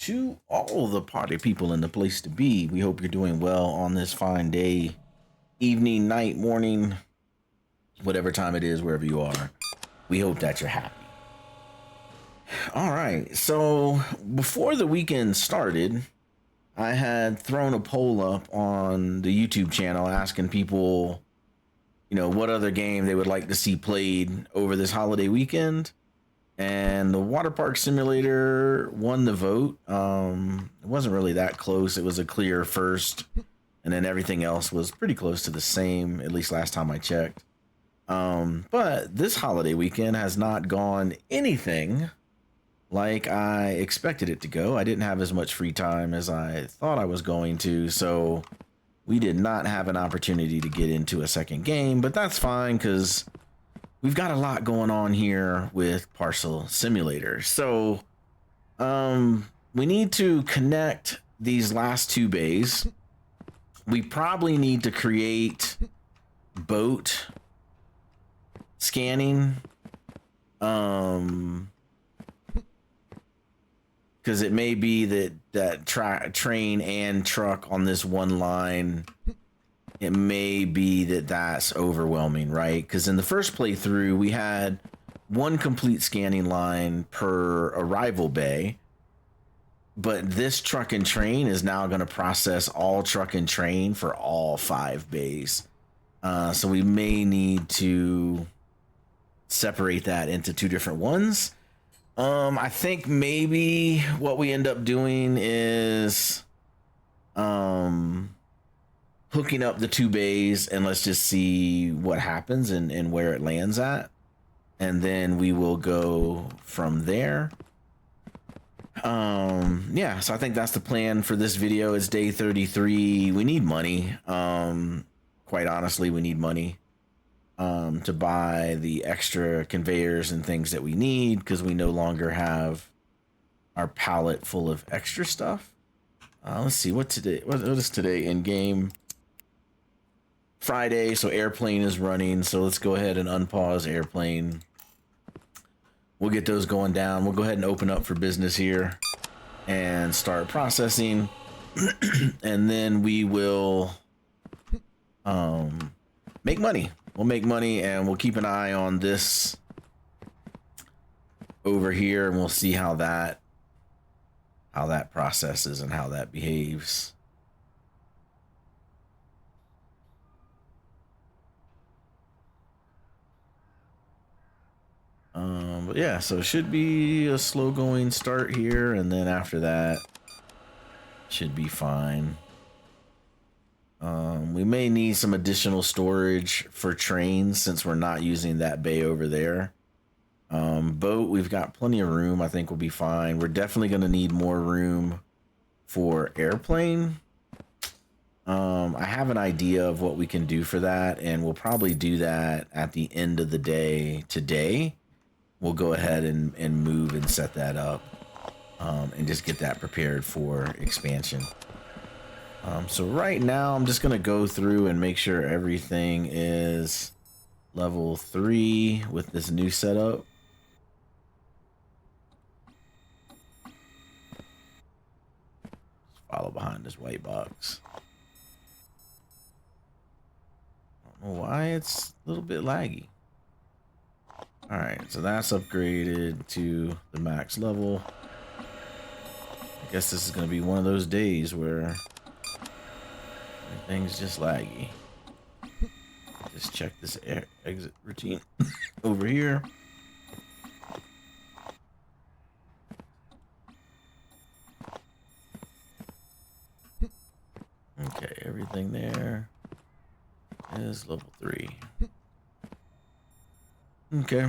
to all the party people in the place to be. We hope you're doing well on this fine day, evening, night, morning, whatever time it is, wherever you are. We hope that you're happy. All right, so before the weekend started, I had thrown a poll up on the YouTube channel asking people, what other game they would like to see played over this holiday weekend. And the water park simulator won the vote. It wasn't really that close. It was a clear first, and then everything else was pretty close to the same, at least last time I checked. But this holiday weekend has not gone anything like I expected it to go. I didn't have as much free time as I thought I was going to, so we did not have an opportunity to get into a second game, but that's fine because we've got a lot going on here with Parcel Simulator. So, we need to connect these last two bays. We probably need to create boat scanning. Because it may be that train and truck on this one line, it may be that's overwhelming, right? Because in the first playthrough, we had one complete scanning line per arrival bay, but this truck and train is now going to process all truck and train for all 5 bays. So we may need to separate that into 2 different ones. I think maybe what we end up doing is hooking up the 2 bays, and let's just see what happens and where it lands at, and then we will go from there. Yeah, so I think that's the plan for this video. It's day 33. We need money. Quite honestly, we need money to buy the extra conveyors and things that we need, because we no longer have our pallet full of extra stuff. Let's see what is today in game. Friday, so airplane is running, so let's go ahead and unpause airplane. We'll get those going down. We'll go ahead and open up for business here and start processing. And then we will make money. We'll make money, and we'll keep an eye on this over here, and we'll see how that processes and how that behaves. But yeah, so it should be a slow going start here, and then after that should be fine. We may need some additional storage for trains since we're not using that bay over there. Boat, we've got plenty of room. I think we'll be fine. We're definitely going to need more room for airplane. I have an idea of what we can do for that, and we'll probably do that at the end of the day today. We'll go ahead and move and set that up, and just get that prepared for expansion. So right now I'm just gonna go through and make sure everything is level 3 with this new setup. Just follow behind this white box. I don't know why it's a little bit laggy. All right, so that's upgraded to the max level. I guess this is gonna be one of those days where everything's just laggy. Just check this exit routine over here. Okay, everything there is level 3. Okay.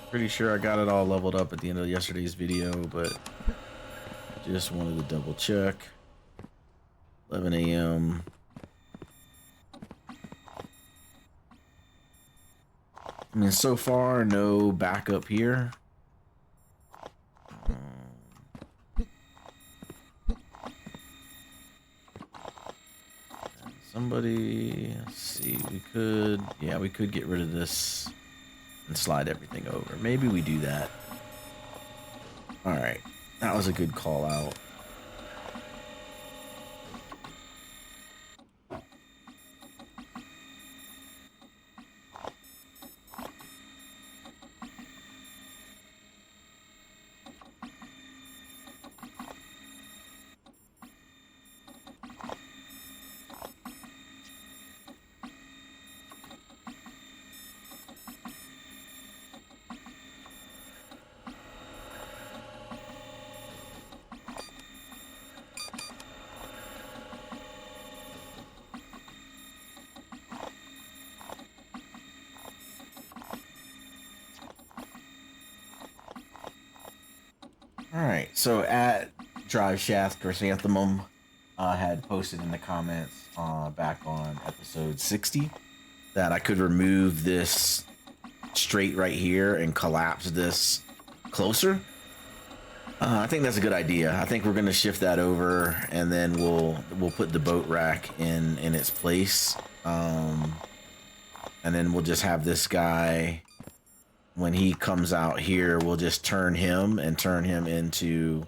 Pretty sure I got it all leveled up at the end of yesterday's video, but just wanted to double check. 11 a.m. I mean, so far, no backup here. Somebody, let's see, we could get rid of this and slide everything over. Maybe we do that. All right, that was a good call out. Alright, so at Drive Shaft Chrysanthemum had posted in the comments back on episode 60 that I could remove this straight right here and collapse this closer. I think that's a good idea. I think we're going to shift that over, and then we'll put the boat rack in its place. And then we'll just have this guy, when he comes out here, we'll just turn him into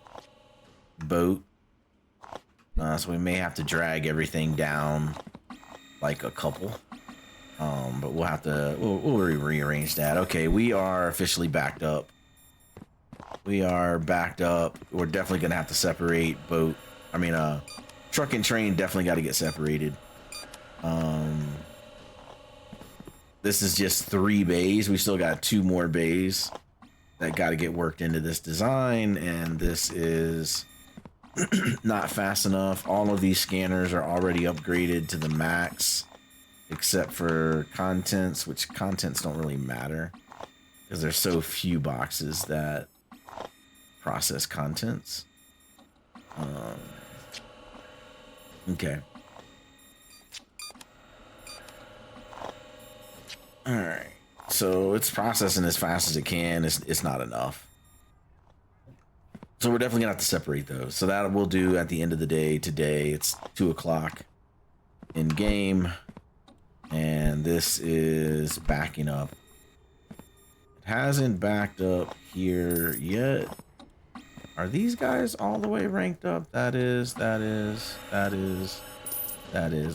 boat. So we may have to drag everything down like a couple. But we'll have to, we'll rearrange that. Okay, we are officially backed up. We are backed up. We're definitely gonna have to separate boat. I mean, truck and train definitely got to get separated. This is just 3 bays. We still got 2 more bays that got to get worked into this design, and this is not fast enough. All of these scanners are already upgraded to the max, except for contents, which contents don't really matter because there's so few boxes that process contents. Okay. All right. So it's processing as fast as it can. It's not enough. So we're definitely gonna have to separate those. So that we'll do at the end of the day today. It's 2 o'clock in game, and this is backing up. It hasn't backed up here yet. Are these guys all the way ranked up? That is.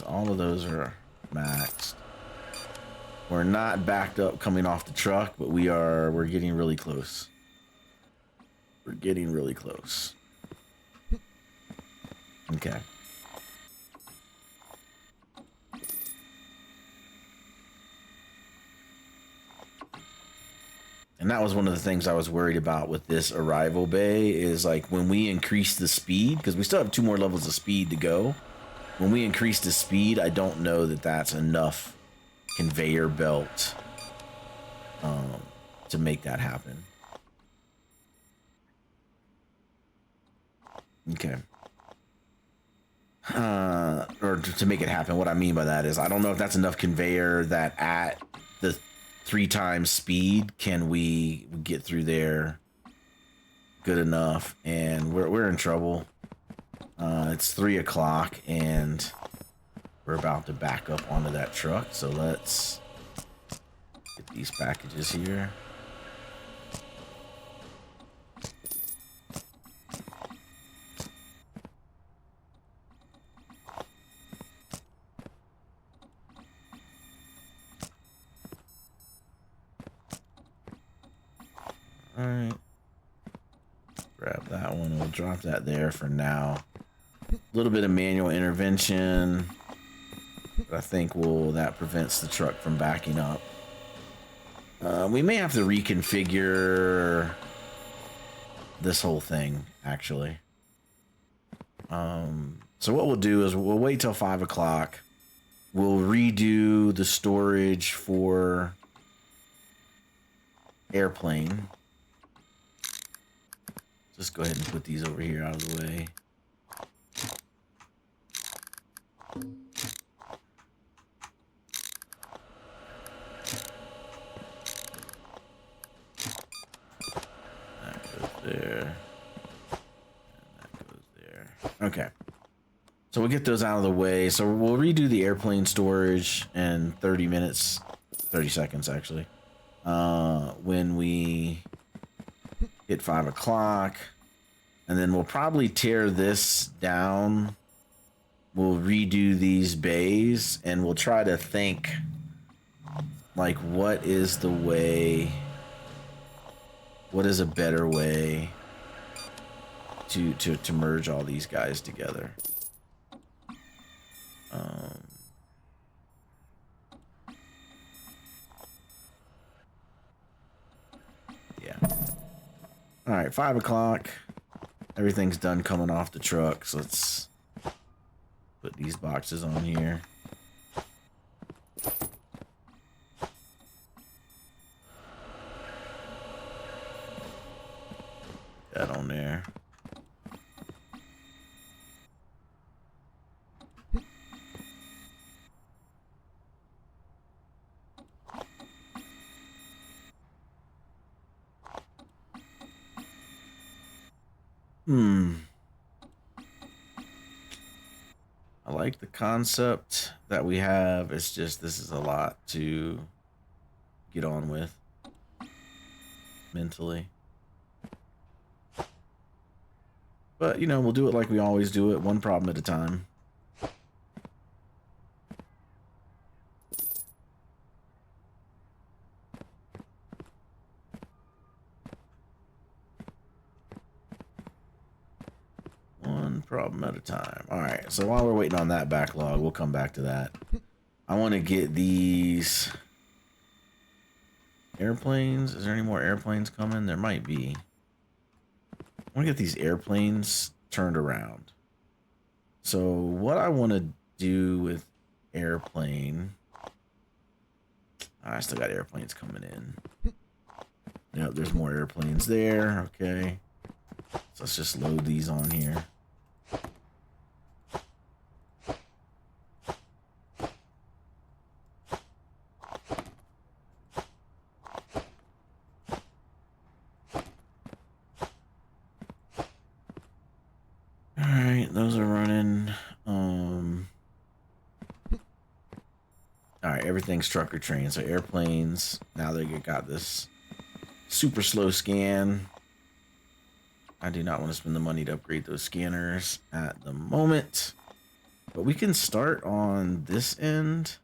All of those are maxed. We're not backed up coming off the truck, but we're getting really close. We're getting really close. Okay. And that was one of the things I was worried about with this arrival bay is like when we increase the speed, because we still have 2 more levels of speed to go. When we increase the speed, I don't know that that's enough conveyor belt to make that happen. Okay. Or to make it happen, what I mean by that is I don't know if that's enough conveyor that at the 3 times speed can we get through there good enough, and we're in trouble. It's 3 o'clock and we're about to back up onto that truck, so let's get these packages here. All right, grab that one. We'll drop that there for now. A little bit of manual intervention, but I think that prevents the truck from backing up. We may have to reconfigure this whole thing, actually. So what we'll do is we'll wait till 5 o'clock. We'll redo the storage for airplane. Just go ahead and put these over here out of the way. That goes there. And that goes there. Okay. So we'll get those out of the way. So we'll redo the airplane storage in 30 minutes, 30 seconds actually. when we hit 5 o'clock. And then we'll probably tear this down. We'll redo these bays, and we'll try to think, like, what is the way, what is a better way to merge all these guys together. Yeah. All right, 5 o'clock. Everything's done coming off the truck, so let's put these boxes on here. That on there. I like the concept that we have. It's just this is a lot to get on with mentally. But, you know, we'll do it like we always do it, one problem at a time. One problem at a time. All right, so while we're waiting on that backlog, we'll come back to that. I want to get these airplanes. Is there any more airplanes coming? There might be. I want to get these airplanes turned around. So what I want to do with airplane... I still got airplanes coming in. Yep, there's more airplanes there. Okay. So let's just load these on here. Alright, those are running. Alright, everything's truck or train. So airplanes, now they got this super slow scan. I do not want to spend the money to upgrade those scanners at the moment. But we can start on this end.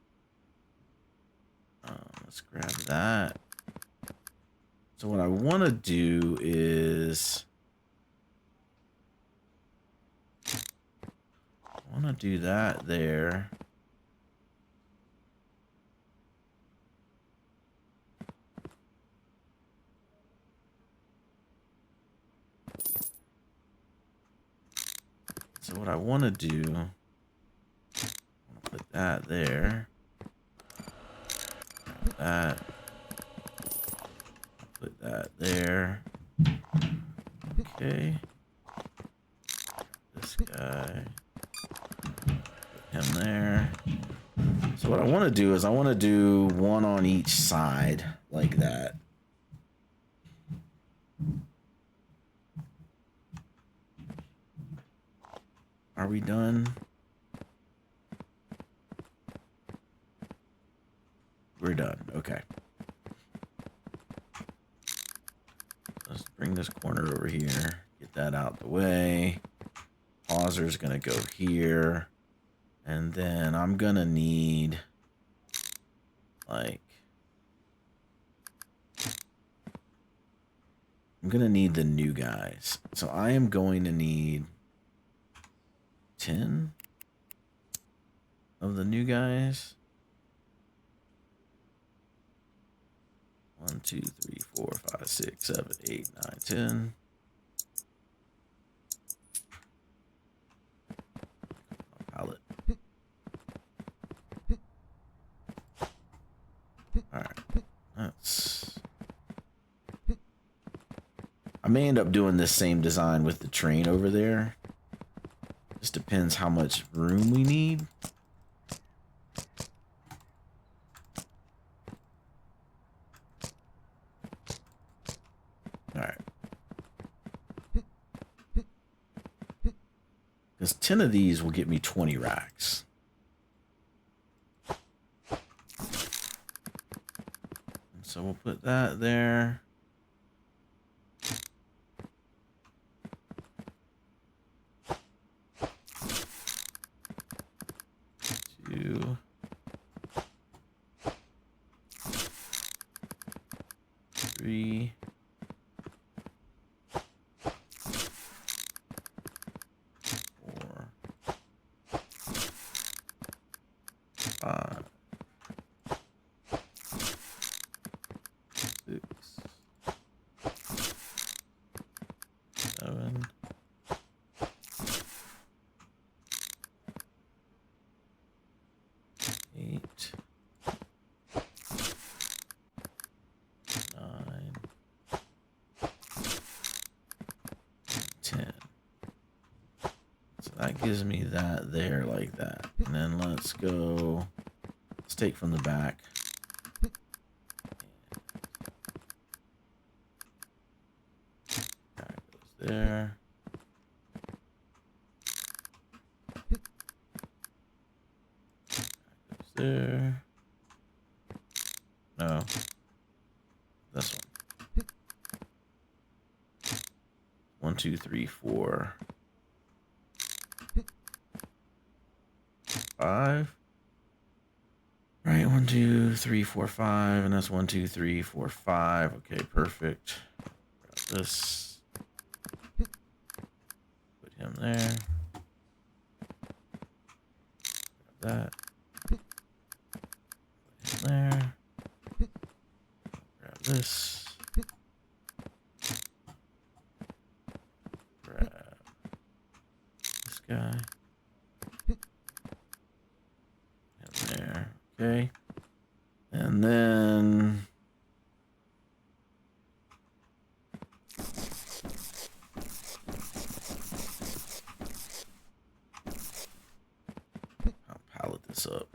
Let's grab that. So what I want to do is... I want to do that there. So what I want to do, I want to put that there. That. Put that there. Okay. This guy. Put him there. So what I want to do is I want to do one on each side like that. Are we done? We're done. Okay. Let's bring this corner over here. Get that out the way. Pauser's gonna go here. And then I'm gonna need like I'm gonna need the new guys. So I am going to need 10 of the new guys. 1, 2, 3, 4, 5, 6, 7, 8, 9, 10. Palette. Alright. That's... I may end up doing this same design with the train over there. Just depends how much room we need. Alright. Because 10 of these will get me 20 racks. And so we'll put that there. Two. Three. Four. Five. Six. 7. 8. 9. 10. So that gives me that there like that. And then let's go. Let's take from the back. That goes there. That goes there. No. This one. 1, 2, 3, 4. 5. Right, 1, 2, 3, 4, 5, and that's 1, 2, 3, 4, 5. Okay, perfect. Grab this. Put him there. Grab that. Put him there. Grab this. Grab this guy. Him there. Okay. And then I'll pallet this up.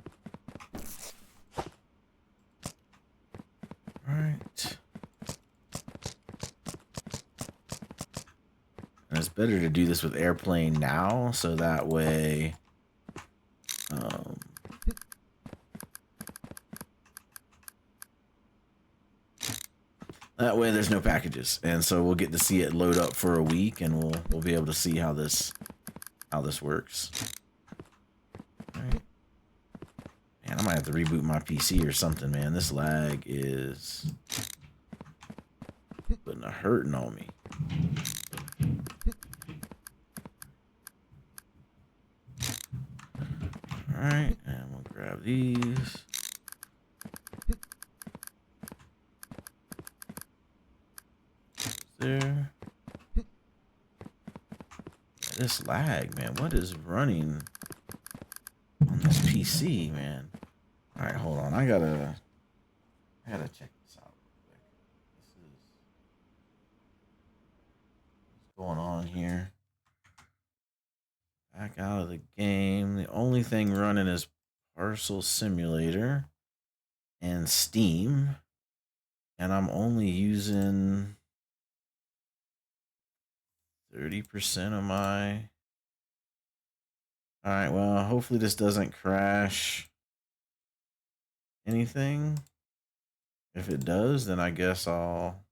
All right. And it's better to do this with airplane now, so that way there's no packages, and so we'll get to see it load up for a week, and we'll be able to see how this works. All right. Man, I might have to reboot my PC or something, man. This lag is putting a hurting on me. All right, and we'll grab these. There. This lag, man. What is running on this PC, man? All right, hold on. I gotta check this out real quick. This is what's going on here. Back out of the game. The only thing running is Parcel Simulator and Steam, and I'm only using 30% of my. All right, well, hopefully this doesn't crash anything. If it does, then I guess I'll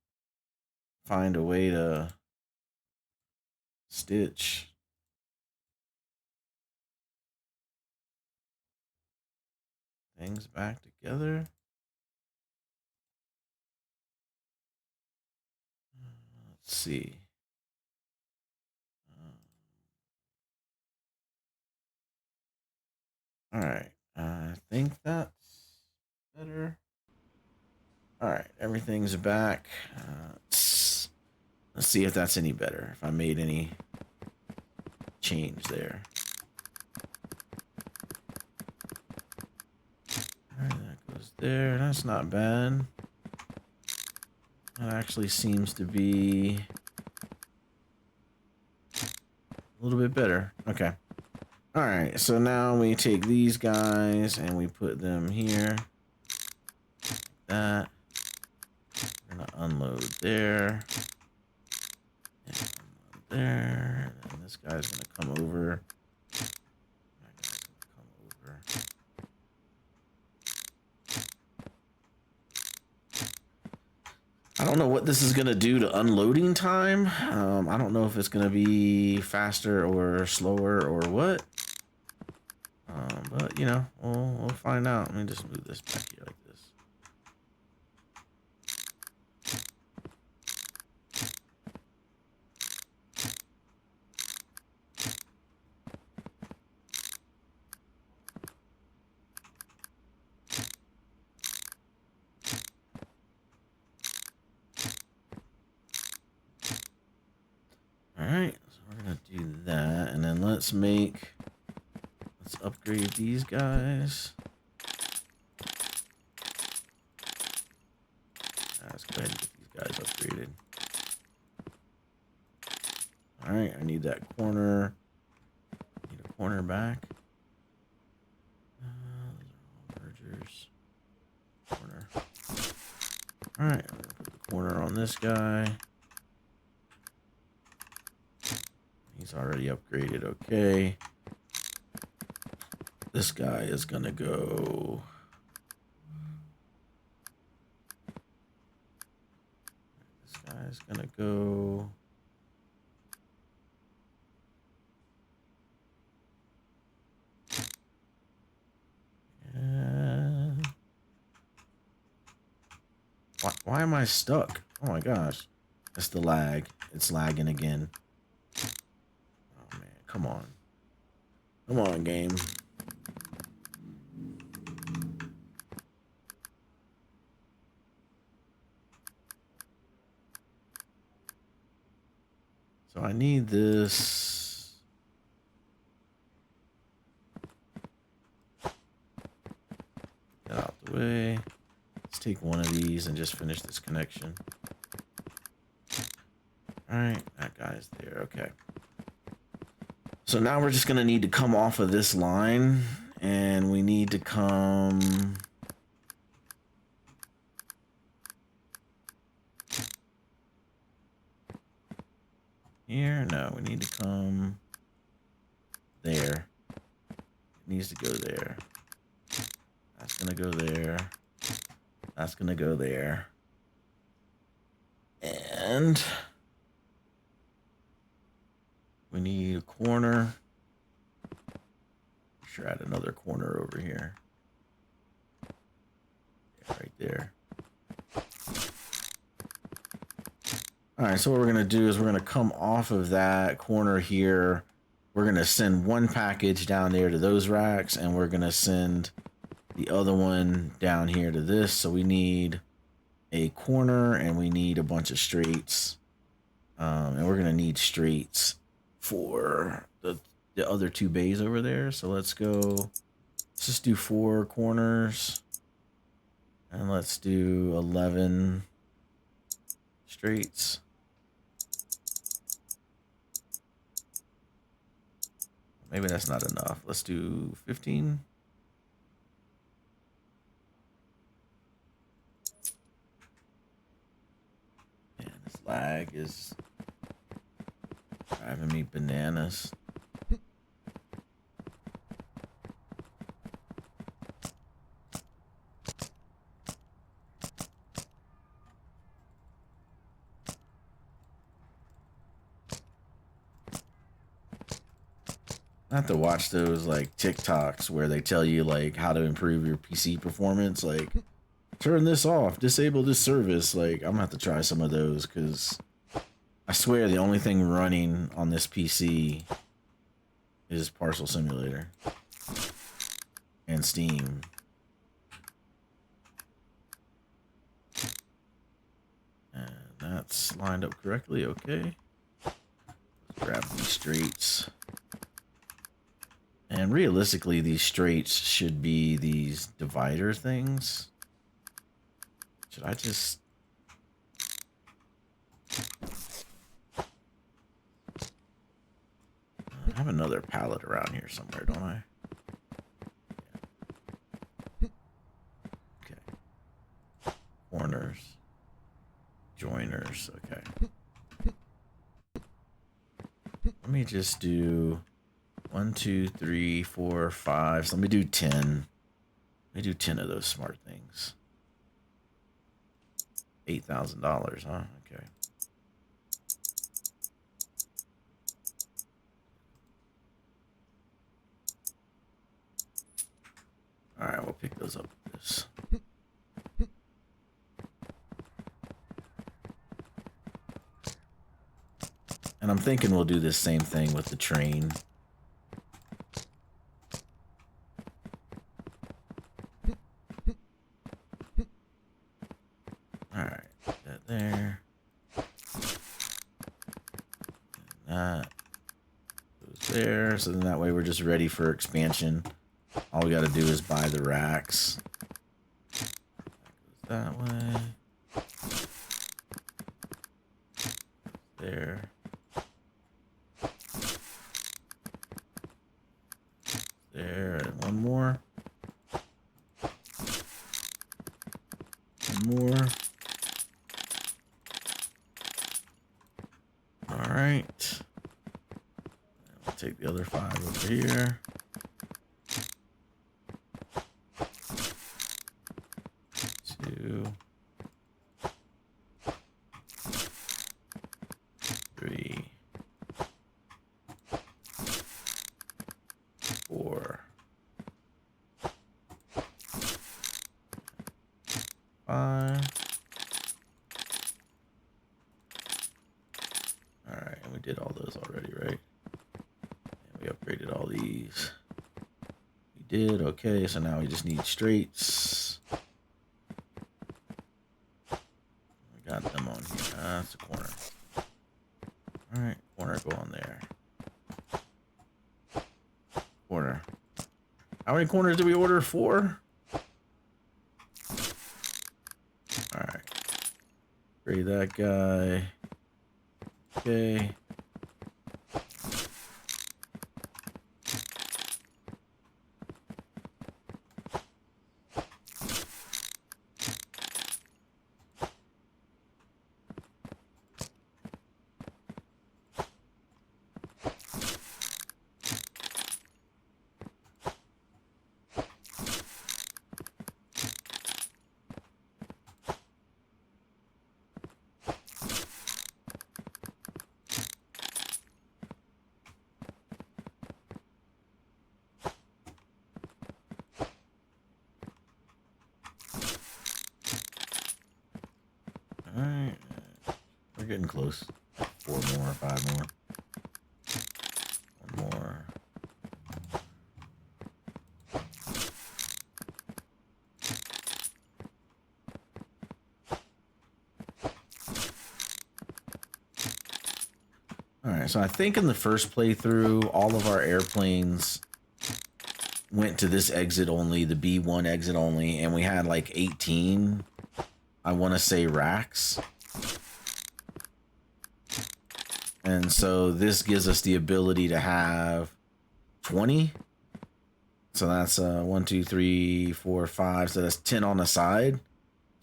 find a way to stitch things back together. Let's see. All right, I think that's better. All right, everything's back. Let's see if that's any better. If I made any change there. All right, that goes there. That's not bad. That actually seems to be a little bit better. Okay. All right, so now we take these guys and we put them here. Like that. We're gonna unload there. And unload there. And this guy's gonna come over. That guy's gonna come over. don't know what this is gonna do to unloading time. I don't know if it's gonna be faster or slower or what. But you know, we'll find out. Let me just move this back here like this. Alright, so we're gonna do that, and then let's upgrade these guys. Let's go ahead and get these guys upgraded. Alright, I need that corner. Need a corner back. Mergers. Corner. Alright, we're gonna put the corner on this guy. He's already upgraded, okay. This guy is gonna go. This guy's gonna go. And why am I stuck? Oh my gosh. It's the lag. It's lagging again. Oh man, come on. Come on, game. So I need this. Get out the way. Let's take one of these and just finish this connection. Alright, that guy's there. Okay. So now we're just going to need to come off of this line. And we need to come... here? No, we need to come there. It needs to go there. That's gonna go there. That's gonna go there. And we need a corner. Sure, add another corner over here. Yeah, right there. All right, so what we're gonna do is we're gonna come off of that corner here. We're gonna send one package down there to those racks, and we're gonna send the other one down here to this. So we need a corner and we need a bunch of straights. And we're gonna need straights for the other two bays over there. So let's just do 4 corners. And let's do 11 straights. Maybe that's not enough. Let's do 15. Man, this lag is driving me bananas. I have to watch those like TikToks where they tell you like how to improve your PC performance. Like, turn this off, disable this service. Like, I'm gonna have to try some of those because I swear the only thing running on this PC is Parcel Simulator and Steam. And that's lined up correctly. Okay. Let's grab these straights. And realistically, these straights should be these divider things. Should I just... I have another pallet around here somewhere, don't I? Yeah. Okay. Corners. Joiners. Okay. Let me just do 1, 2, 3, 4, 5. So let me do 10. Let me do 10 of those smart things. $8,000, huh? Okay. All right, we'll pick those up with this. And I'm thinking we'll do this same thing with the train. All right, put that there. And that goes there. So then that way we're just ready for expansion. All we got to do is buy the racks. That goes that way. There. There, and one more. One more. All right. We'll take the other 5 over here. 2, 3, 4, 5. All right, and we did all those already, right? And we upgraded all these. We did, okay, so now we just need straights. We got them on here. That's a corner. All right, corner, go on there. Corner. How many corners did we order? 4? All right. Grade that guy. Okay. All right. We're getting close. 4 more, 5 more. 1 more. All right, so I think in the first playthrough, all of our airplanes went to this exit only, the B1 exit only, and we had like 18, I want to say, racks. And so this gives us the ability to have 20. So that's 1, 2, 3, 4, 5. So that's 10 on the side.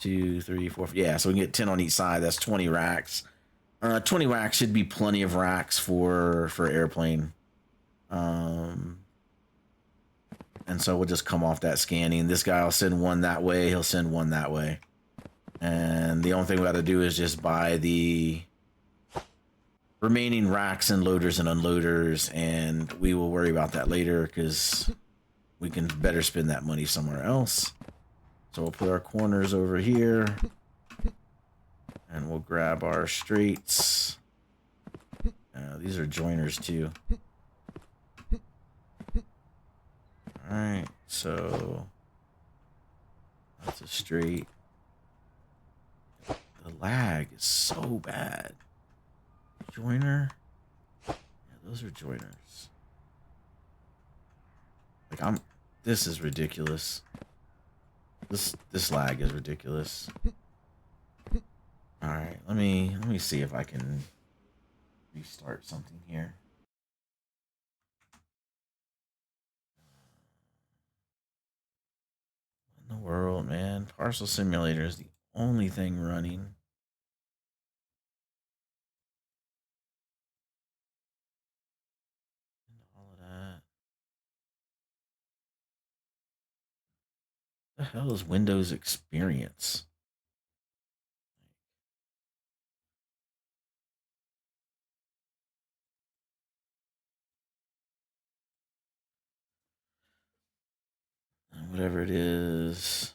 2, 3, 4. Yeah, so we can get 10 on each side. That's 20 racks. 20 racks should be plenty of racks for airplane. And so we'll just come off that scanning. This guy will send one that way. He'll send one that way. And the only thing we got to do is just buy the remaining racks and loaders and unloaders, and we will worry about that later because we can better spend that money somewhere else. So we'll put our corners over here, and we'll grab our straights. These are joiners too. All right, so that's a straight. The lag is so bad. Joiner. Yeah, those are joiners. Like this is ridiculous. This lag is ridiculous. All right, let me see if I can restart something here. What in the world, man? Parcel Simulator is the only thing running. All of that. The hell is Windows Experience? whatever it is.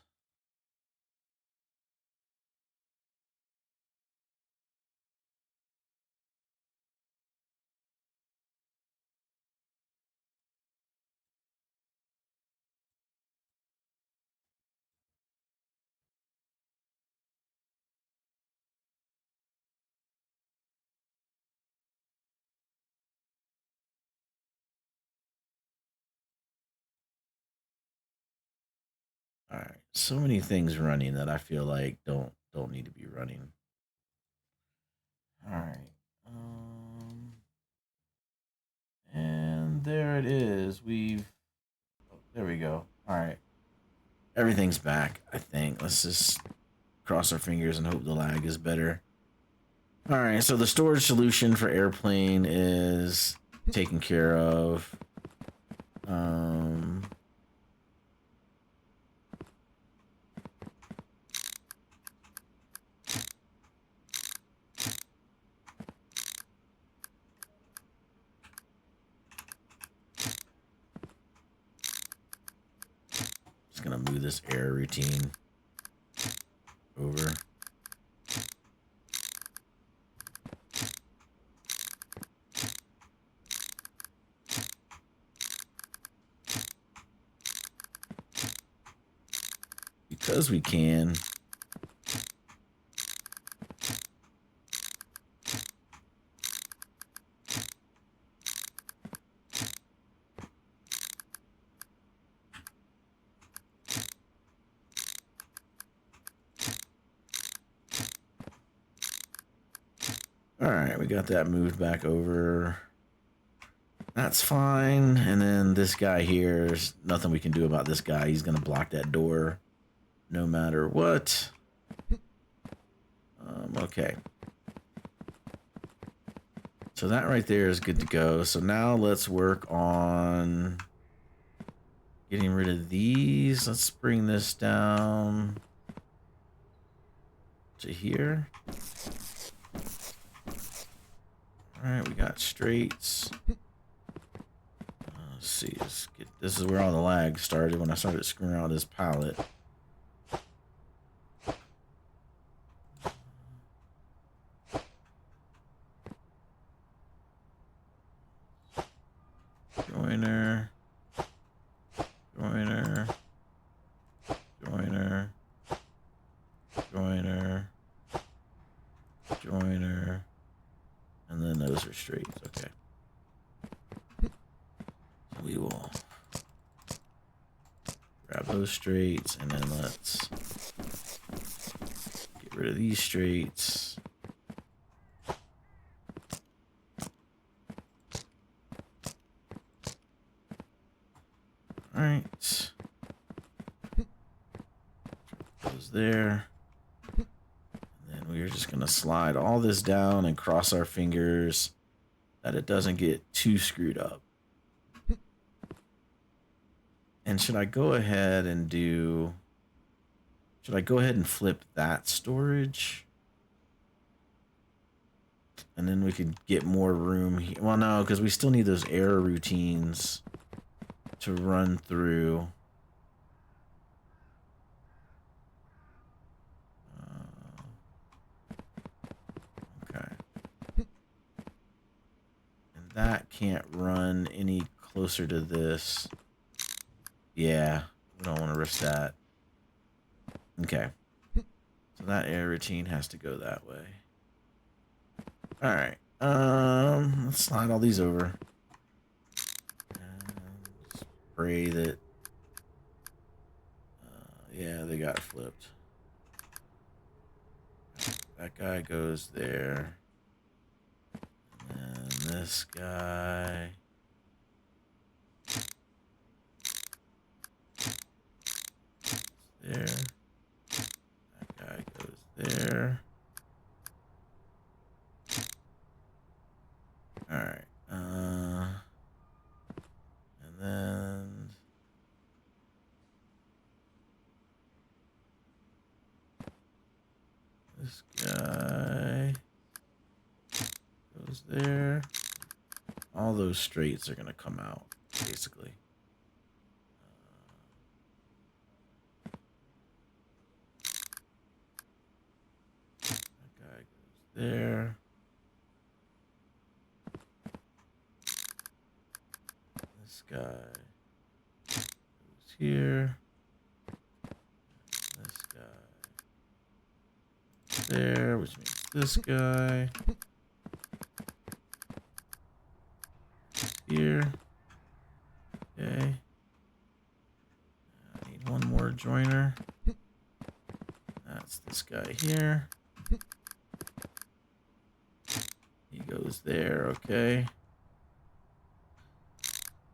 All right, so many things running that I feel like don't need to be running. All right, and there it is. There we go. All right, everything's back. I think. Let's just cross our fingers and hope the lag is better. All right, so the storage solution for airplane is taken care of. Um, just gonna move this air routine over. Because we can. All right, we got that moved back over. That's fine. And then this guy here, there's nothing we can do about this guy. He's gonna block that door no matter what. Okay. So that right there is good to go. So now let's work on getting rid of these. Let's bring this down to here. All right, we got straights. Let's see. This is where all the lag started when I started screwing out this pallet. Joiner. Joiner. Joiner. Joiner. Joiner. And then those are straights. Okay. So we will grab those straights and then let's get rid of these straights. All right. Goes there. And then we're just going to slide all this down and cross our fingers that it doesn't get too screwed up. And should I go ahead and flip that storage? And then we could get more room here. Well, no, because we still need those error routines to run through. Okay. And that can't run any closer to this. Yeah, we don't want to risk that. Okay. So that error routine has to go that way. All right. Let's slide all these over. Just pray that. Yeah, they got flipped. That guy goes there. And this guy. There. That guy goes there. All right. And then this guy goes there. All those straights are gonna come out, basically. there. This guy goes here. This guy there, which means this guy here. Okay. I need one more joiner. That's this guy here. He goes there, okay.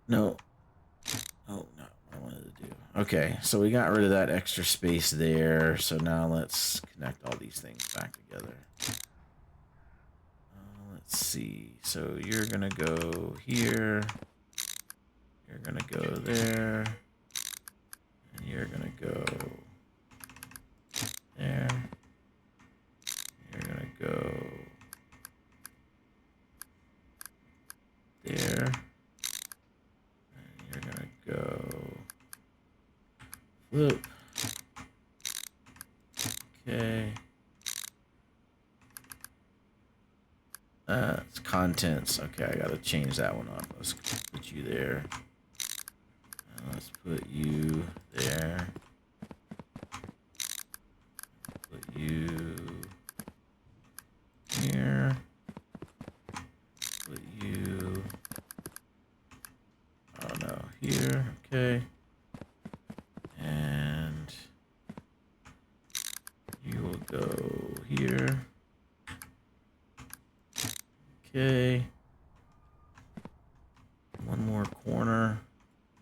No. Oh, no, I wanted to do. Okay, so we got rid of that extra space there. So now let's connect all these things back together. Let's see. So you're going to go here. You're going to go there. And you're going to go there. You're going to go there. And you're going to go flip. Okay. It's contents. Okay, I gotta change that one up. Let's put you there. And let's put you there. Put you here. Put you. Oh no, here. Okay. And you will go here. Okay. One more corner.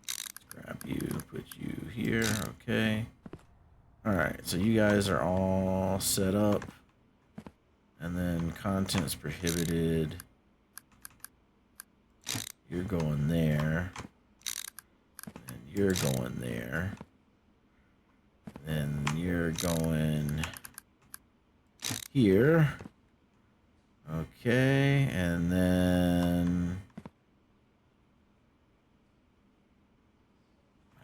Let's grab you, put you here. Okay. All right. So you guys are all set up. And then contents prohibited. You're going there. And you're going there. Then you're going here. Okay, and then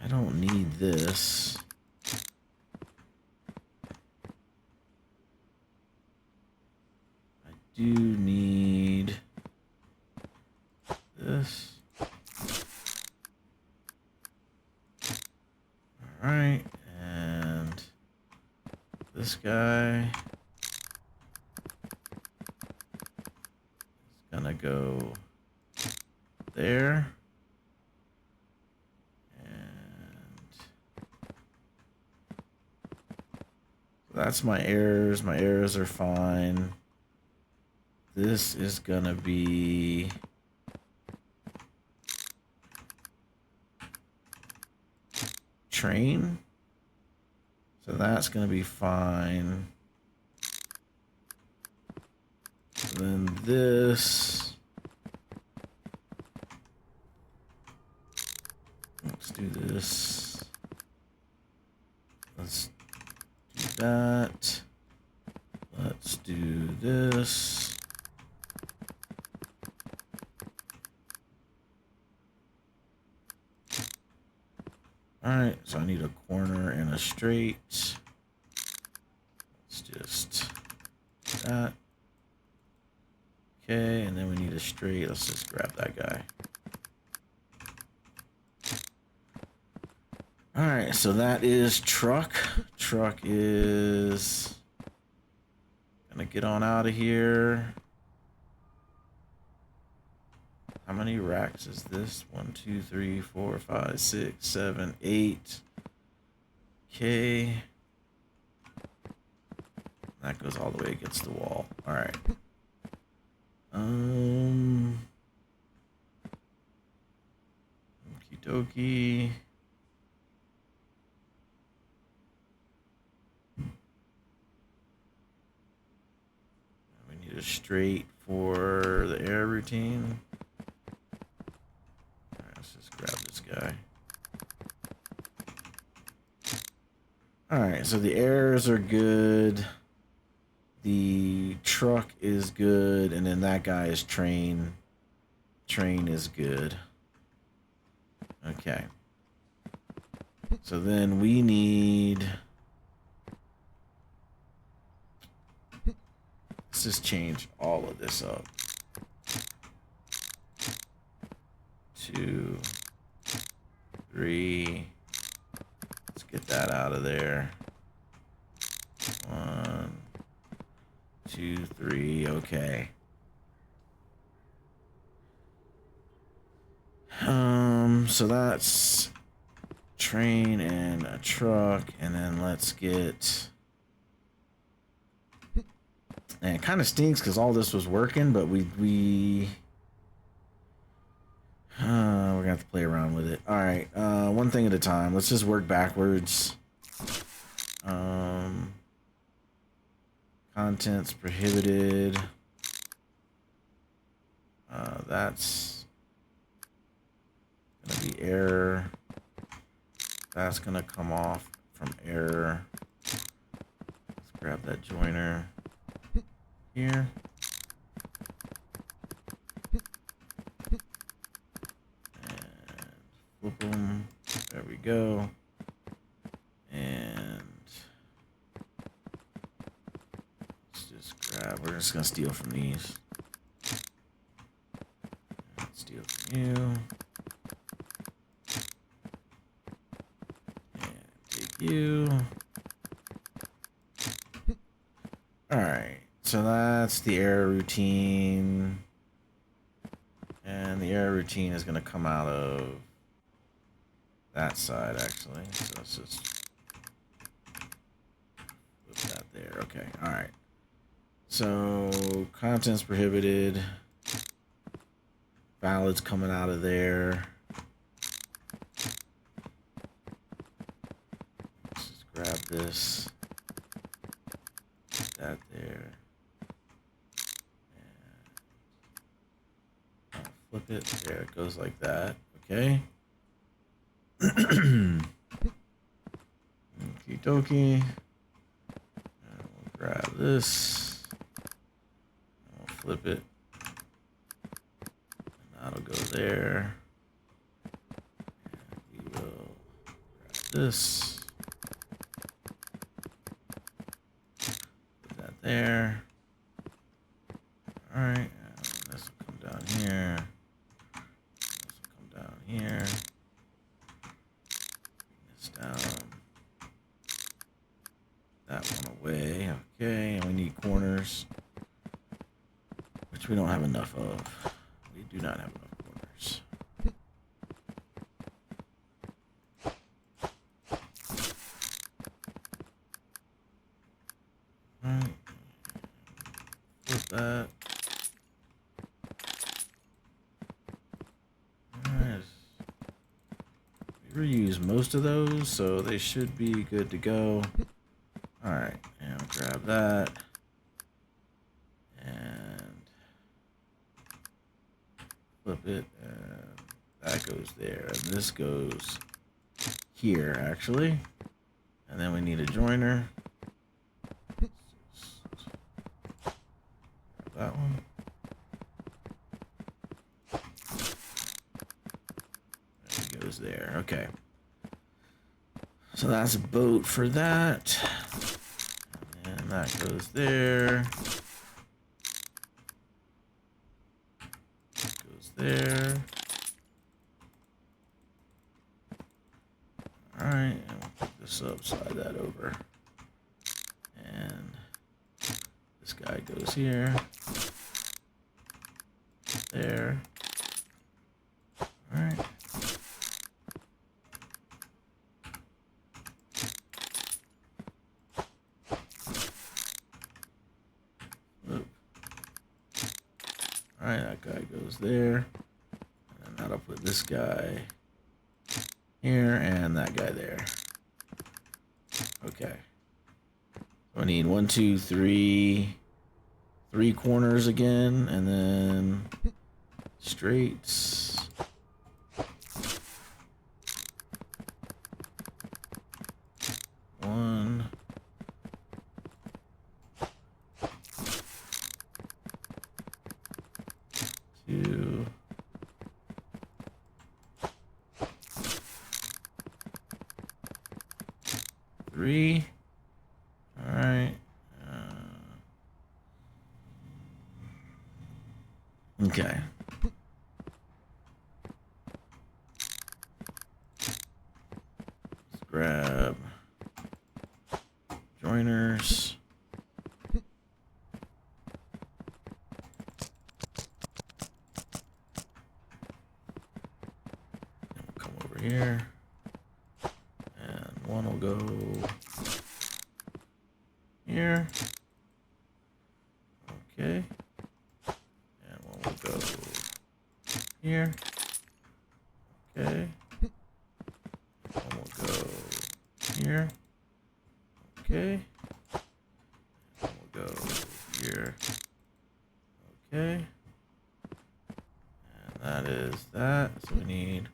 I don't need this. I do need this. All right, and this guy. Gonna go there, and that's my errors. My errors are fine. This is gonna be train, so that's gonna be fine. Then this, let's do this. Let's do that. Let's do this. All right, so I need a corner and a straight. Let's just do that. Okay, and then we need a straight. Let's just grab that guy. All right, so that is truck. Truck is gonna get on out of here. How many racks is this? 1, 2, 3, 4, 5, 6, 7, 8. Okay. That goes all the way against the wall. All right. Okie dokie. We need a straight for the air routine. All right, let's just grab this guy. All right, so the errors are good. The truck is good, and then that guy is train. Train is good. Okay. So then we need Let's just change all of this up. 2, 3. Let's get that out of there. 1, 2, 3. Okay. So that's train and a truck, and then let's get. And it kind of stinks because all this was working, but we're gonna have to play around with it. All right, one thing at a time. Let's just work backwards. Contents prohibited. That's gonna be error. That's gonna come off from error. Let's grab that joiner here. And flip them. There we go. And let's just grab, we're just gonna steal from these. Steal from you. And take you. Alright, so that's the error routine. And the error routine is gonna come out of that side actually. So let's just put that there. Okay, alright. So contents prohibited. Valids coming out of there. Let's just grab this. Put that there. And I'll flip it. There it goes like that. Okay. Okie dokie. And we'll grab this. And we'll flip it. That'll go there. And we will grab this. Put that there. Alright, and this will come down here. This will come down here. Bring this down. That one away. Okay, and we need corners, which we don't have enough of. We do not have enough corners. Alright. Flip that. Alright. We reuse most of those, so they should be good to go. Alright, and grab that. Flip it, and that goes there, and this goes here actually, and then we need a joiner. Grab that one. And it goes there. Okay, so that's a boat for that, and that goes there. There. Alright, and we'll pick this up, slide that over. And this guy goes here. There. Alright. Alright, that guy goes there. And that'll put this guy here and that guy there. Okay. So I need 1, 2, 3. 3 corners again, and then straights. One. Two. Three. All right. Okay. Let's grab joiners. And we'll come over here. And one will go here. Okay. And one will go here. Okay. One will go here. Okay. One will go here. Okay. And that is that. So we need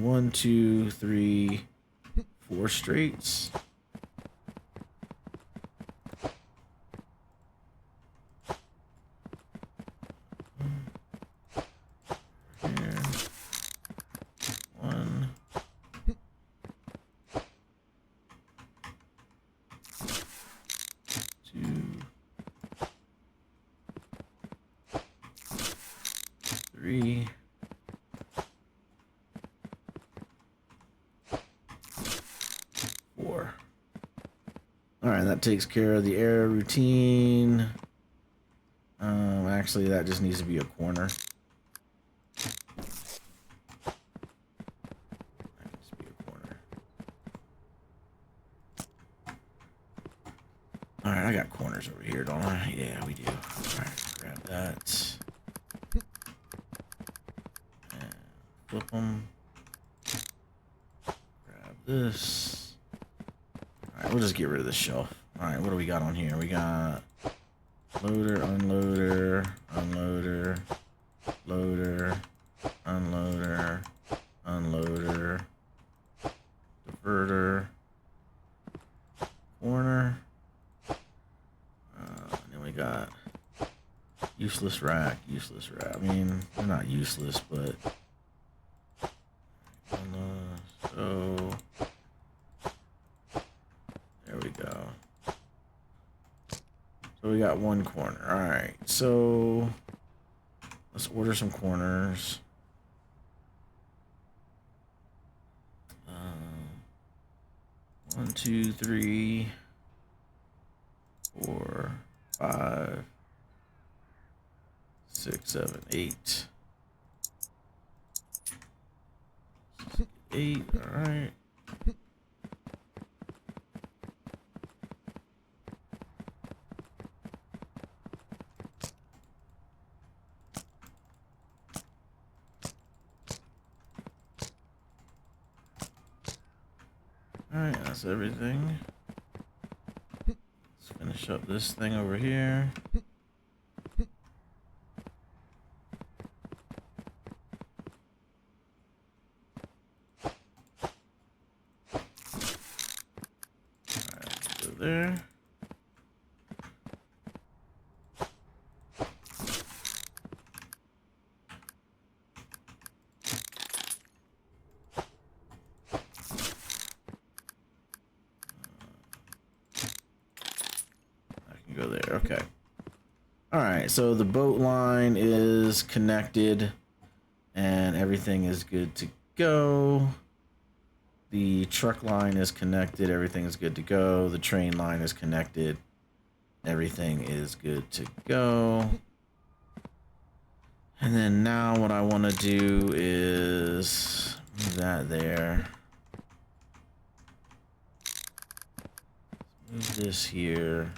one, two, three, 4 straights. Here. 1. 2. 3. 4. All right, that takes care of the air routine. Actually, that just needs to be a corner. That needs to be a corner. All right, I got corners over here, don't I? Yeah, we do. All right, grab that. And flip them. Grab this. All right, we'll just get rid of this shelf. All right, what do we got on here? We got loader, unloader, unloader, loader, unloader, unloader, diverter, corner. And then we got useless rack, useless rack. I mean, they're not useless, but so there we go. So we got one corner. All right, so let's order some corners. 1, 2, 3, 4, 5, 6, 7, 8. 8. All right. Alright, that's everything. Let's finish up this thing over here. Alright, let's go there. Go there. Okay. All right, so the boat line is connected and everything is good to go. The truck line is connected, everything is good to go. The train line is connected, everything is good to go. And then now what I want to do is move that there. Move this here.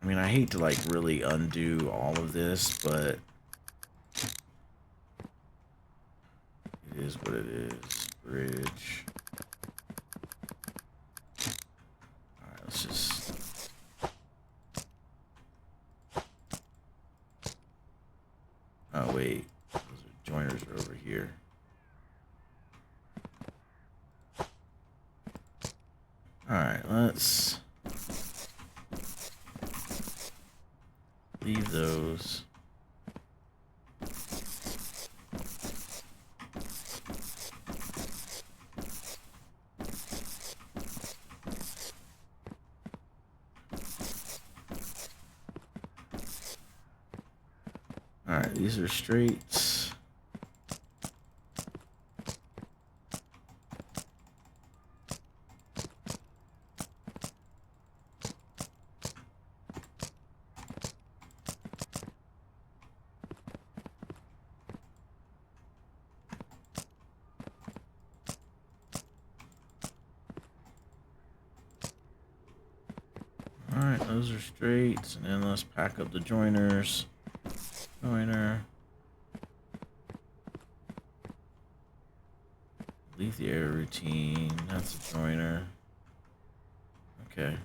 I mean, I hate to like really undo all of this, but it is what it is. Bridge. Alright, let's just... Oh, wait. Those joiners are over here. Alright, let's leave those. Alright, these are straights. Alright, those are straights, and then let's pack up the joiners. Joiner. Leave the air routine. That's a joiner. Okay.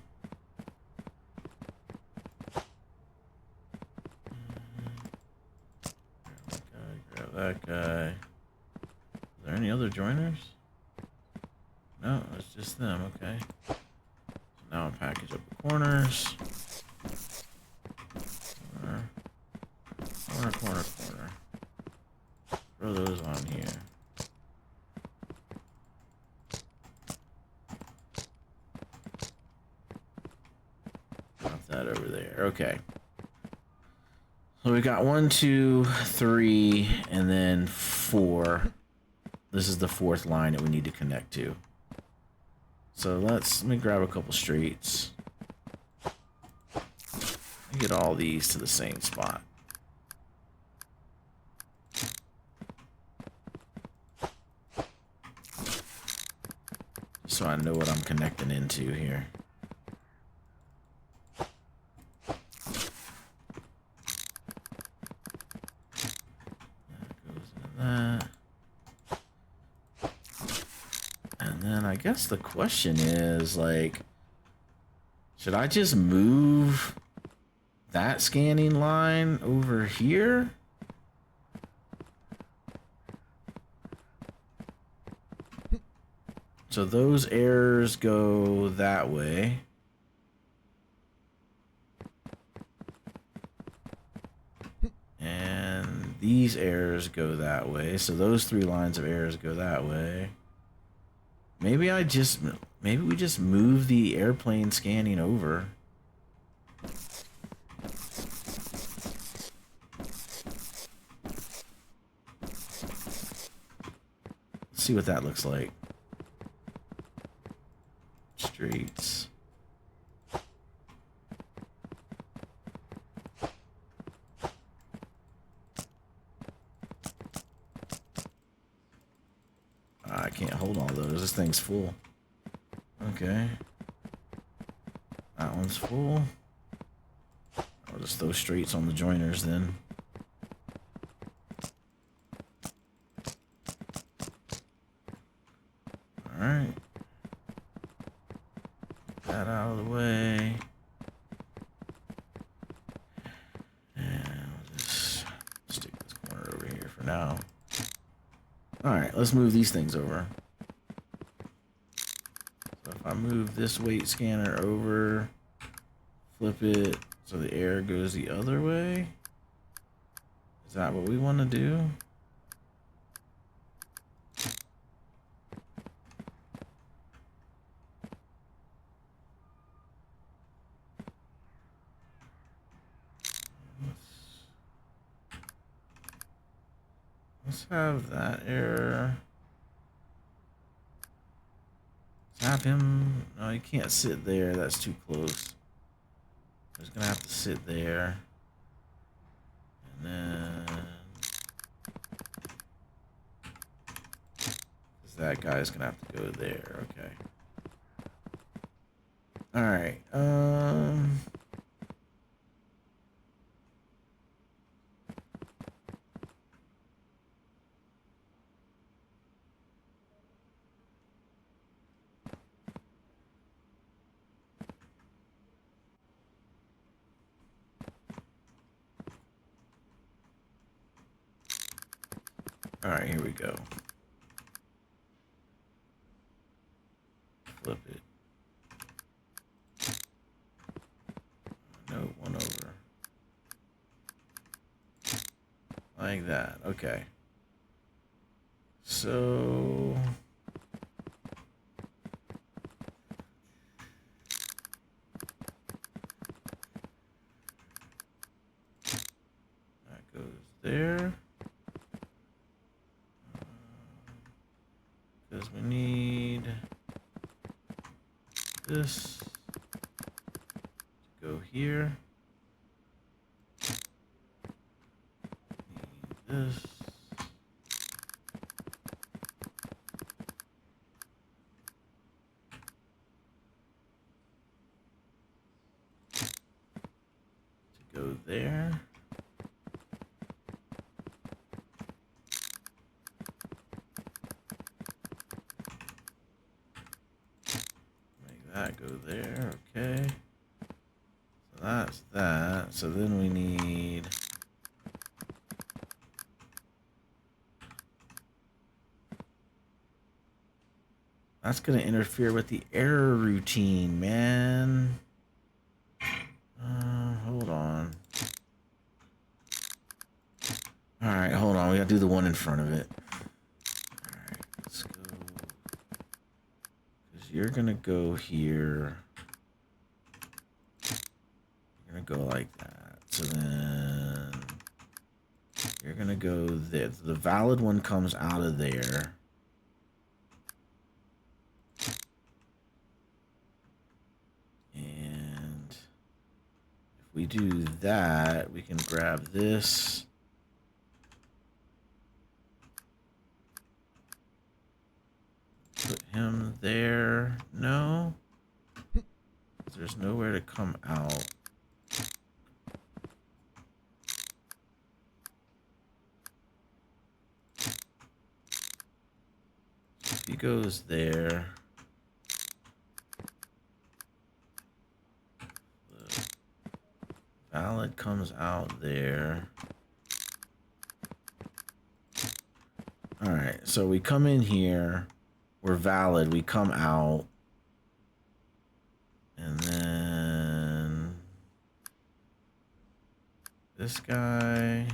Grab that guy. Is there any other joiners? No, it's just them. Okay. So now I'll package up the corners. Corner. Throw those on here. Drop that over there. Okay. So we got 1, 2, 3, and then 4. This is the 4th line that we need to connect to. So let me grab a couple straights. Get all these to the same spot. So I know what I'm connecting into here. That. And then I guess the question is, like, should I just move that scanning line over here? So those errors go that way. And these errors go that way. So those 3 lines of errors go that way. Maybe we just move the airplane scanning over. Let's see what that looks like. Streets. I can't hold all those. This thing's full. Okay. That one's full. I'll just throw straights on the joiners then. Alright. That out of the way. And I'll just stick this corner over here for now. Alright, let's move these things over. So if I move this weight scanner over, flip it so the air goes the other way. Is that what we want to do? Let's have that air. Let's have him. No, he can't sit there. That's too close. He's gonna have to sit there. And then that guy's gonna have to go there. Okay. All right. All right, here we go. Flip it. No, one over. Like that. Okay. So that goes there. this to go here. Need this. To go there. That go there, okay. So that's that. So then we need that's gonna interfere with the error routine, man. Hold on. Alright, hold on. We gotta do the one in front of it. Alright, let's go. Because you're gonna go here. You're gonna go like that. So then you're gonna go there. The valid one comes out of there. And if we do that, we can grab this. Put him there. No. There's nowhere to come out. He goes there. The valid comes out there. All right, so we come in here. We're valid. We come out. And then this guy.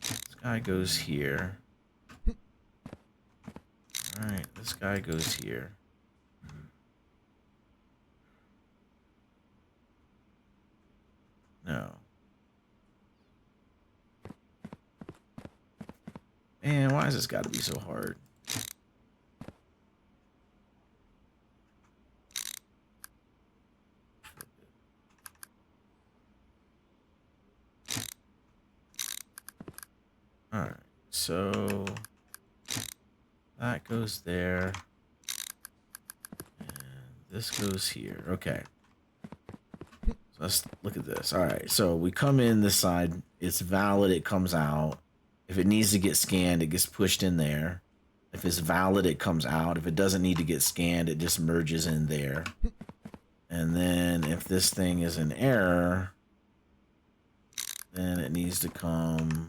This guy goes here. All right, this guy goes here. No. Man, why has this got to be so hard? All right, so that goes there, and this goes here. Okay, so let's look at this. All right, so we come in this side. It's valid. It comes out. If it needs to get scanned, it gets pushed in there. If it's valid, it comes out. If it doesn't need to get scanned, it just merges in there. And then if this thing is an error, then it needs to come.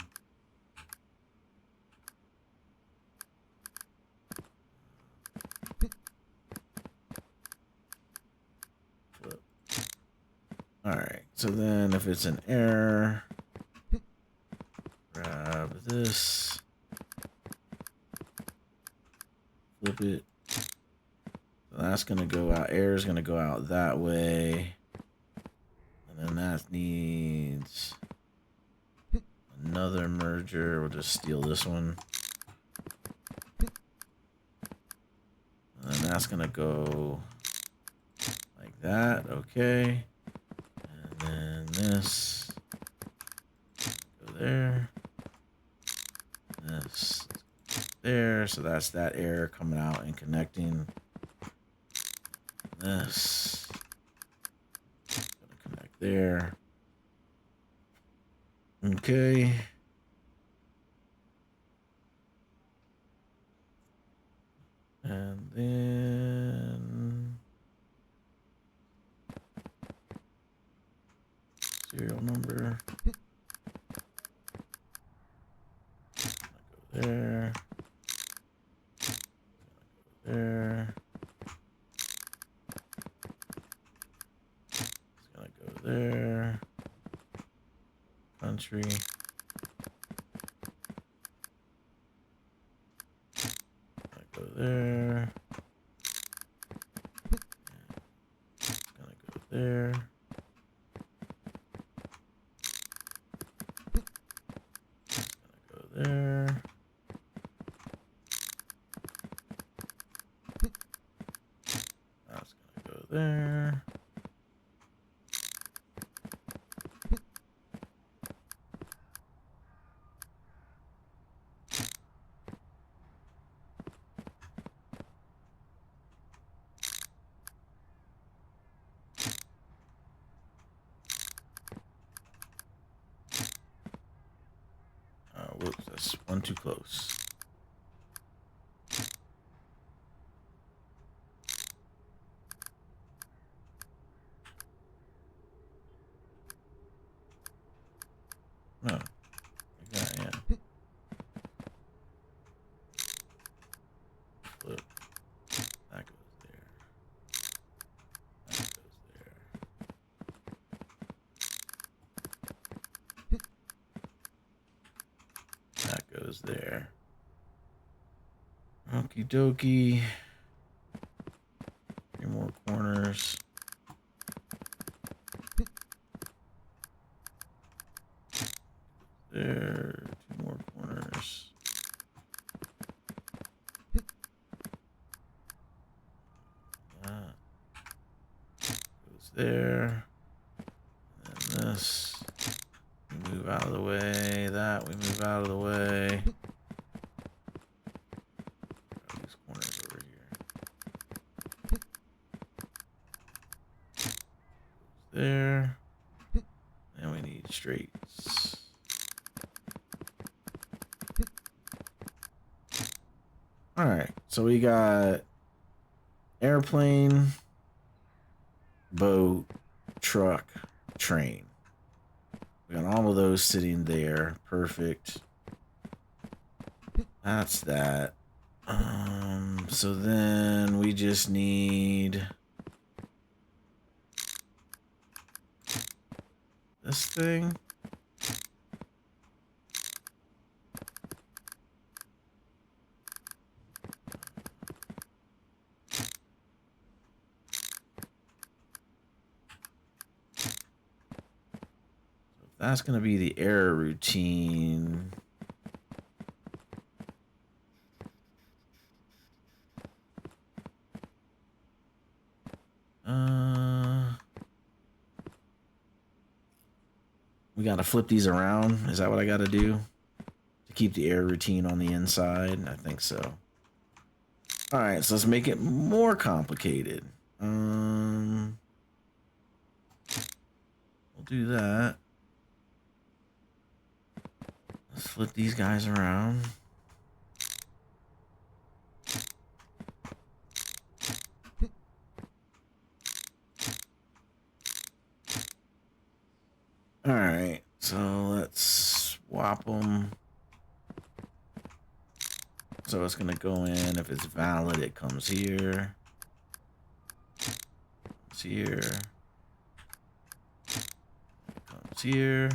Flip. All right, so then if it's an error, grab this, flip it. So that's gonna go out. Error is gonna go out that way, and then that needs another merger. We'll just steal this one, and then that's gonna go like that. Okay, and then this go there. This there, so that's that error coming out and connecting. This gonna connect there. Okay. And then serial number. Go there. Go there. It's gonna go there. Country. Go there. It's gonna go there. It's gonna go there. there. Whoops, that's one too close. No, yeah. Flip. That goes there. That goes there. That goes there. Okie dokie. 3 more corners. There. 2 more corners. That goes there. And then this. We move out of the way. That we move out of the way. These corners over here. There. And we need straights. All right, so we got airplane, boat, truck, train. We got all of those sitting there. Perfect. That's that. So then we just need this thing. That's going to be the error routine. We got to flip these around. Is that what I got to do to keep the error routine on the inside? I think so. All right, so let's make it more complicated. We'll do that. Let's flip these guys around. All right, so let's swap them. So it's gonna go in. If it's valid, it comes here. Comes here. Comes here.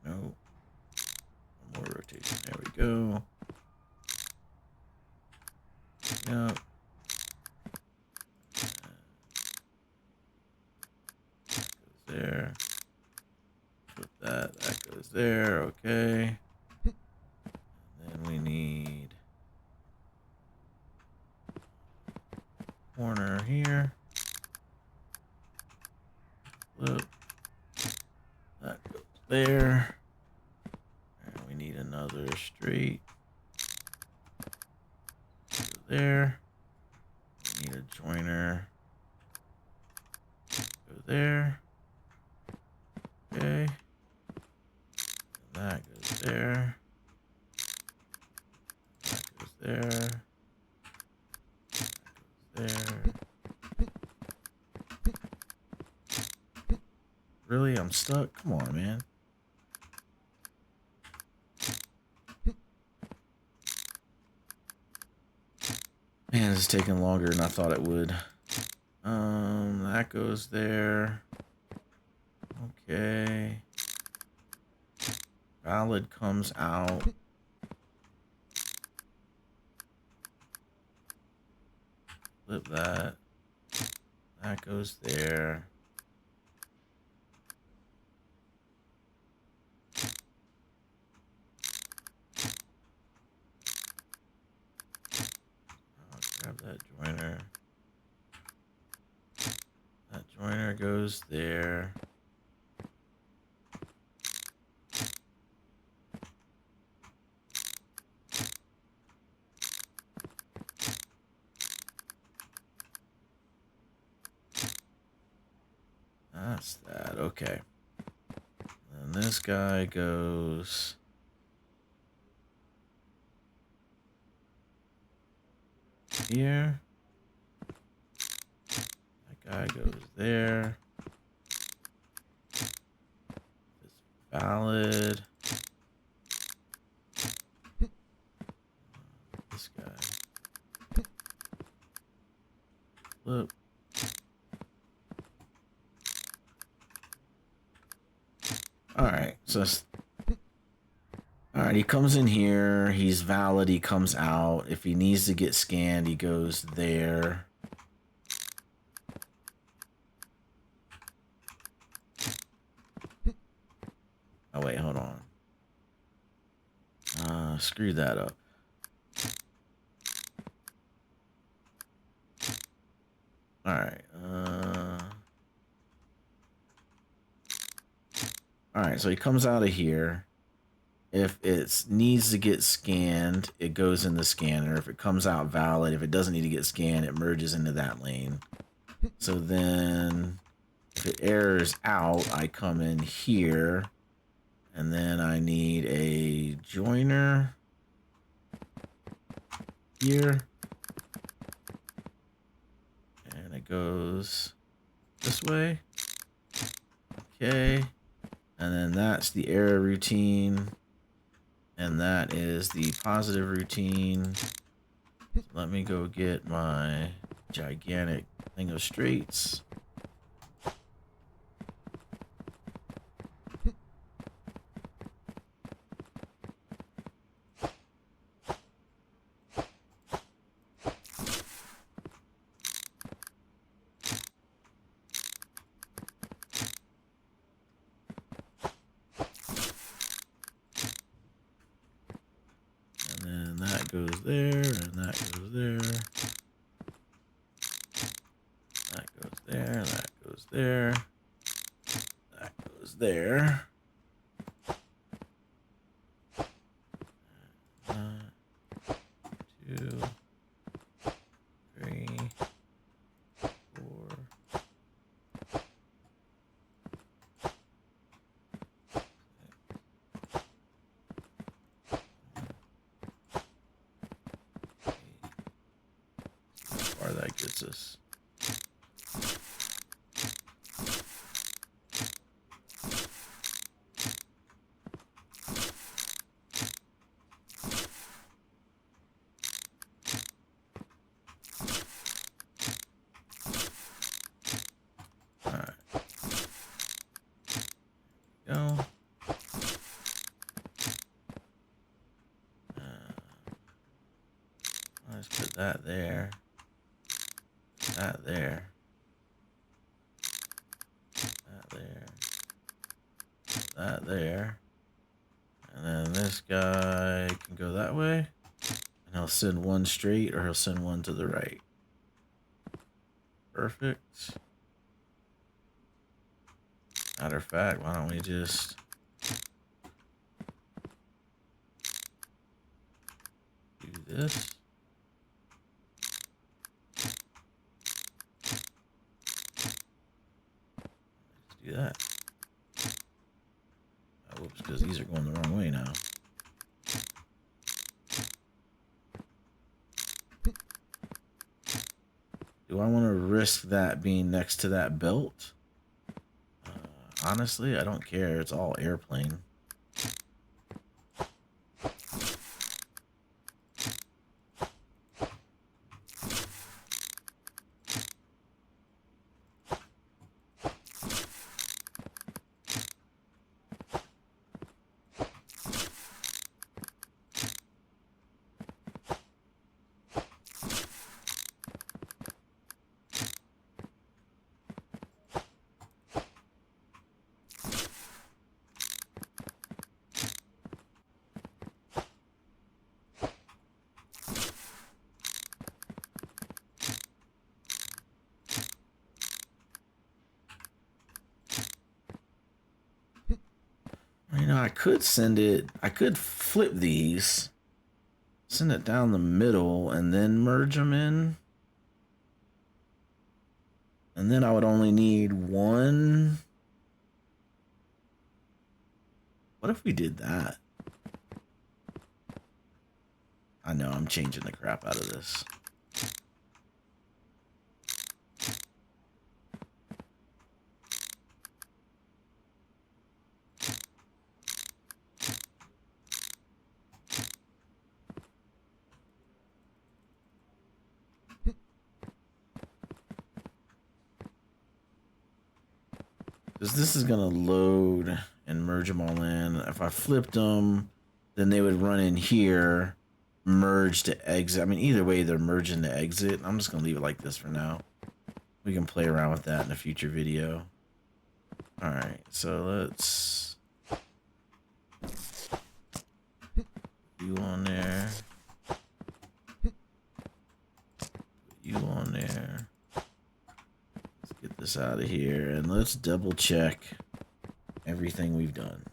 No. One more rotation. There we go. Yep. Goes there. Flip that. That goes there. Okay. And then we need corner here. Flip. That goes there. And we need another straight. Go there. We need a joiner. Go there. Okay. And that goes there. That goes there. That goes there. Really? I'm stuck? Come on, man. Man, this is taking longer than I thought it would. That goes there. Okay. Valid comes out. Flip that. That goes there. I'll grab that joiner. there, goes there. That's that. Okay. And this guy goes here. That guy goes there. It's valid. This guy. Look. Alright, so alright, he comes in here, he's valid, he comes out. If he needs to get scanned, he goes there. Oh wait, hold on. Screw that up. Alright, alright, so he comes out of here. If it needs to get scanned, it goes in the scanner. If it comes out valid, if it doesn't need to get scanned, it merges into that lane. So then, if it errors out, I come in here, and then I need a joiner here. And it goes this way. Okay. And then that's the error routine. And that is the positive routine. So let me go get my gigantic thing of straights. Goes there, and that goes there. That goes there, that goes there. That goes there. 2, 3, 4. How far that gets us. Let's put that there. That there. That there. That there. And then this guy can go that way. And he'll send one straight or he'll send one to the right. Perfect. Matter of fact, why don't we just do this? Let's do that. Oh, whoops, because these are going the wrong way now. Do I want to risk that being next to that belt? Honestly, I don't care. It's all airplane. You know, I could send it, I could flip these, send it down the middle, and then merge them in. And then I would only need one. What if we did that? I know, I'm changing the crap out of this. Because this is going to load and merge them all in. If I flipped them, then they would run in here, merge to exit. I mean, either way, they're merging to exit. I'm just going to leave it like this for now. We can play around with that in a future video. All right, so let's put you on there. Put you on there. Let's get this out of here, and let's double check everything we've done.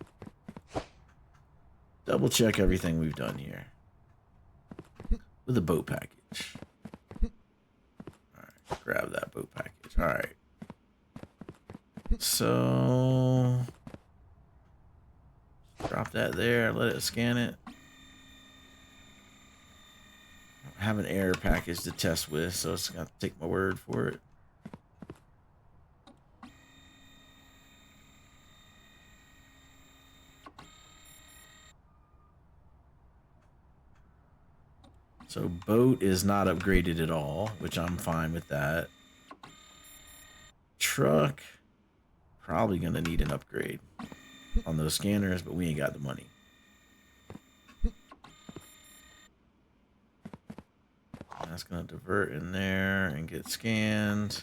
Double check everything we've done here with the boat package. All right, grab that boat package. All right. So drop that there, let it scan it. I have an error package to test with, so it's gonna take my word for it. So boat is not upgraded at all, which I'm fine with that. Truck, probably gonna need an upgrade on those scanners, but we ain't got the money. That's gonna divert in there and get scanned.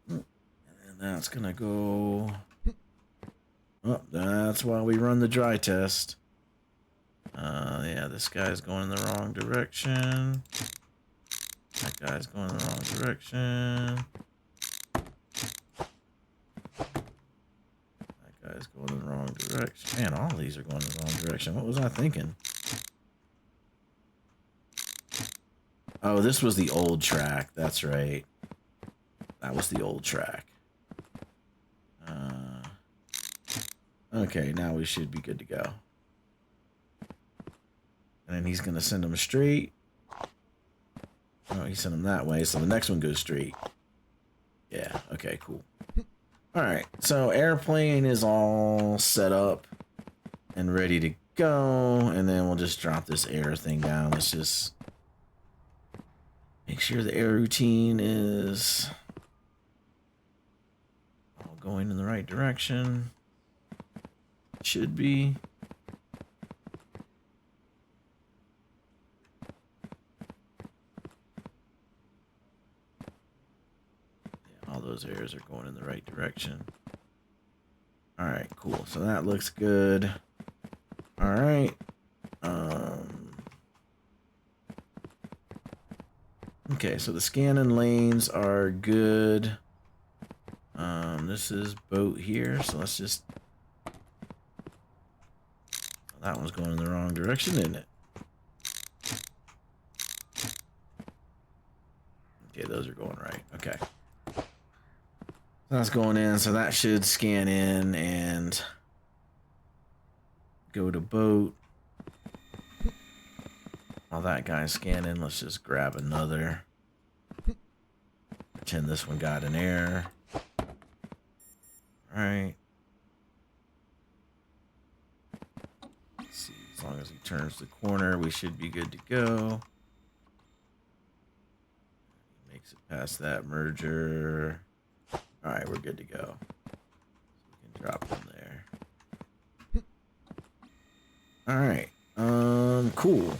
And that's gonna go. Oh, that's why we run the dry test. Yeah, this guy's going in the wrong direction. That guy's going in the wrong direction. That guy's going in the wrong direction. Man, all these are going in the wrong direction. What was I thinking? Oh, this was the old track. That's right. That was the old track. Okay, now we should be good to go. And then he's going to send them straight. Oh, he sent them that way, so the next one goes straight. Yeah, okay, cool. All right, so airplane is all set up and ready to go. And then we'll just drop this air thing down. Let's just make sure the air routine is all going in the right direction. Should be. Yeah, all those airs are going in the right direction. All right, cool. So that looks good. All right. Okay, so the scanning lanes are good. This is boat here, so let's just. That one's going in the wrong direction, isn't it? Okay, those are going right. Okay. That's going in, so that should scan in and go to boat. While that guy's scanning, let's just grab another. Pretend this one got an error. All right. Let's see, as long as he turns the corner, we should be good to go. Makes it past that merger. All right, we're good to go. So we can drop them there. All right. Cool.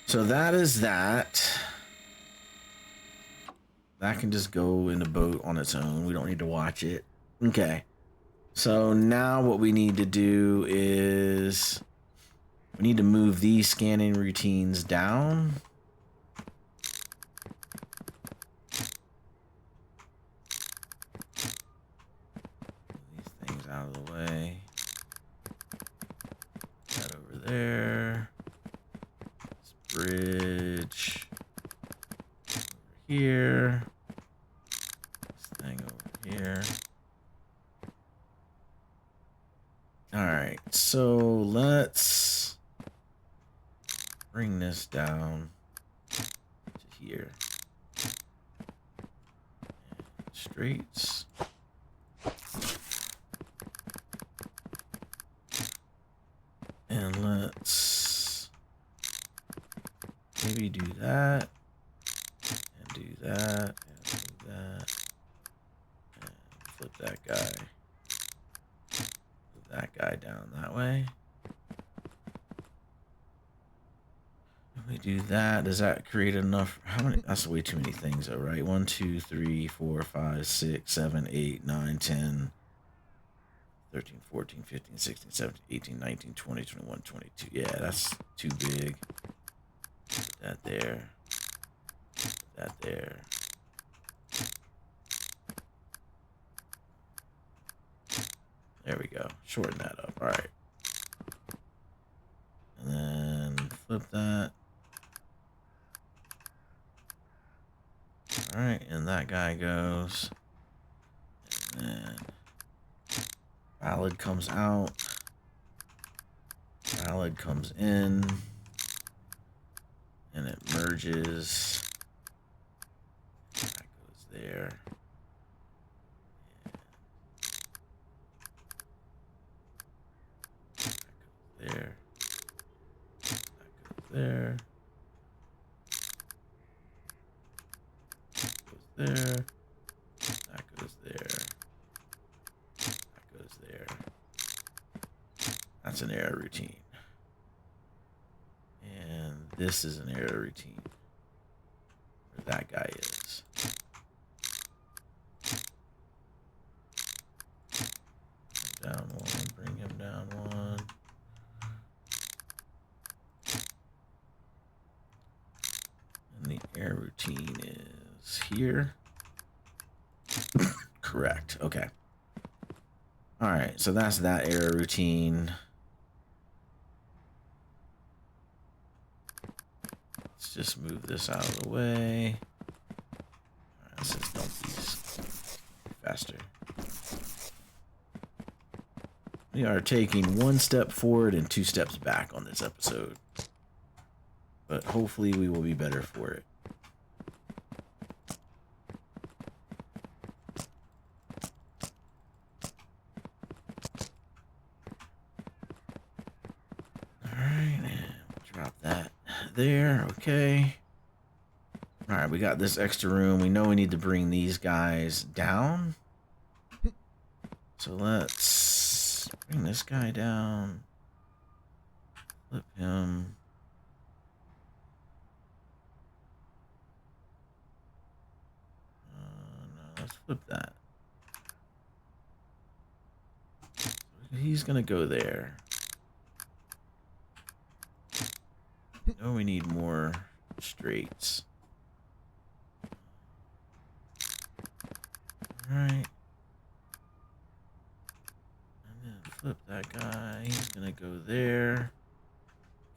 So that is that. That can just go in the boat on its own. We don't need to watch it. Okay. So now what we need to do is We need to move these scanning routines down. These things out of the way. That over there. This bridge over here. This thing over here. Alright, so let's bring this down to here. And straights. And let's maybe do that. And do that. And do that. And flip that guy. That guy down that way. If we do that, does that create enough? How many? That's way too many things, though, right? 1, 2, 3, 4, 5, 6, 7, 8, 9, 10, 13, 14, 15, 16, 17, 18, 19, 20, 21, 22. Yeah, that's too big. Put that there. Put that there. There we go. Shorten that up. All right. And then flip that. All right. And that guy goes. And then valid comes out. Valid comes in. And it merges. That goes there. There. That goes there. Goes there. That goes there. That goes there. That's an error routine. And this is an error routine. Where that guy is. Down one, bring him down one. And the error routine is here. Correct. Okay. All right. So that's that error routine. Let's just move this out of the way. All right, let's just dump these faster. We are taking 1 step forward and 2 steps back on this episode. But hopefully we will be better for it. Alright, drop that there. Okay. Alright, we got this extra room. We know we need to bring these guys down. So let's bring this guy down. Flip him. No, let's flip that. He's gonna go there. No, we need more straights. Alright. And then flip that guy. He's gonna go there.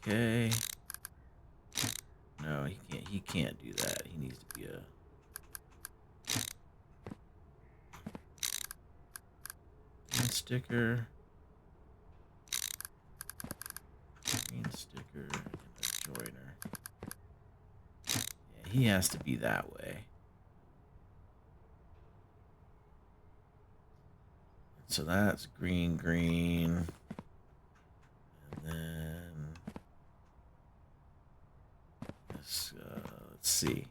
Okay. No, he can't do that. He needs to be a green sticker. Green sticker and a joiner. Yeah, he has to be that way. So that's green, green. And then this, let's see.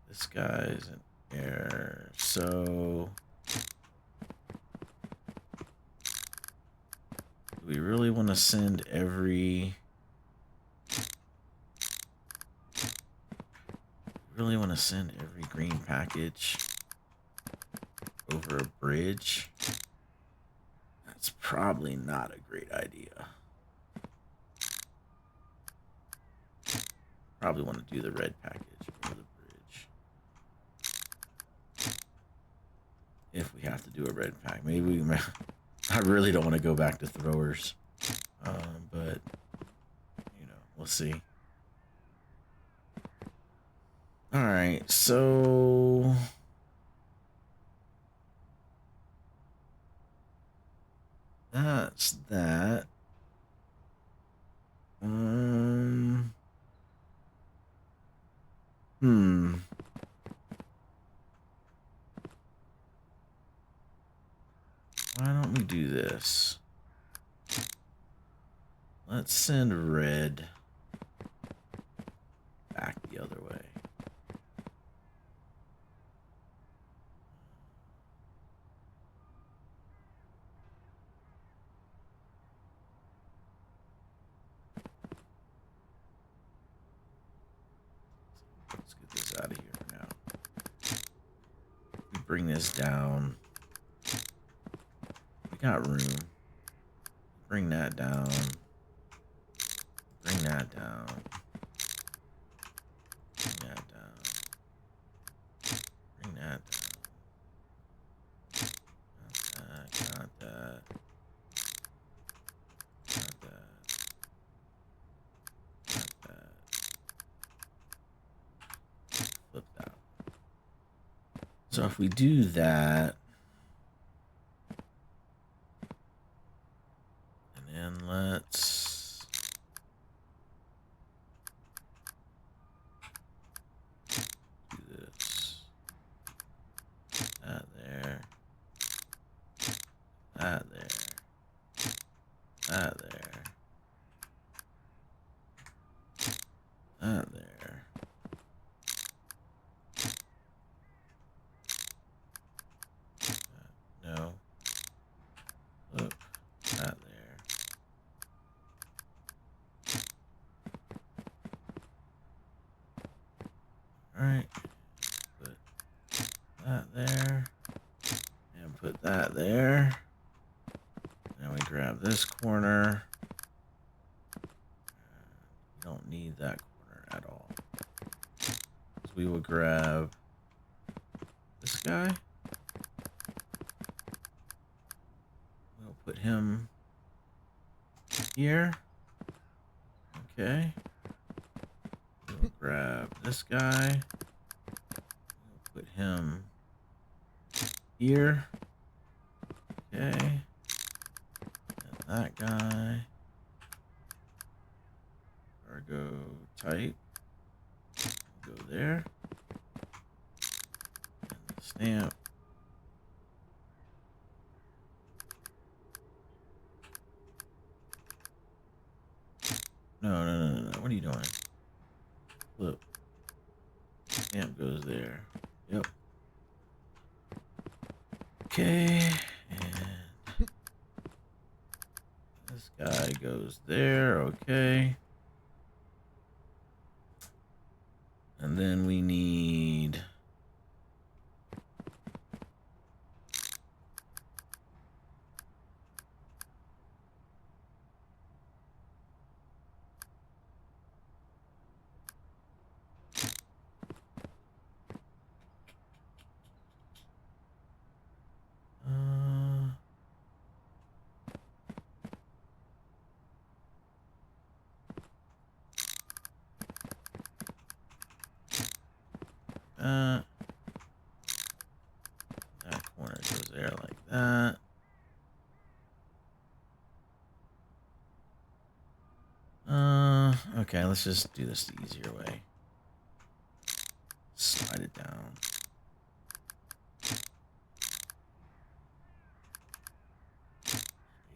This guy's an error. So do we really want to send every... really want to send every green package over a bridge? That's probably not a great idea. probably want to do the red package for the bridge. If we have to do a red pack, maybe we. I really don't want to go back to throwers, but you know, we'll see. All right, so that's that. Why don't we do this? Let's send red back the other way. Let's get this out of here for now. We bring this down. We got room. Bring that down. Bring that down. Bring that down. Bring that down. Got that. Got that. Got that. Flip that. So if we do that, and then let's do this. That there. That there. That there. That there. No. Look. That there. Alright. Put that there. And put that there. Now we grab this corner. We don't need that corner at all. So we will grab this guy. We'll put him here. Okay. We'll grab this guy. We'll put him here. Okay. And that guy. Cargo type. Go there. And the stamp. No. What are you doing? Look. Stamp goes there. Yep. Okay. And this guy goes there. Okay. And then we need... that corner goes there like that. Okay, let's just do this the easier way. Slide it down.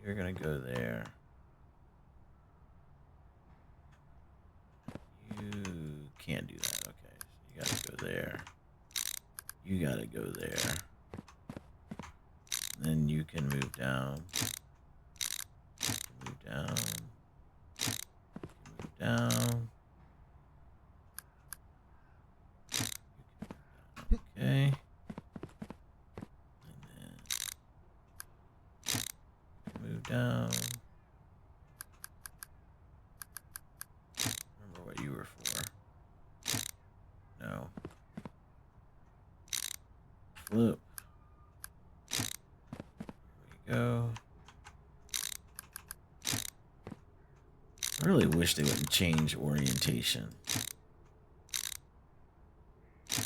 You're gonna go there. You can't do that. Okay, so you gotta go there. You gotta go there. Then you can move down. Move down. Move down. Okay. And then move down. Remember what you were for. Flip. There we go. I really wish they wouldn't change orientation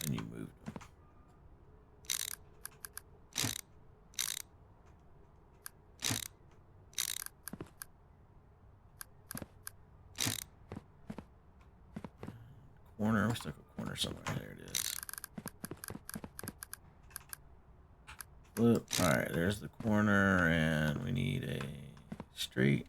when you moved them. Corner, we stuck a corner somewhere. There it is. Flip. All right, there's the corner, and we need a straight.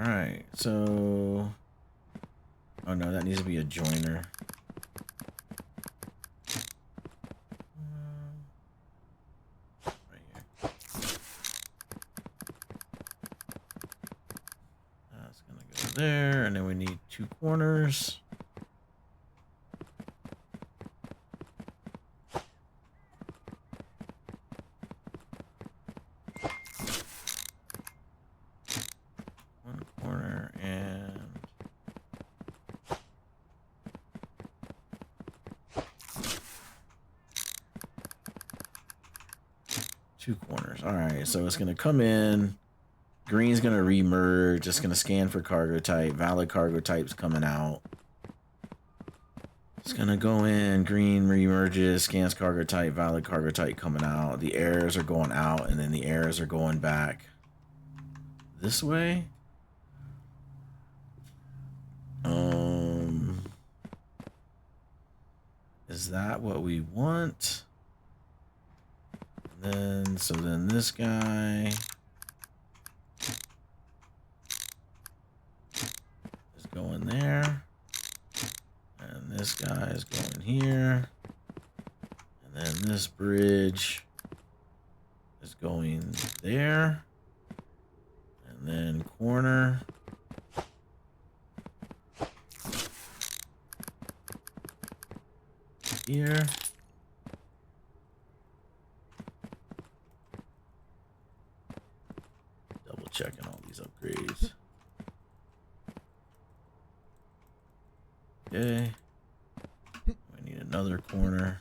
All right, so, oh no, that needs to be a joiner. Right here. That's gonna go there, and then we need two corners. One corner and two corners. All right, so it's gonna come in. Green's gonna remerge. It's gonna scan for cargo type. Valid cargo type's coming out. It's gonna go in. Green remerges, scans cargo type. Valid cargo type coming out. The errors are going out, and then the errors are going back this way. Is that what we want? And then, so then this guy is going there. And this guy is going here. And then this bridge is going there. And then corner. Here. Double checking all these upgrades. Okay. We need another corner.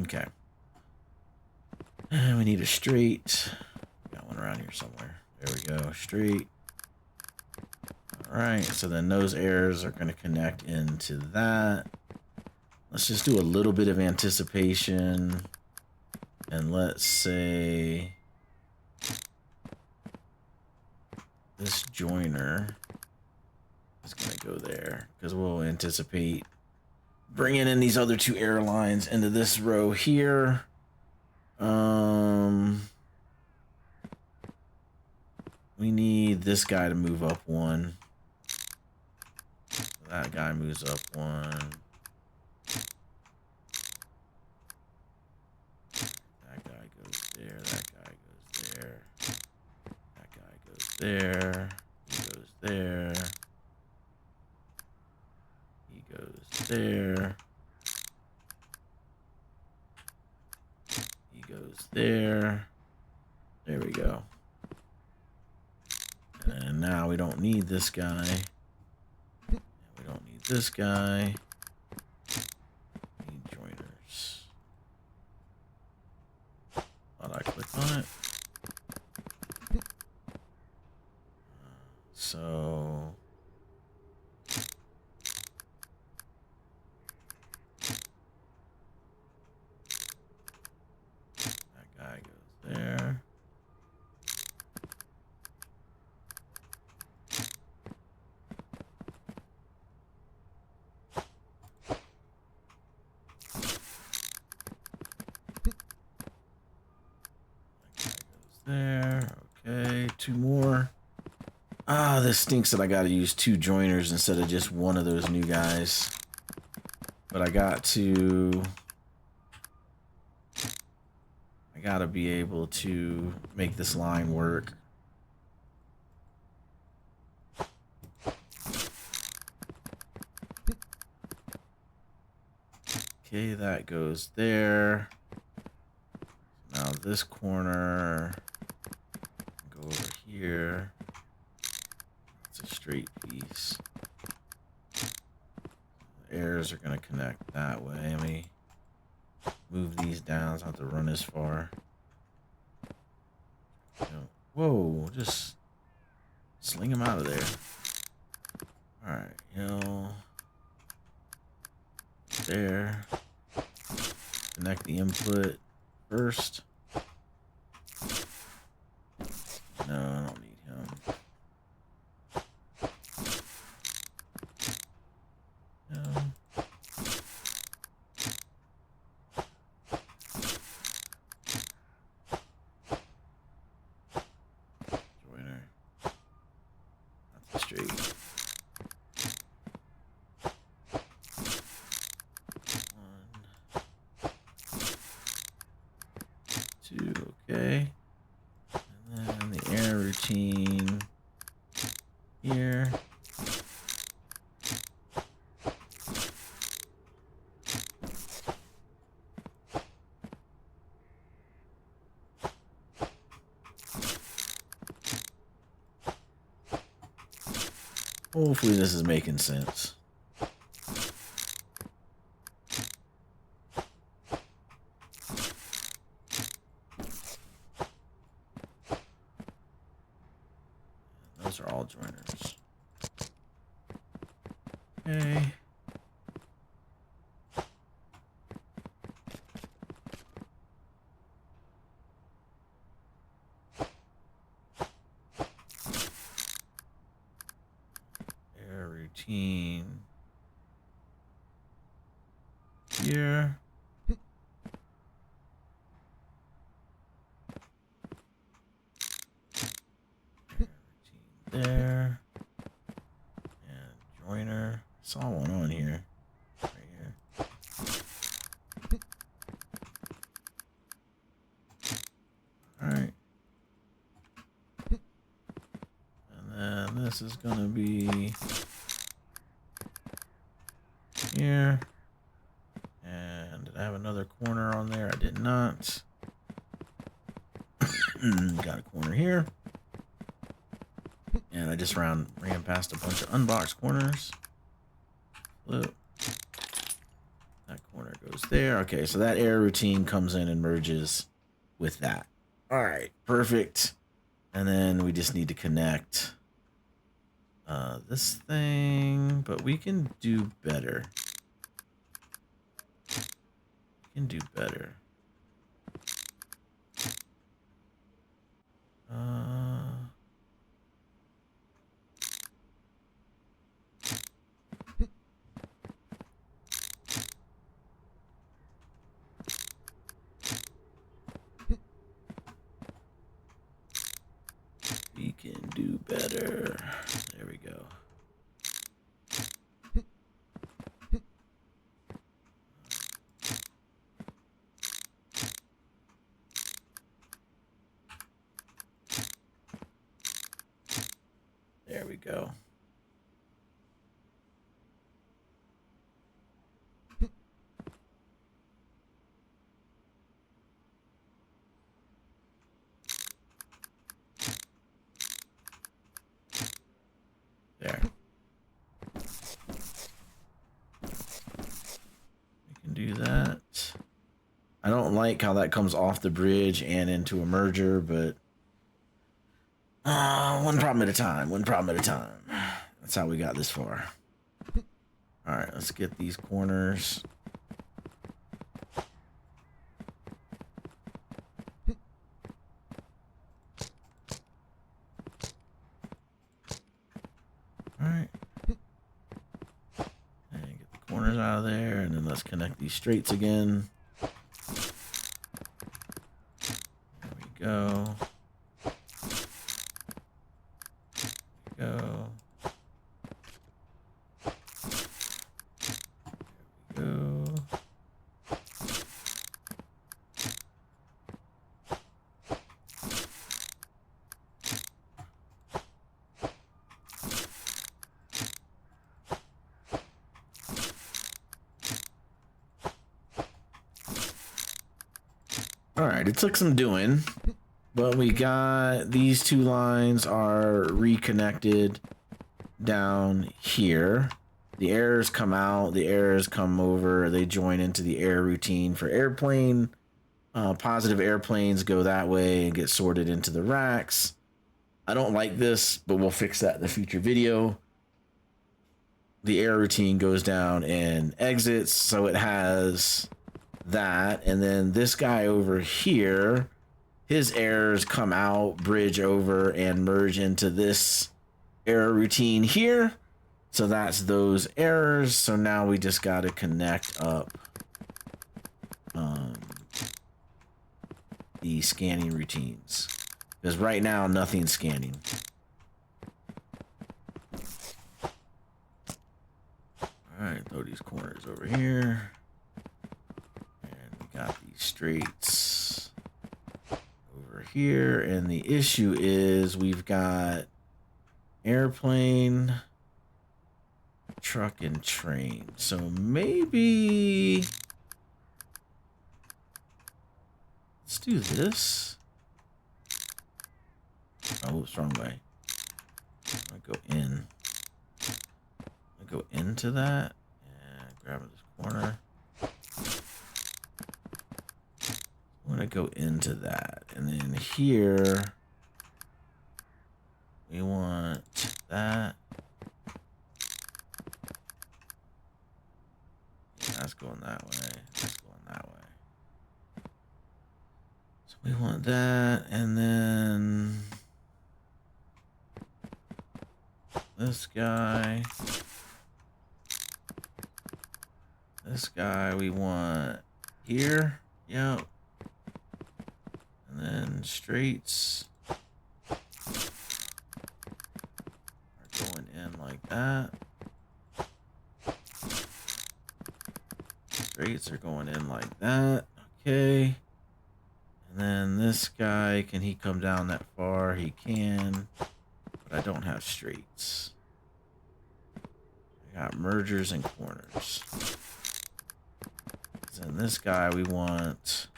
Okay. And we need a straight. Got one around here somewhere. There we go. Straight. All right. So then those errors are going to connect into that. Let's just do a little bit of anticipation. And let's say this joiner is going to go there because we'll anticipate bringing in these other two airlines into this row here. We need this guy to move up one. That guy moves up one. That guy goes there. That guy goes there. That guy goes there. He goes there. He goes there. He goes there. There we go. And now we don't need this guy. We don't need this guy. We need joiners. Thought I click on it. So that guy goes there. There. Okay, two more. Ah, this stinks that I gotta use two joiners instead of just one of those new guys. But I gotta be able to make this line work. Okay, that goes there. Now this corner, go over here. It's a straight piece. The airs are gonna connect that way. Let me move these down so I have to run this far. Whoa, just sling them out of there. Alright, there. Connect the input first. No, I don't need him. No. Joiner. That's straight. 1, 2, okay. And then the air routine here. Hopefully this is making sense. Those are all joiners. Okay. Air routine here. There. And joiner. Saw one on here. Right here. Alright. And then this is gonna be here. And did I have another corner on there? I did not. Got a corner here. And I just ran past a bunch of unboxed corners. Flip. That corner goes there. Okay, so that air routine comes in and merges with that. All right, perfect. And then we just need to connect this thing, but we can do better. We can do better. We can do better. There we go. There we go. There. We can do that. I don't like how that comes off the bridge and into a merger, but one problem at a time. One problem at a time. That's how we got this far. All right, let's get these corners. All right. And get the corners out of there, and then let's connect these straights again. There we go. There we go. There we go. All right, it took some doing, but we got these two lines are reconnected down here. The errors come out, the errors come over, they join into the error routine for airplane. Positive airplanes go that way and get sorted into the racks. I don't like this, but we'll fix that in the future video. The error routine goes down and exits, so it has that. And then this guy over here, his errors come out, bridge over, and merge into this error routine here. So that's those errors. So now we just got to connect up the scanning routines, because right now nothing's scanning. All right, throw these corners over here, and we got these straights over here. And the issue is we've got airplane, truck, and train. So maybe let's do this. Oh, whoops, wrong way. I'm gonna go in. Go into that and grab this corner. I'm gonna go into that, and then here we want that. Yeah, that's going that way. That's going that way. So we want that, and then this guy. This guy we want here. Yep. And then straights are going in like that. Straights are going in like that. Okay. And then this guy, can he come down that far? He can. But I don't have straights. I got mergers and corners. And this guy we want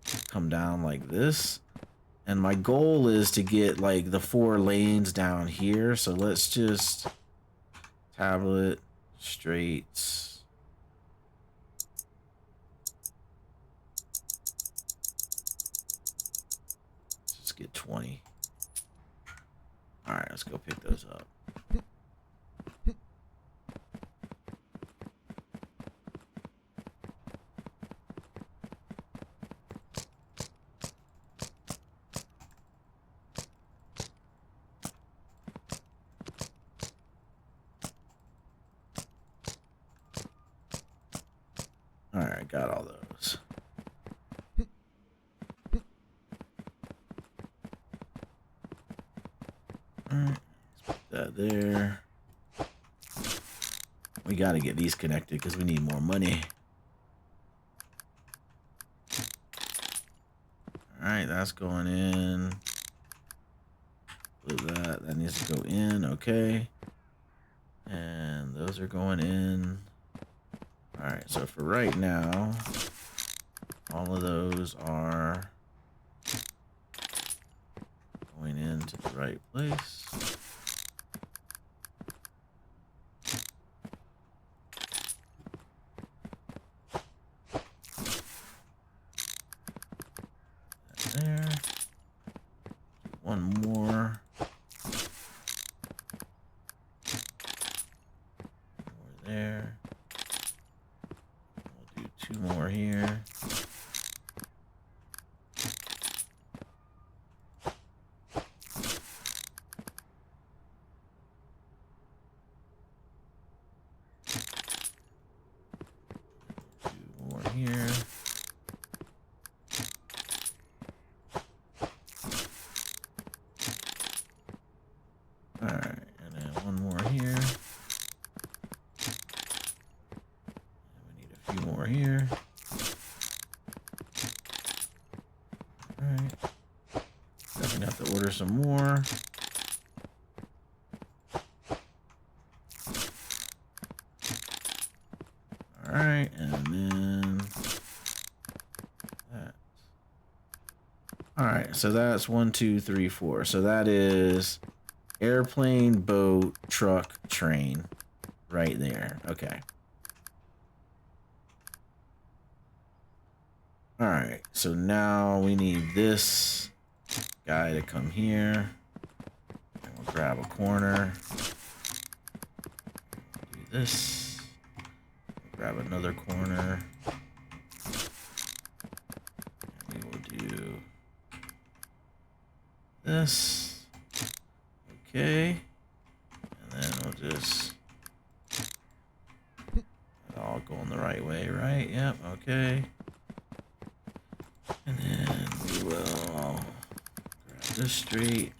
to come down like this. And my goal is to get like the 4 lanes down here. So let's just tablet, straights. Let's just get 20. All right, let's go pick those up. All right, got all those. All right, let's put that there. We got to get these connected because we need more money. All right, that's going in. Flip that. That needs to go in. Okay. And those are going in. All right, so for right now, all of those are going into the right place. There. One more. More there. We'll do 2 more here. Do more here. All right, and then 1 more here. And we need a few more here. All right. Definitely have to order some more. All right, and then that. All right, so that's 1, 2, 3, 4. So that is airplane, boat, truck, train, right there. Okay. All right, so now we need this guy to come here. And we'll grab a corner. Do this. Grab another corner. And we will do this. Okay. And then we'll just all going the right way, right? Yep, okay. And then we will grab this street.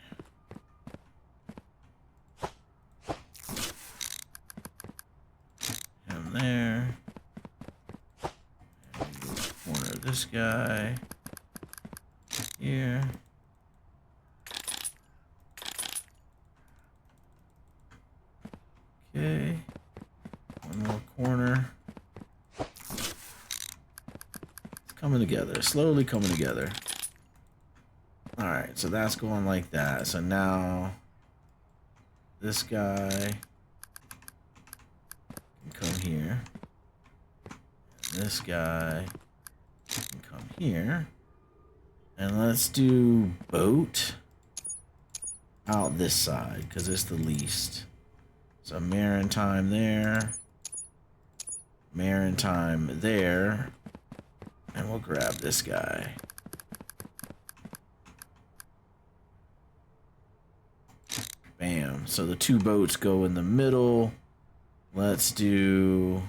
Him there. And we will corner this guy here. Okay. One more corner. It's coming together, slowly coming together. All right, so that's going like that. So now this guy can come here. And this guy can come here. And let's do boat out this side because it's the least. So maritime there. Maritime there. And we'll grab this guy. Bam. So the two boats go in the middle. Let's do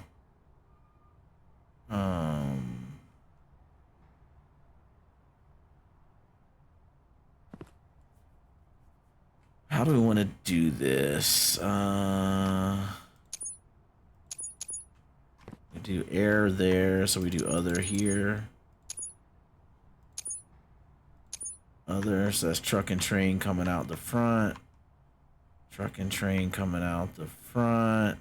how do we want to do this? We do air there, so we do other here. Other, so that's truck and train coming out the front. Truck and train coming out the front.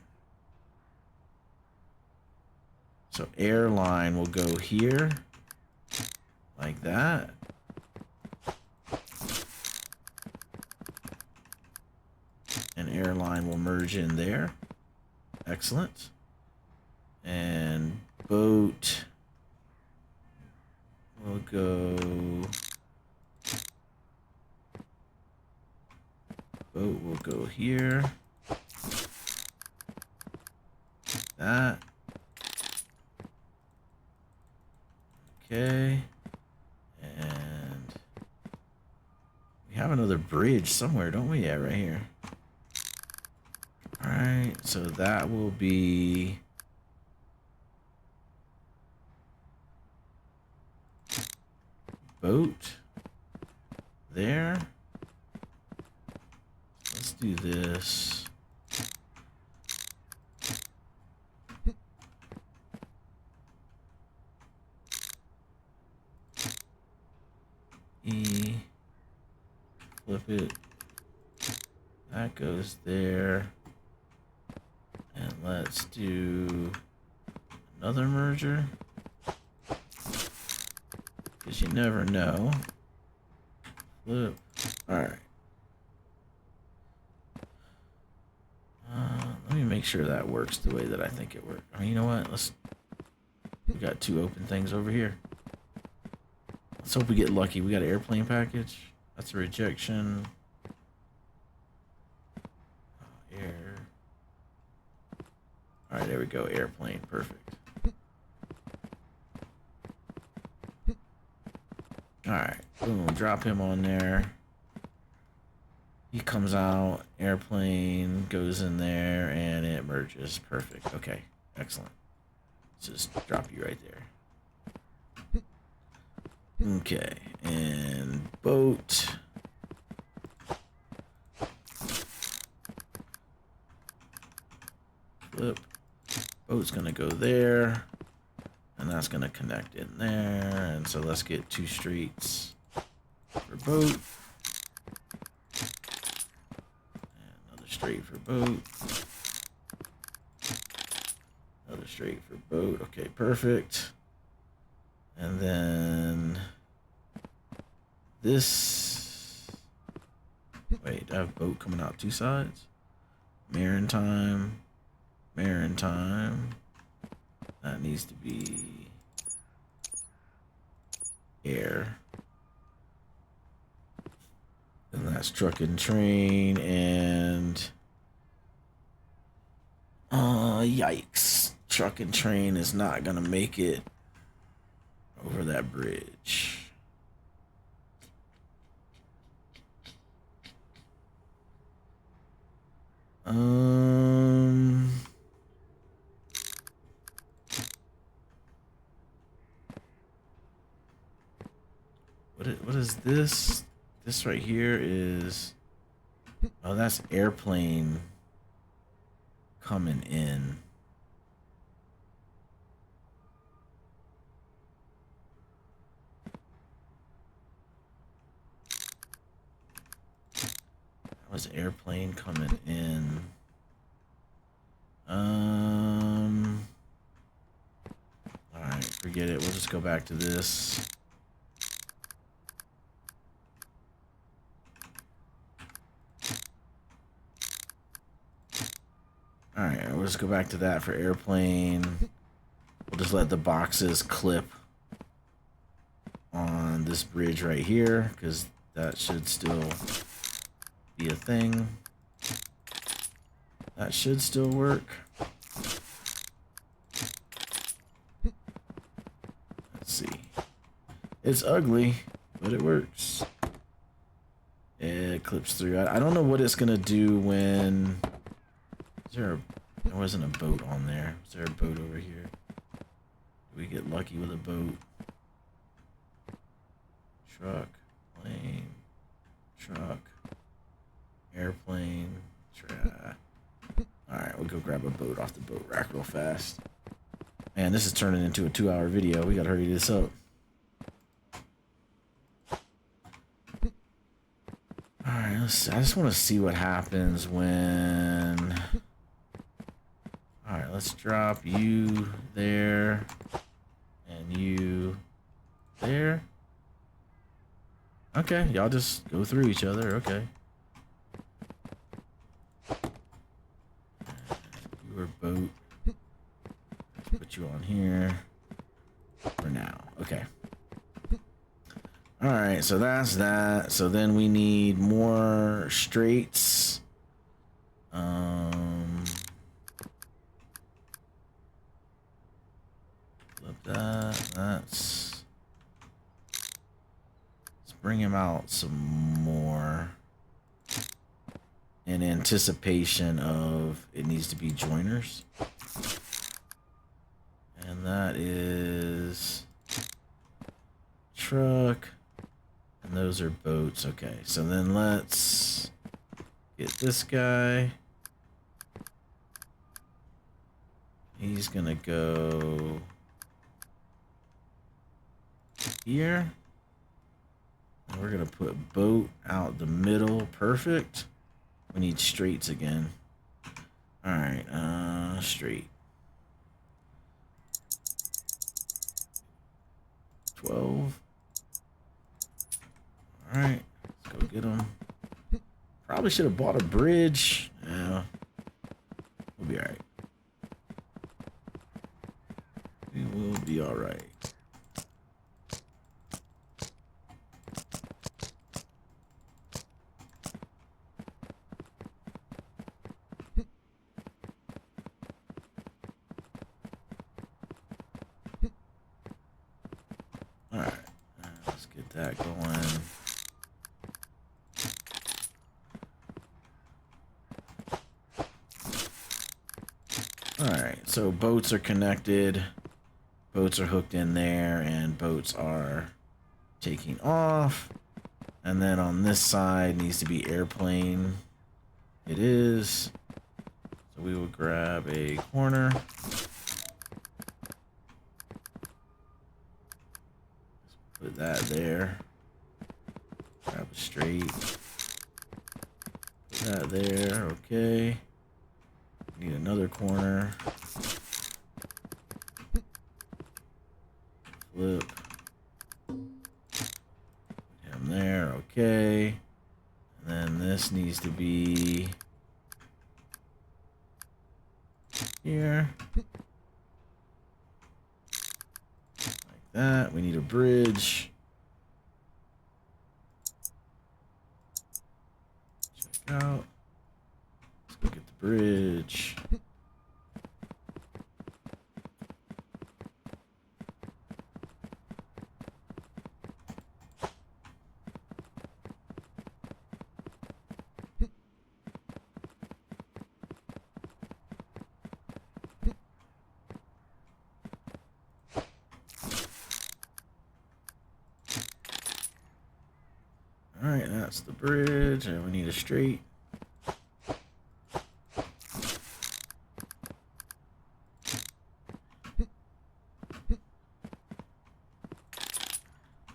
So airline will go here, like that. And airline will merge in there. Excellent. And boat will go. Boat will go here. That. Okay. And we have another bridge somewhere, don't we? Yeah, right here. All right, so that will be boat there. Let's do this. E, flip it. That goes there. And let's do another merger. Because you never know. Flip. Alright. Let me make sure that works the way that I think it works. I mean, you know what? We got two open things over here. Let's hope we get lucky. We got an airplane package. That's a rejection. Air. All right, there we go. Airplane. Perfect. All right. Boom. Drop him on there. He comes out. Airplane goes in there and it merges. Perfect. Okay. Excellent. Let's just drop you right there. Okay, and boat. Flip. Boat's gonna go there, and that's gonna connect in there. And so let's get two streets for boat. And another straight for boat. Another straight for boat. Okay, perfect. And then this. Wait, I have boat coming out two sides. Maritime. Maritime. That needs to be air. And that's truck and train and yikes. Truck and train is not gonna make it over that bridge. What is this? This right here is, oh, that's airplane coming in. That was airplane coming in. All right, forget it. We'll just go back to this. All right, we'll just go back to that for airplane. We'll just let the boxes clip on this bridge right here, because that should still be a thing. That should still work. Let's see. It's ugly, but it works. It clips through. I don't know what it's gonna do when... There wasn't a boat on there. Is there a boat over here? Do we get lucky with a boat? Truck, plane, truck, airplane, Alright, we'll go grab a boat off the boat rack real fast. Man, this is turning into a 2-hour video. We gotta hurry this up. Alright, let's see. I just want to see what happens when... Alright, let's drop you there and you there. Okay, y'all just go through each other, okay. You are boat. Let's put you on here for now, okay. Alright, so that's that. So then we need more straights. Let's bring him out some more in anticipation of it needs to be joiners. And that is truck, and those are boats. Okay, so then let's get this guy. He's gonna go here. And we're gonna put boat out the middle. Perfect. We need straights again. Alright, straight. 12. Alright, let's go get them. Probably should have bought a bridge. Yeah, we'll be alright. We will be alright. Alright, let's get that going. Alright, so boats are connected. Boats are hooked in there, and boats are taking off. And then on this side needs to be airplane. It is. So we will grab a corner. Put that there. Grab a straight. Put that there. Okay. Need another corner. Flip. Put him there. okay. And then this needs to be here. Like that. We need a bridge. Check out. Let's go get the bridge. Alright, that's the bridge, and we need a straight.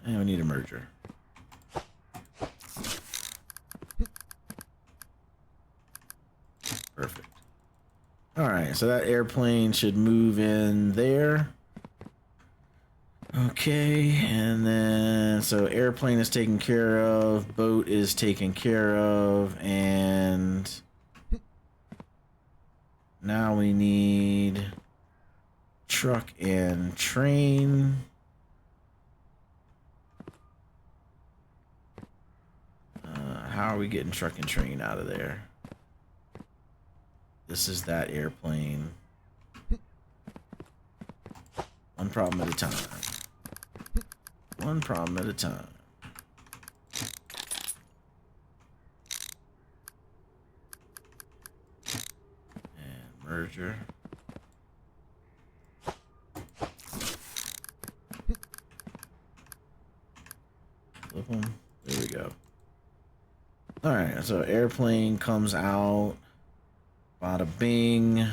And we need a merger. Perfect. Alright, so that airplane should move in there. Okay, and then so airplane is taken care of, boat is taken care of, and now we need truck and train. How are we getting truck and train out of there? This is that airplane. One problem at a time. One problem at a time. And merger. Flip them. There we go. Alright, so airplane comes out. Bada bing.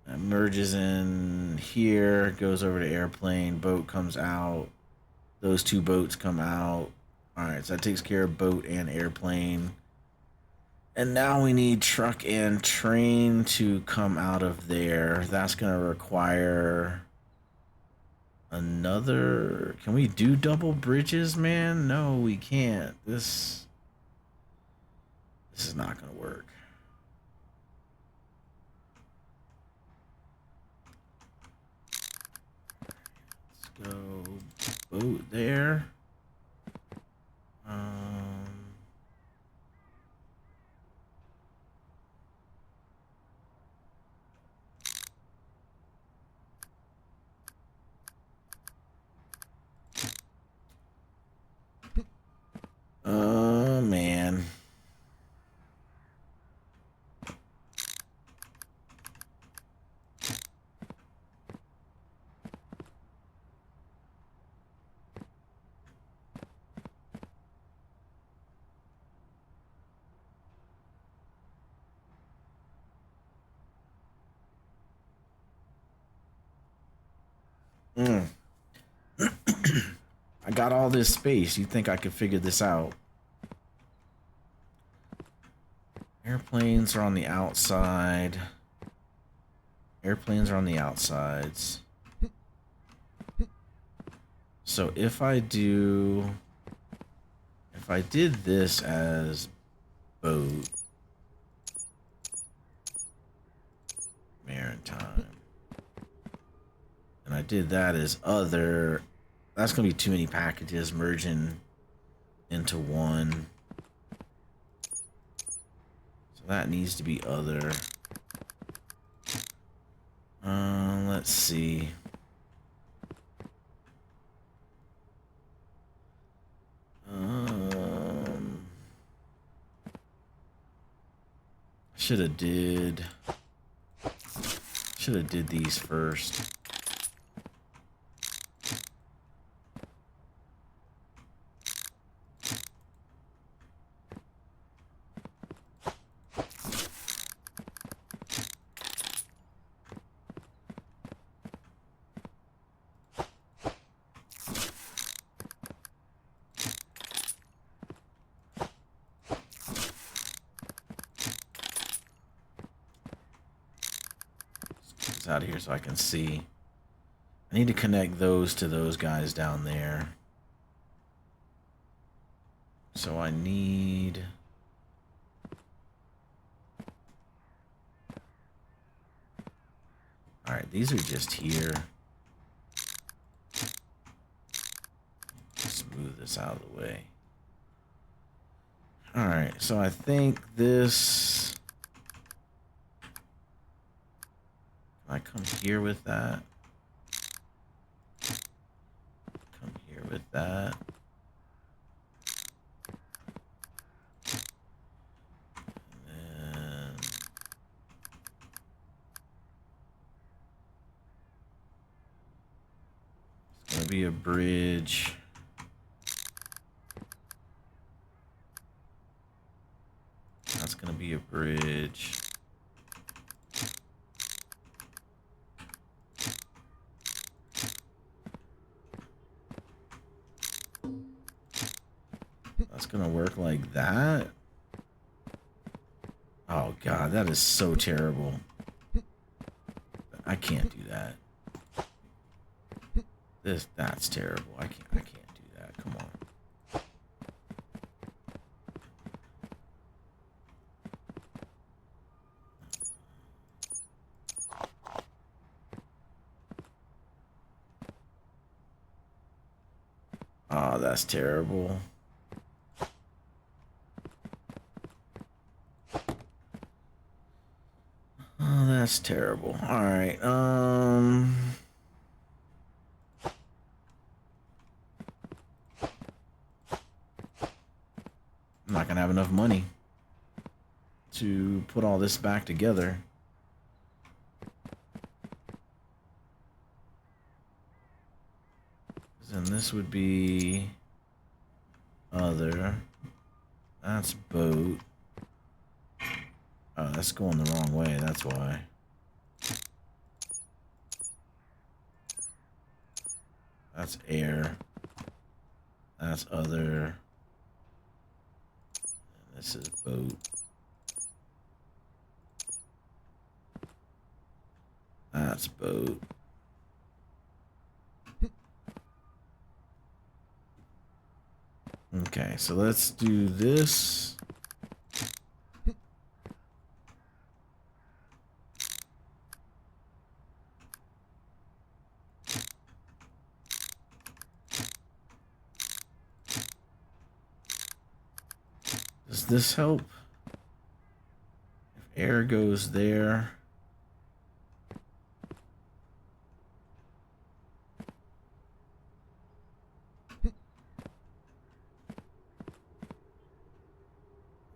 That merges in here, goes over to airplane, boat comes out. Those two boats come out. Alright, so that takes care of boat and airplane. And now we need truck and train to come out of there. That's going to require another... Can we do double bridges, man? No, we can't. This is not going to work. Let's go boat there. Man. I got all this space. You think I could figure this out? Airplanes are on the outside. Airplanes are on the outsides. So if I did this as boat, maritime, and I did that as other, that's gonna be too many packages merging into one. So that needs to be other. Let's see. Should have did these first. Out of here so I can see. I need to connect those to those guys down there. So I need... Alright, these are just here. Smooth this out of the way. Alright, so I think this... Can I come here with that? Come here with that. And then... It's gonna be a bridge. That's gonna be a bridge. That's gonna work like that. Oh god, that is so terrible. I can't do that. That's terrible. I can't do that. Come on. Oh, that's terrible. Oh, that's terrible. All right. I'm not gonna have enough money to put all this back together. Then this would be other. That's boat. Oh, that's going the wrong way. That's why. That's air. That's other. And this is boat. That's boat. Okay, so let's do this. Does this help? If air goes there.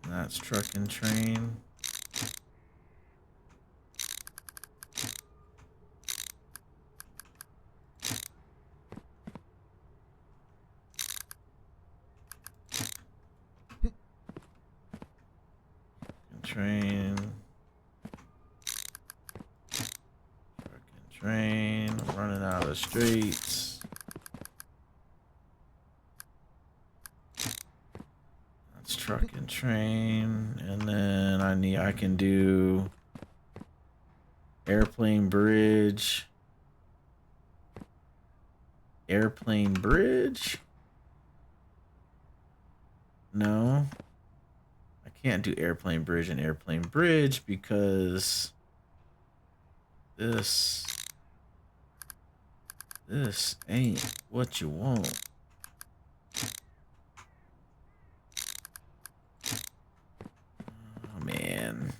That's truck and train. Train. Truck and train. I'm running out of streets. That's truck and train. And then I can do airplane bridge. Airplane bridge? No. I can't do airplane bridge and airplane bridge because this ain't what you want. Oh man.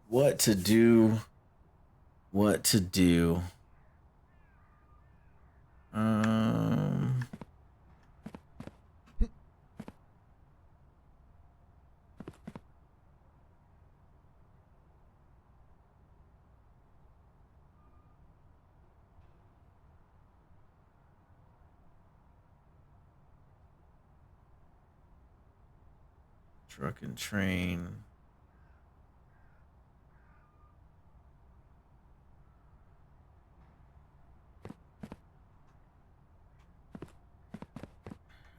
What to do? What to do? Truck and train.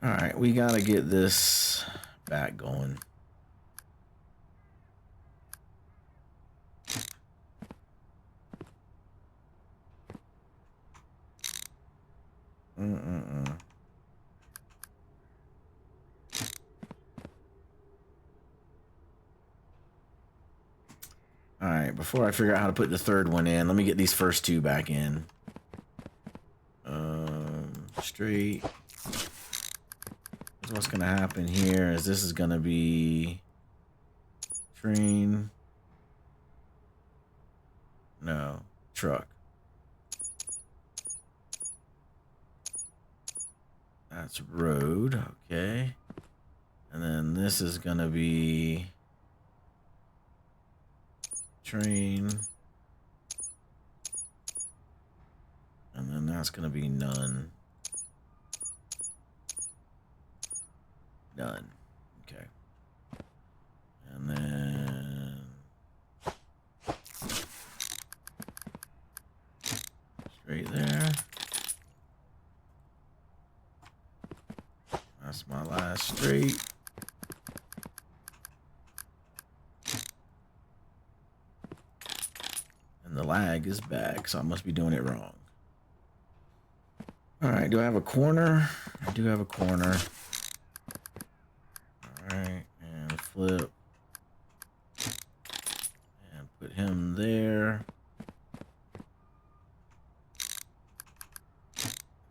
All right, we gotta get this back going. All right, before I figure out how to put the third one in, let me get these first two back in. Straight. What's gonna happen here is this is gonna be train. No, truck. That's road, okay. And then this is gonna be train. And then that's gonna be none. None. Okay. And then straight there. That's my last straight. And the lag is back, so I must be doing it wrong. All right, do I have a corner? I do have a corner. All right, and flip. And put him there.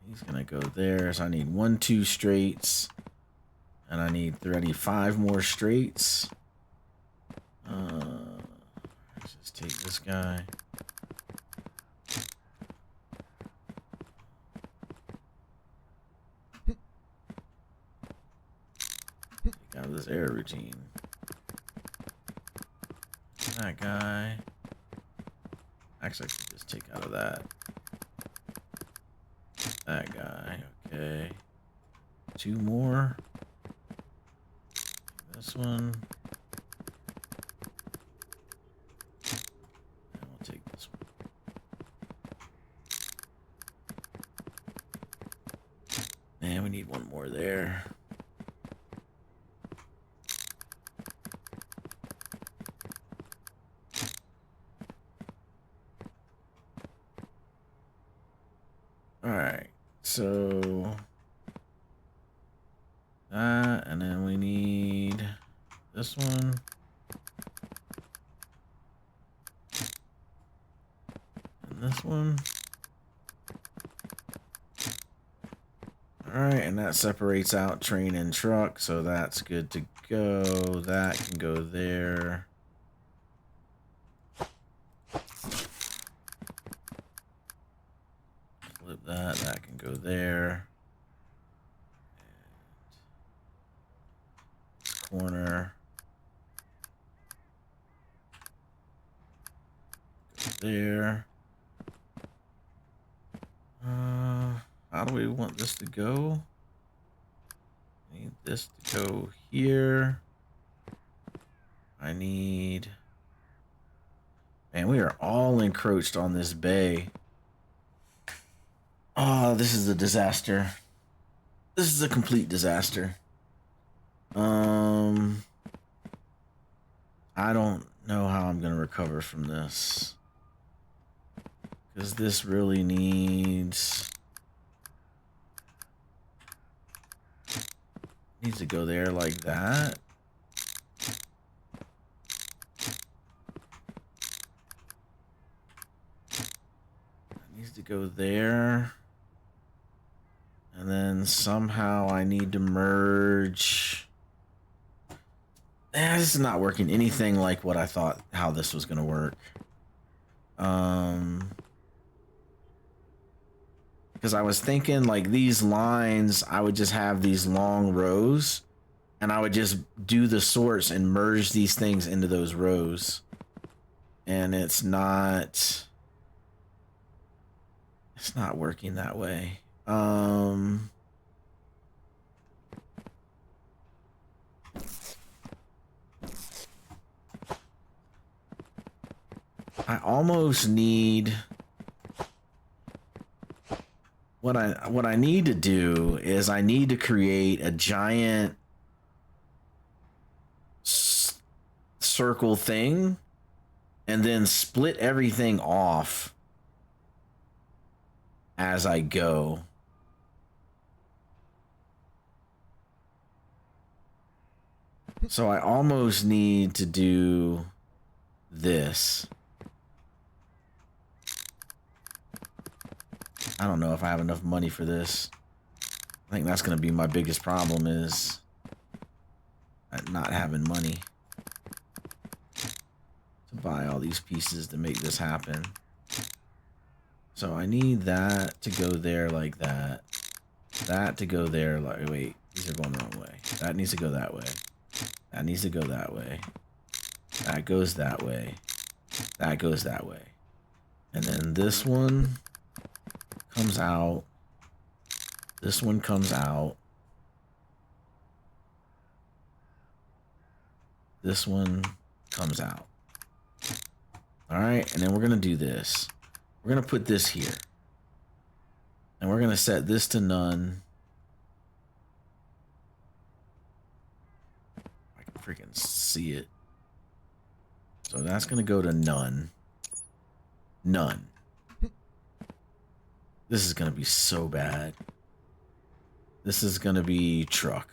He's gonna go there, so I need 1, 2 straights. And I need 5 more straights. Let's just take this guy. Take out of this air routine. That guy. Actually, I could just take out of that. That guy. Okay. 2 more. This one. And we'll take this one. And we need 1 more there. Alright, so that, and then we need this one. And this one. Alright, and that separates out train and truck, so that's good to go. That can go there. Flip that, that can go there. And corner. Go there. How do we want this to go? I need this to go here. I need... Man, we are all encroached on this bay. Oh, this is a disaster. This is a complete disaster. I don't know how I'm gonna recover from this. Because this really needs to go there like that. It needs to go there. And then somehow I need to merge. This is not working anything like what I thought how this was gonna work. Because I was thinking like these lines, I would just have these long rows and I would just do the sorts and merge these things into those rows. And it's not working that way. I almost need what I need to do is I need to create a giant circle thing and then split everything off as I go. So I almost need to do this. I don't know if I have enough money for this. I think that's going to be my biggest problem is not having money to buy all these pieces to make this happen. So I need that to go there like that. That to go there like... Wait, these are going the wrong way. That needs to go that way. That needs to go that way. That goes that way. That goes that way. And then this one comes out. This one comes out. This one comes out. All right, and then we're gonna do this. We're gonna put this here. And we're gonna set this to none. I can freaking see it. So that's gonna go to none. None. This is gonna be so bad. This is gonna be truck.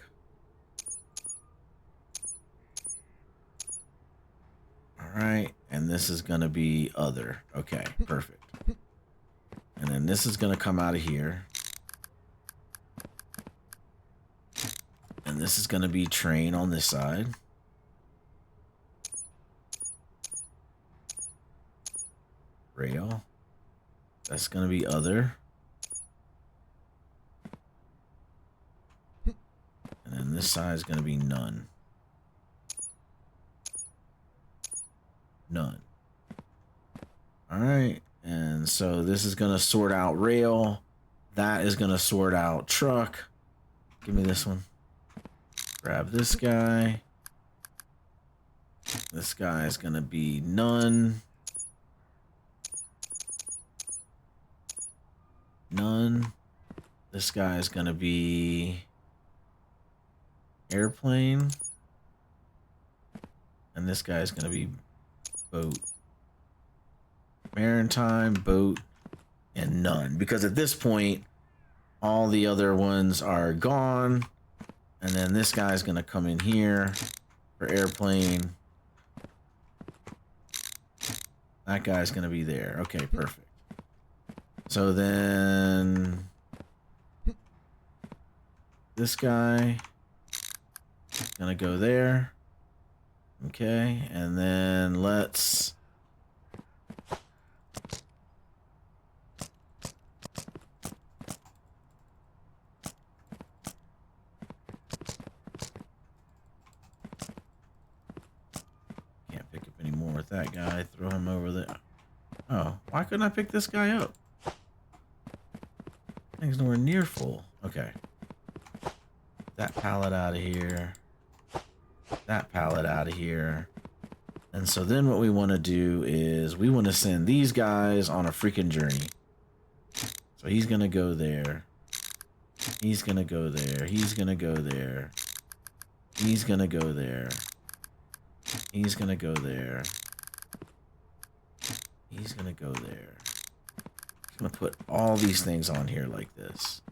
Alright, and this is gonna be other. Okay, perfect. And then this is gonna come out of here. And this is gonna be train on this side. Rail. That's gonna be other. And then this side is gonna be none. None. Alright, and so this is gonna sort out rail. That is gonna sort out truck. Give me this one. Grab this guy. This guy is gonna be none. None. This guy is gonna be airplane. And this guy is gonna be boat. Maritime, boat, and none. Because at this point, all the other ones are gone. And then this guy's gonna come in here for airplane. That guy's gonna be there. Okay, perfect. So then this guy is gonna go there. Okay, and then let's can't pick up any more with that guy. Throw him over there. Oh, why couldn't I pick this guy up? Thing's nowhere near full. Okay. That pallet out of here. That pallet out of here. And so then what we want to do is we want to send these guys on a freaking journey. So he's going to go there. He's going to go there. He's going to go there. He's going to go there. He's going to go there. He's going to go there. I'm going to put all these things on here like this.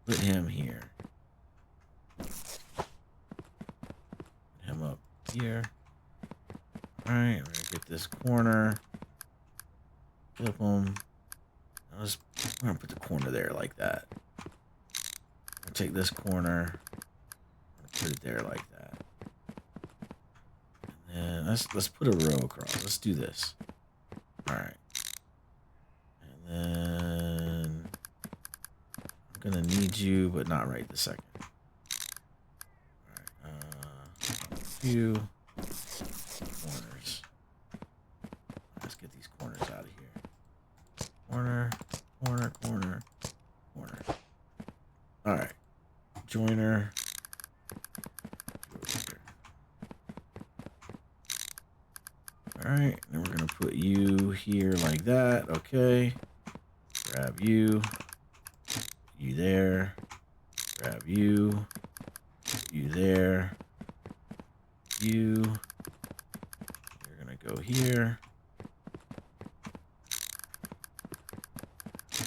Put him here. Him up here. Alright, we're gonna get this corner. Flip them. We're gonna put the corner there like that. We'll take this corner. Put it there like that. And then let's put a row across. Let's do this. Alright. And then I'm gonna need you, but not right this second. Few corners. Let's get these corners out of here. Corner, corner, corner, corner. All right, joiner. All right, then we're gonna put you here like that. Okay. Grab you. You there. Grab you. You there. You. You're gonna go here.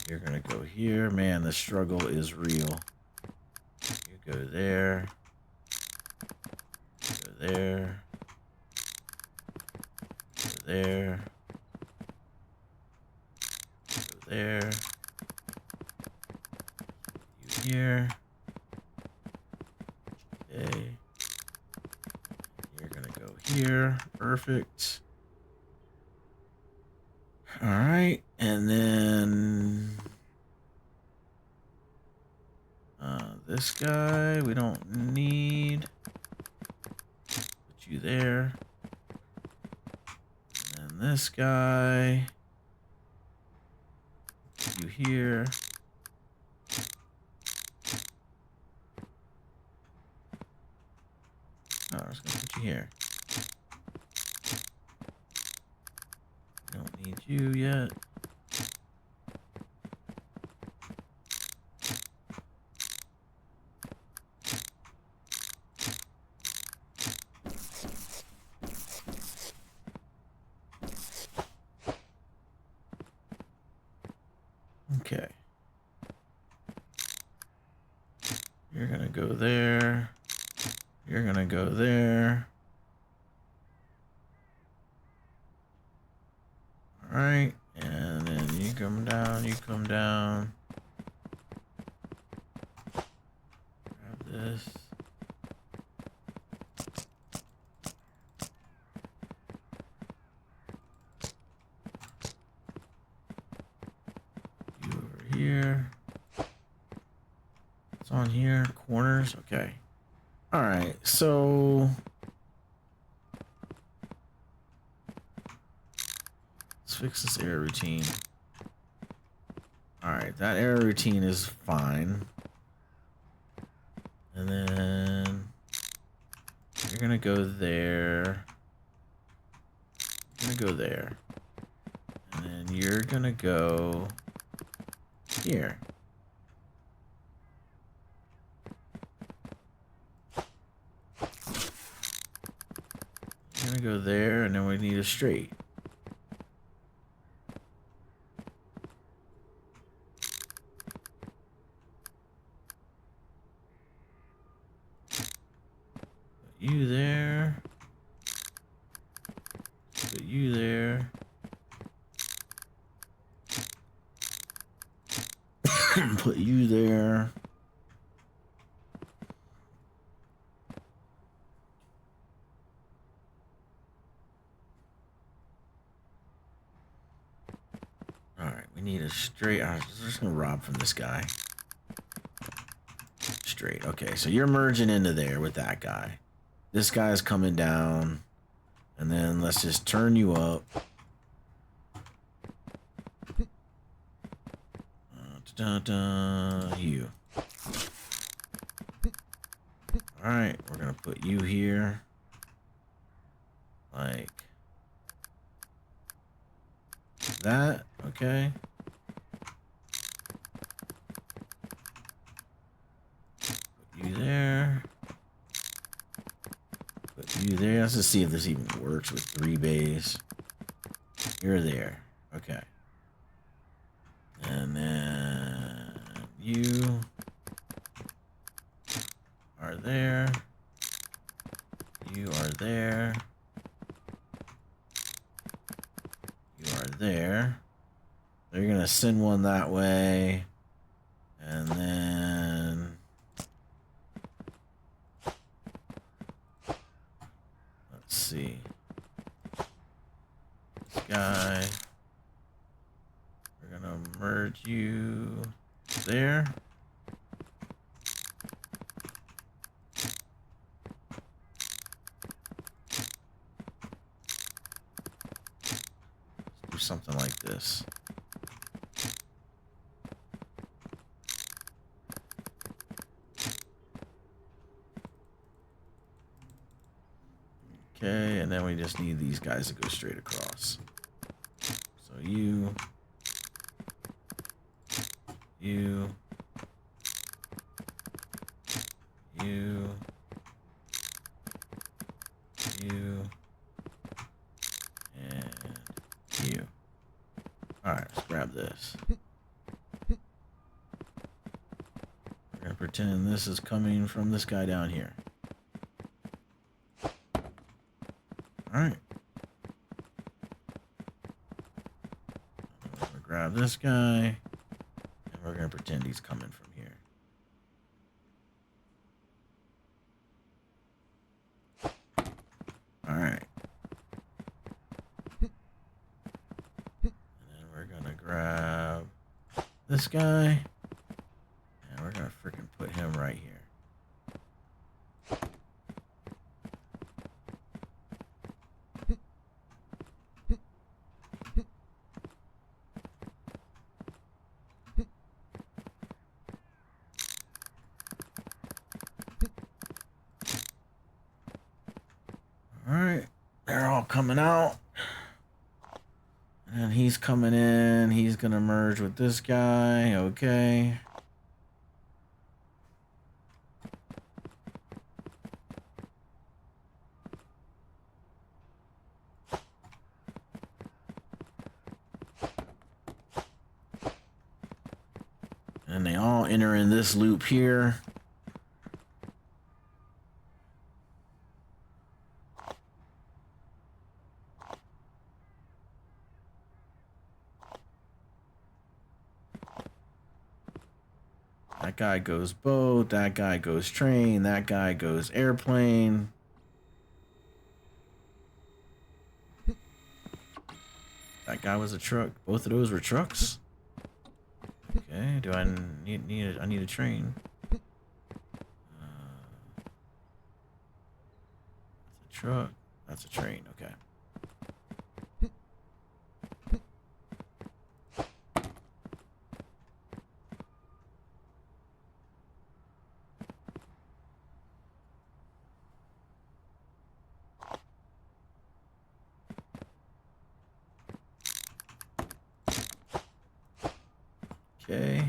You're gonna go here. Man, the struggle is real. You go there. there. Go there. Go there. You here. Okay. You're gonna go here. Perfect. All right, and then this guy we don't need. Put you there. And then this guy. Put you here. Oh, I was gonna put you here. Don't need you yet. Okay. You're gonna go there. You're gonna go there. All right, and then you come down, you come down. Grab this. You over here. It's on here, corners, okay. All right, so let's fix this error routine. All right, that error routine is fine. And then you're gonna go there. You're gonna go there. And then you're gonna go here. You're gonna go there, and then we need a straight. Put you there. Put you there. Put you there. All right, we need a straight. I'm just gonna rob from this guy. Straight. Okay, so you're merging into there with that guy. This guy's coming down, and then let's just turn you up. You. All right, we're gonna put you here, like that. Okay. Put you there. Put you there. Let's just see if this even works with 3 bays. You're there. Okay. And then you are there. You are there. You are there. So you're gonna send one that way. And then let's see. This guy. We're gonna merge you there. Let's do something like this. Okay, and then we just need these guys to go straight across. So you, you, you, you, and you. Alright, let's grab this. We're gonna pretend this is coming from this guy down here. All right. We're gonna grab this guy, and we're gonna pretend he's coming from here. All right. And then we're gonna grab this guy, and we're gonna freaking put him right here. All right, they're all coming out. And he's coming in. He's gonna merge with this guy. Okay. And they all enter in this loop here. That guy goes boat, that guy goes train, that guy goes airplane. That guy was a truck. Both of those were trucks. Okay, do I need a train? That's a truck. That's a train, okay. Okay.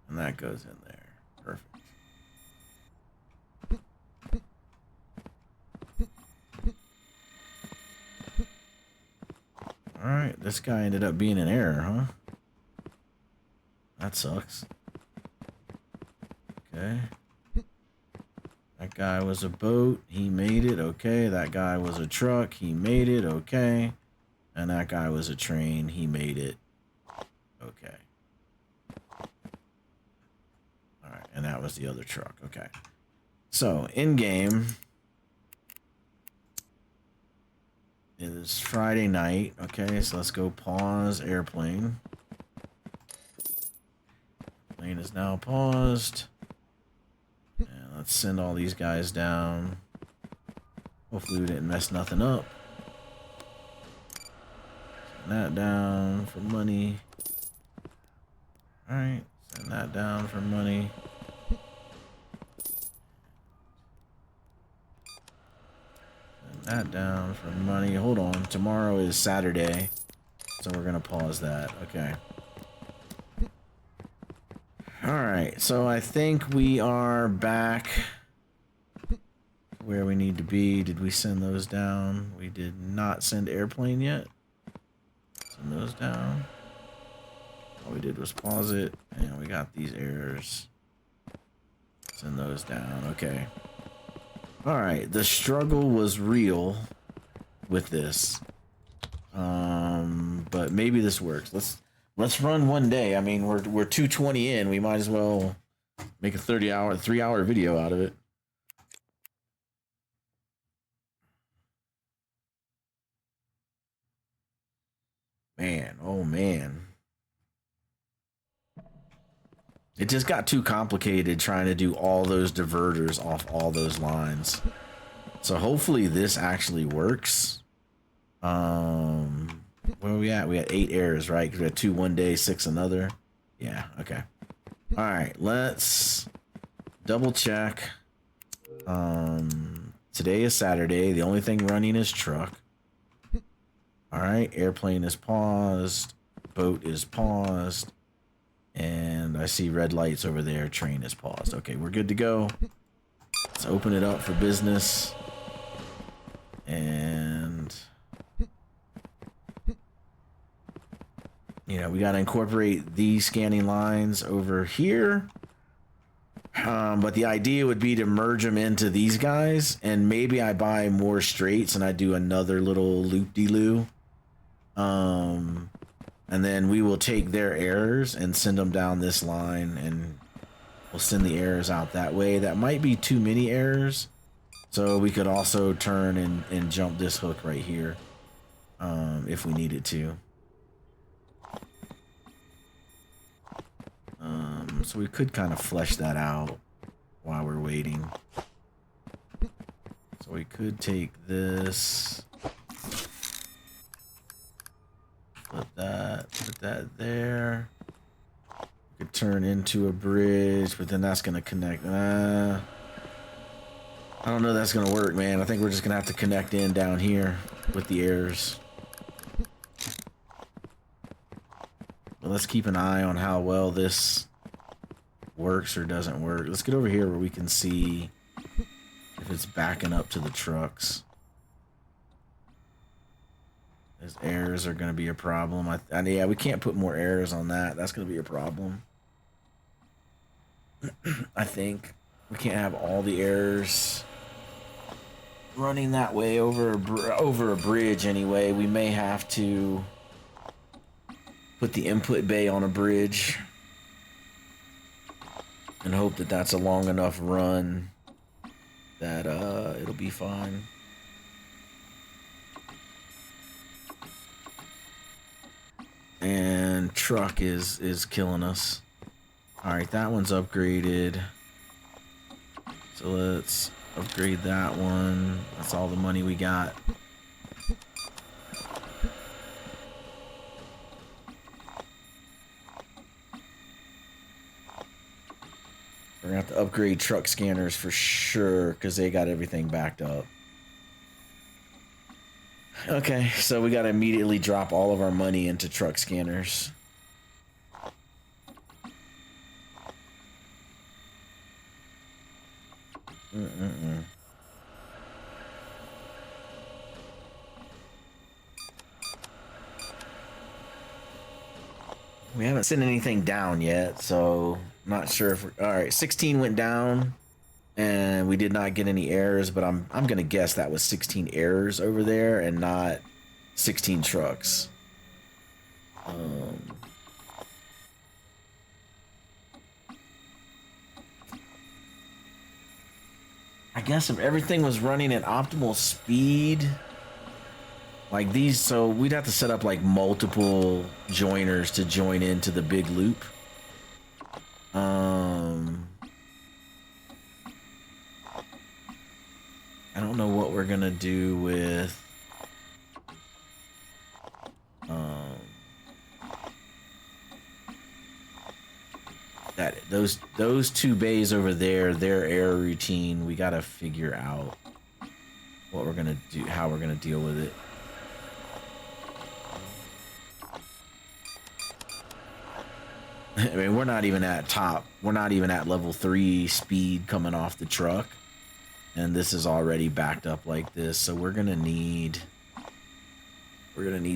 And that goes in there. Perfect. Alright, this guy ended up being an error, huh? That sucks. Okay. That guy was a boat. He made it. Okay. That guy was a truck. He made it. Okay. And that guy was a train. He made it. Okay. Alright, and that was the other truck. Okay. So, in game is Friday night. Okay, so let's go pause airplane. Plane is now paused. And let's send all these guys down. Hopefully we didn't mess nothing up. Send that down for money. Alright, send that down for money. Send that down for money. Hold on, tomorrow is Saturday. So we're gonna pause that. Okay. Alright, so I think we are back where we need to be. Did we send those down? We did not send airplane yet. Send those down. All we did was pause it, and we got these errors. Send those down. Okay. Alright, the struggle was real with this. But maybe this works. Let's run one day. I mean, we're 220 in. We might as well make a 3-hour video out of it. Man, oh man. It just got too complicated trying to do all those diverters off all those lines. So hopefully this actually works. Where are we at? We had 8 errors, right? Because we had 2 one day, 6 another. Yeah, okay. All right, let's double check. Today is Saturday. The only thing running is truck. All right, airplane is paused. Boat is paused. And I see red lights over there. Train is paused. Okay, we're good to go. Let's open it up for business. And you know, we got to incorporate these scanning lines over here. But the idea would be to merge them into these guys, and maybe I buy more straights and I do another little loop-de-loo. And then we will take their errors and send them down this line, and we'll send the errors out that way. That might be too many errors, so we could also turn and jump this hook right here, if we needed to. So we could kind of flesh that out while we're waiting. So we could take this, put that there. We could turn into a bridge, but then that's gonna connect. I don't know if that's gonna work, man. I think we're just gonna have to connect in down here with the errors. But let's keep an eye on how well this works or doesn't work. Let's get over here where we can see if it's backing up to the trucks. Those errors are going to be a problem. Yeah, we can't put more errors on that. That's going to be a problem. I think we can't have all the errors running that way over a bridge anyway. We may have to put the input bay on a bridge and hope that that's a long enough run that it'll be fine. And truck is killing us. All right, that one's upgraded. So let's upgrade that one. That's all the money we got. We're gonna have to upgrade truck scanners for sure, because they got everything backed up. Okay, so we gotta immediately drop all of our money into truck scanners. We haven't sent anything down yet, so not sure if we're... All right, 16 went down, and we did not get any errors, but I'm gonna guess that was 16 errors over there and not 16 trucks. I guess if everything was running at optimal speed, like these, so we'd have to set up like multiple joiners to join into the big loop. I don't know what we're gonna do with that those two bays over there, their air routine. We gotta figure out what we're gonna do, how we're gonna deal with it. I mean, we're not even at top. We're not even at level 3 speed coming off the truck, and this is already backed up like this. So we're gonna need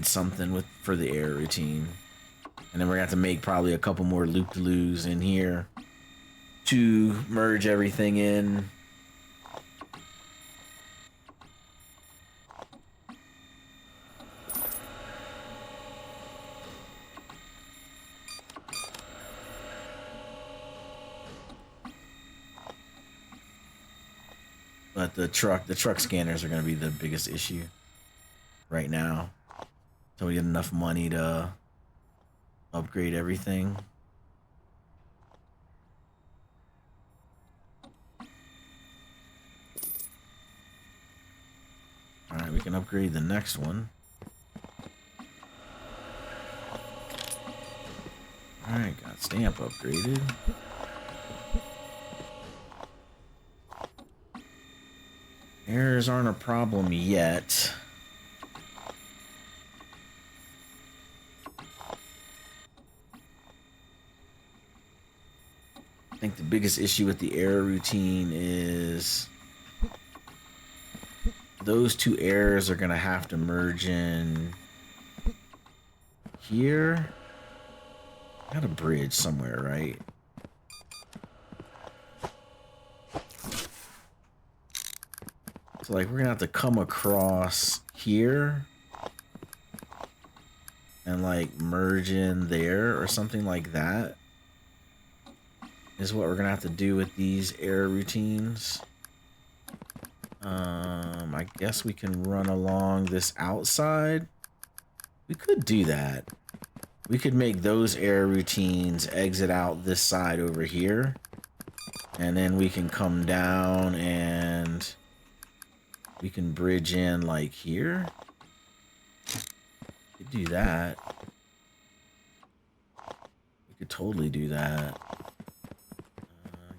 something for the air routine, and then we're gonna have to make probably a couple more loop-de-loos in here to merge everything in. But the truck scanners are going to be the biggest issue right now. So we get enough money to upgrade everything. All right, we can upgrade the next one. All right, got stamp upgraded. Errors aren't a problem yet. I think the biggest issue with the error routine is those two errors are gonna have to merge in here. Got a bridge somewhere, right? So like we're gonna have to come across here and like merge in there or something like that is what we're gonna have to do with these air routines. I guess we can run along this outside. We could do that. We could make those air routines exit out this side over here. And then we can come down and we can bridge in like here. We could do that. We could totally do that.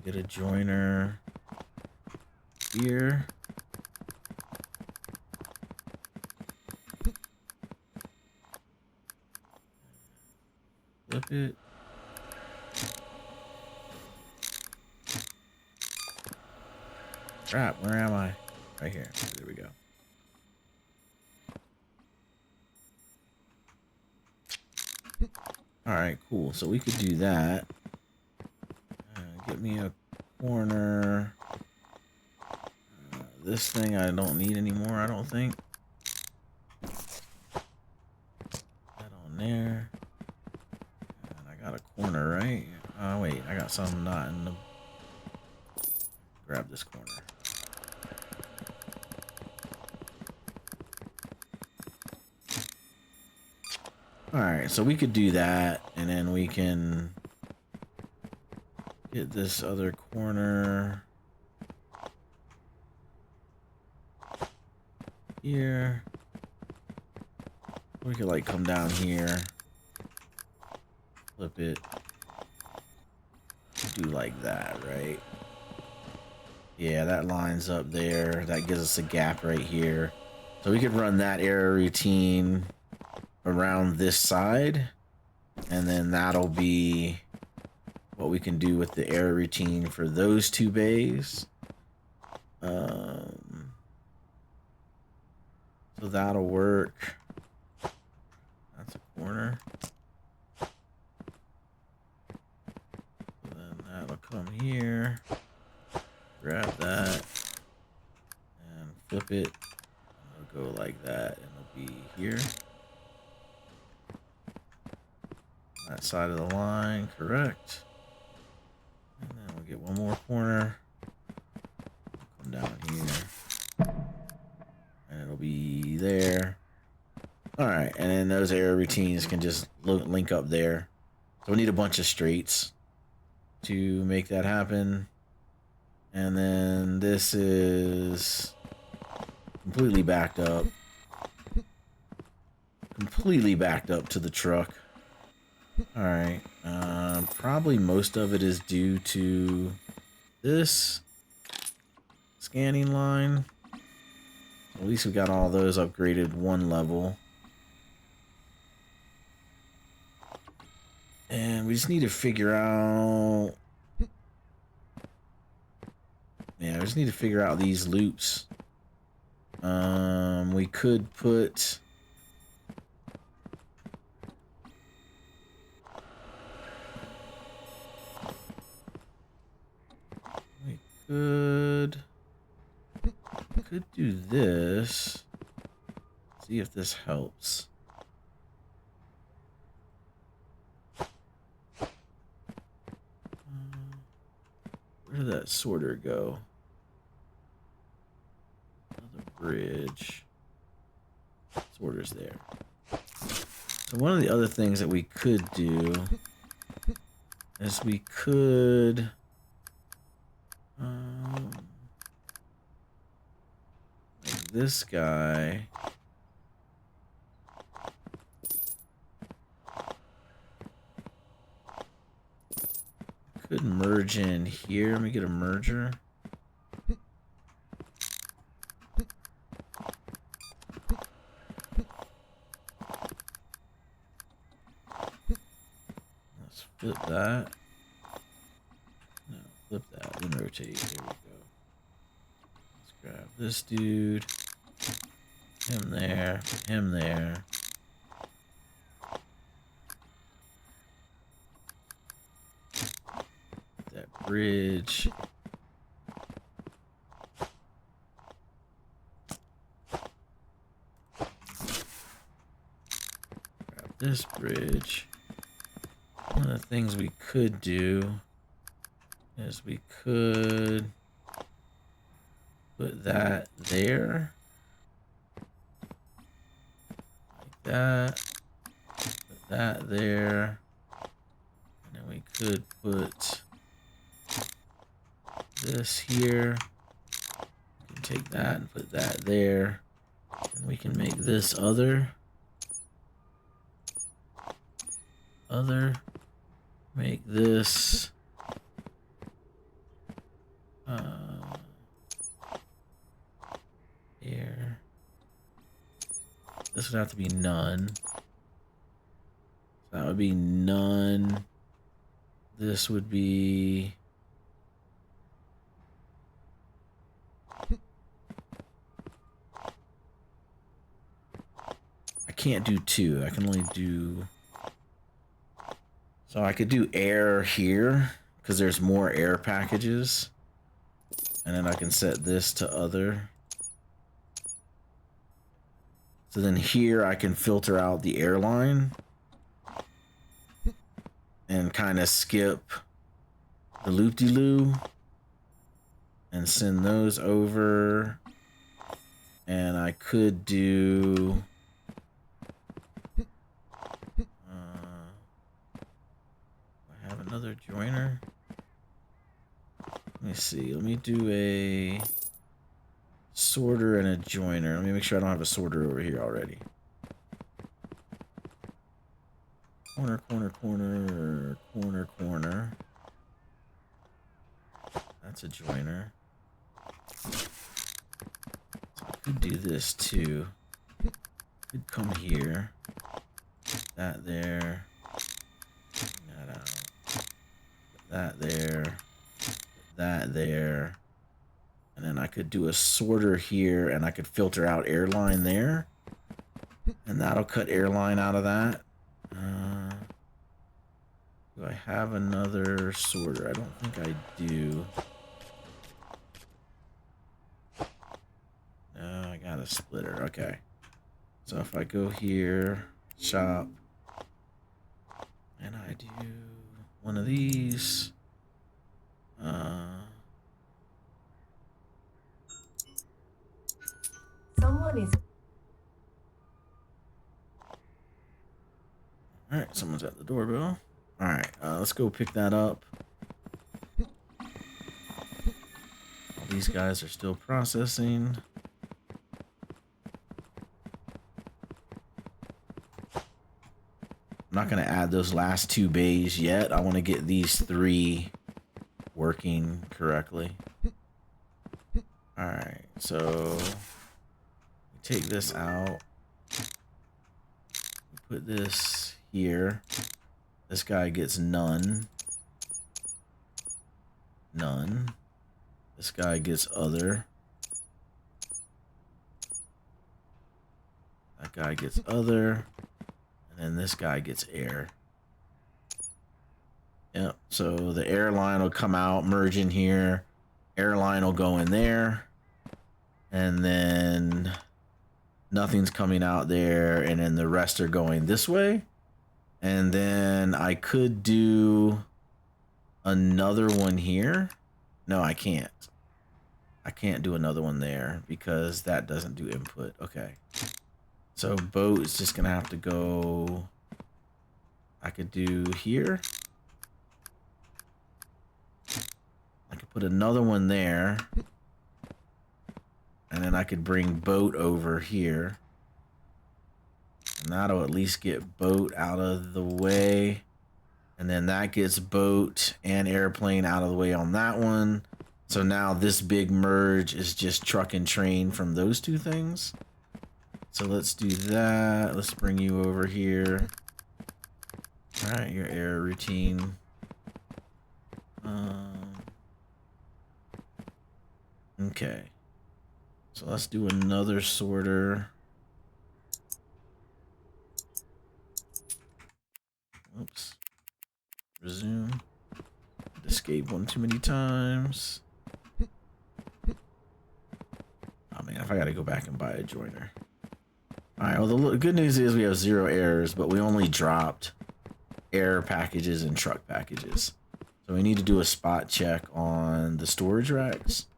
Get a joiner here. Flip it. Crap, where am I? Right here. There we go. Alright, cool. So we could do that. Get me a corner. This thing I don't need anymore, I don't think. That on there. And I got a corner, right? Oh, wait. I got something not in the... Grab this corner. Alright, so we could do that, and then we can get this other corner here. We could like come down here, flip it, do like that, right? Yeah, that lines up there. That gives us a gap right here. So we could run that air routine around this side, and then that'll be what we can do with the air routine for those two bays. So that'll work. That's a corner. So then that'll come here. Grab that and flip it. It'll go like that, and it'll be here. That side of the line, correct. And then we'll get one more corner. Come down here. And it'll be there. Alright, and then those air routines can just link up there. So we need a bunch of straights to make that happen. And then this is completely backed up. Completely backed up to the truck. Alright, probably most of it is due to this scanning line. At least we got all those upgraded one level. And we just need to figure out... Yeah, we just need to figure out these loops. We could put... Could do this. See if this helps. Where did that sorter go? Another bridge. Sorter's there. So one of the other things that we could do is we could like this guy. Could merge in here. Let me get a merger. Let's flip that. No, flip that. Then rotate. There we go. Let's grab this dude. Him there. Him there. That bridge. this bridge, one of the things we could do is we could put that there, like that, put that there, and then we could put this here. We can take that and put that there, and we can make this other, make this here. This would have to be none. So that would be none. This would be I can't do two. I can only do, so I could do air here because there's more air packages. And then I can set this to other. So then here I can filter out the airline and kind of skip the loop-de-loo and send those over. And I could do I have another joiner. Let me see. Let me do a sorter and a joiner. Let me make sure I don't have a sorter over here already. Corner, corner, corner, corner, corner. That's a joiner. So I could do this too. Could come here. Put that there. Bring that out. Put that there. Put that there. And then I could do a sorter here, and I could filter out airline there. And that'll cut airline out of that. Do I have another sorter? I don't think I do. No, I got a splitter. Okay. So if I go here, shop, and I do one of these. Someone is. Alright, someone's at the doorbell. Alright, let's go pick that up. These guys are still processing. I'm not going to add those last two bays yet. I want to get these three working correctly. Alright, so take this out. Put this here. This guy gets none. None. This guy gets other. That guy gets other. And then this guy gets air. Yep, so the airline will come out, merge in here. Airline will go in there. And then nothing's coming out there, and then the rest are going this way. And then I could do another one here. No, I can't. I can't do another one there because that doesn't do input. Okay. So boat is just gonna have to go. I could do here. I could put another one there. And then I could bring boat over here. And that'll at least get boat out of the way. And then that gets boat and airplane out of the way on that one. So now this big merge is just truck and train from those two things. So let's do that. Let's bring you over here. All right, your air routine. Okay. So let's do another sorter. Oops. Resume. Escape one too many times. Oh man, if I gotta go back and buy a joiner. All right, well, the good news is we have 0 errors, but we only dropped air packages and truck packages. So we need to do a spot check on the storage racks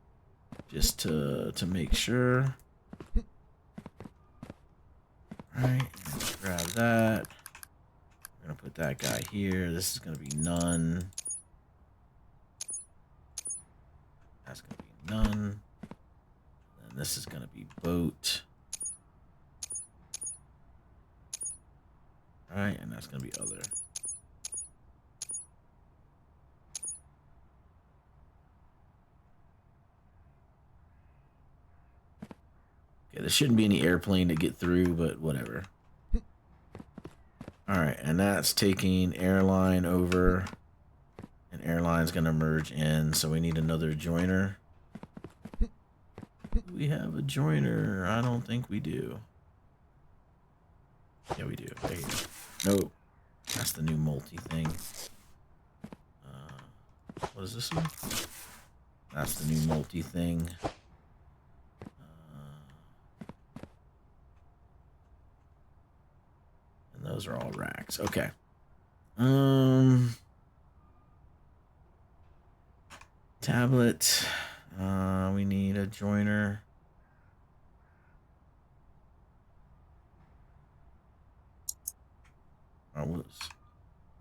just to make sure. All right, let's grab that. We're gonna put that guy here. This is gonna be none. That's gonna be none. And this is gonna be boat. All right, and that's gonna be other. Okay, there shouldn't be any airplane to get through, but whatever. All right, and that's taking airline over, and airline's gonna merge in, so we need another joiner. Do we have a joiner? I don't think we do. Yeah, we do. There you go. Nope. That's the new multi thing. What is this one? That's the new multi thing. And those are all racks. Okay. Tablet. We need a joiner.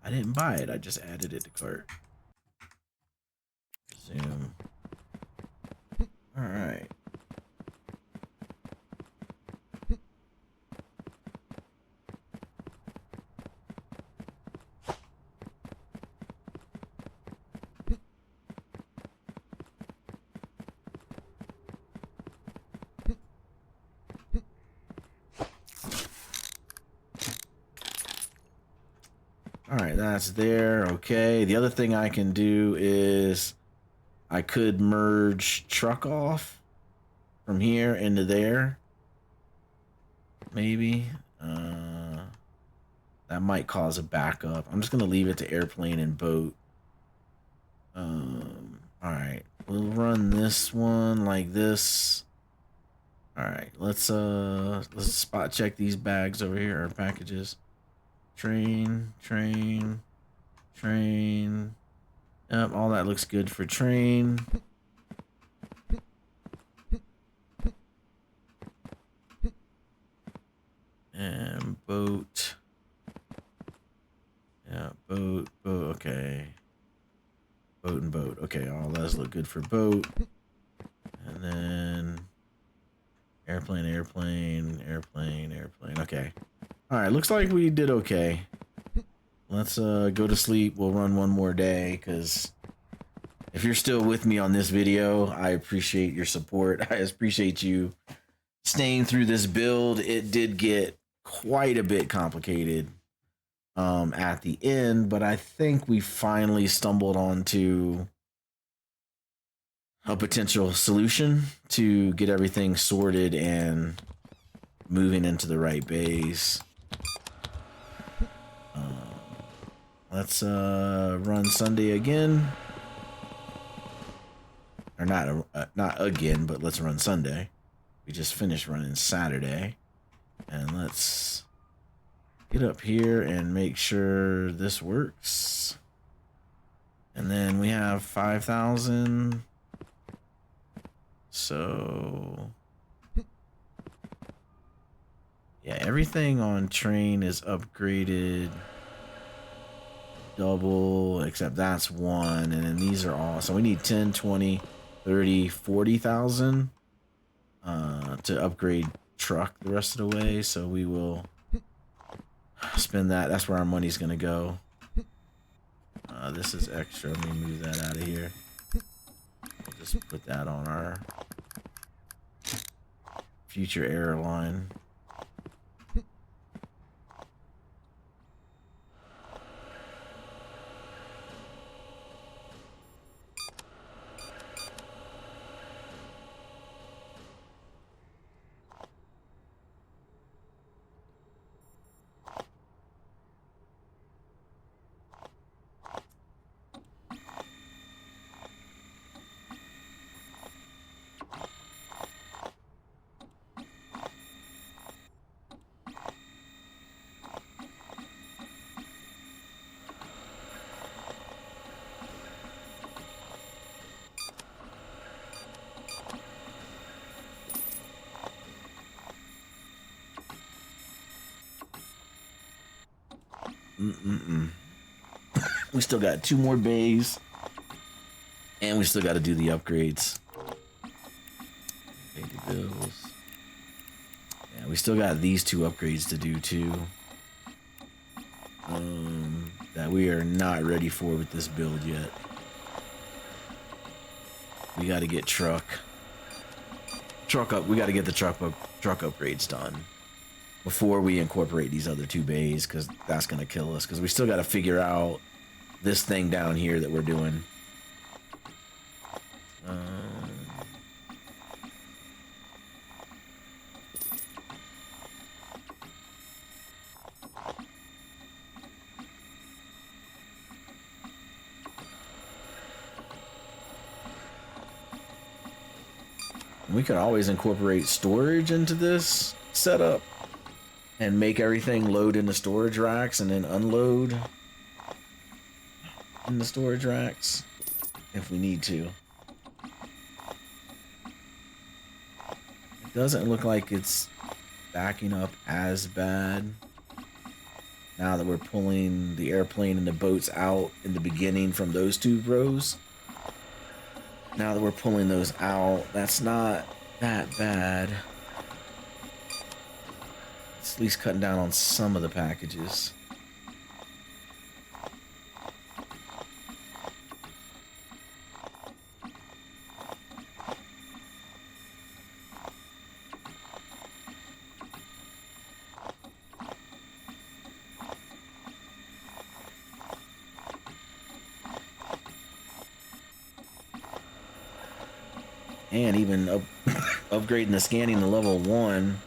I didn't buy it. I just added it to cart. Zoom. All right. All right, that's there. Okay. The other thing I can do is I could merge truck off from here into there. Maybe. That might cause a backup. I'm just going to leave it to airplane and boat. All right. We'll run this one like this. All right. Let's spot check these bags over here, or packages. Train. Yep, all that looks good for train. And boat. Yeah, boat, okay. Boat and boat. Okay, all those look good for boat. And then airplane. Okay. All right, looks like we did okay. Let's go to sleep. We'll run one more day, because if you're still with me on this video, I appreciate your support. I appreciate you staying through this build. It did get quite a bit complicated at the end, but I think we finally stumbled onto a potential solution to get everything sorted and moving into the right bays. Let's run Sunday again, or not again, but let's run Sunday. We just finished running Saturday, and let's get up here and make sure this works. And then we have 5,000. So yeah, everything on train is upgraded double, except that's one, and then these are all. So we need 10, 20, 30, 40,000 to upgrade truck the rest of the way. So we will spend that. That's where our money's gonna go. This is extra. Let me move that out of here. We'll just put that on our future airline. We still got 2 more bays. And we still got to do the upgrades. Pay the bills. Yeah, we still got these 2 upgrades to do too. That we are not ready for with this build yet. We got to get truck up. We got to get the truck upgrades done before we incorporate these other 2 bays, because that's gonna kill us. Because we still got to figure out this thing down here that we're doing. We could always incorporate storage into this setup and make everything load into storage racks and then unload in the storage racks if we need to. It doesn't look like it's backing up as bad now that we're pulling the airplane and the boats out in the beginning from those 2 rows. Now that we're pulling those out, that's not that bad. It's at least cutting down on some of the packages. And even upgrading the scanning to level 1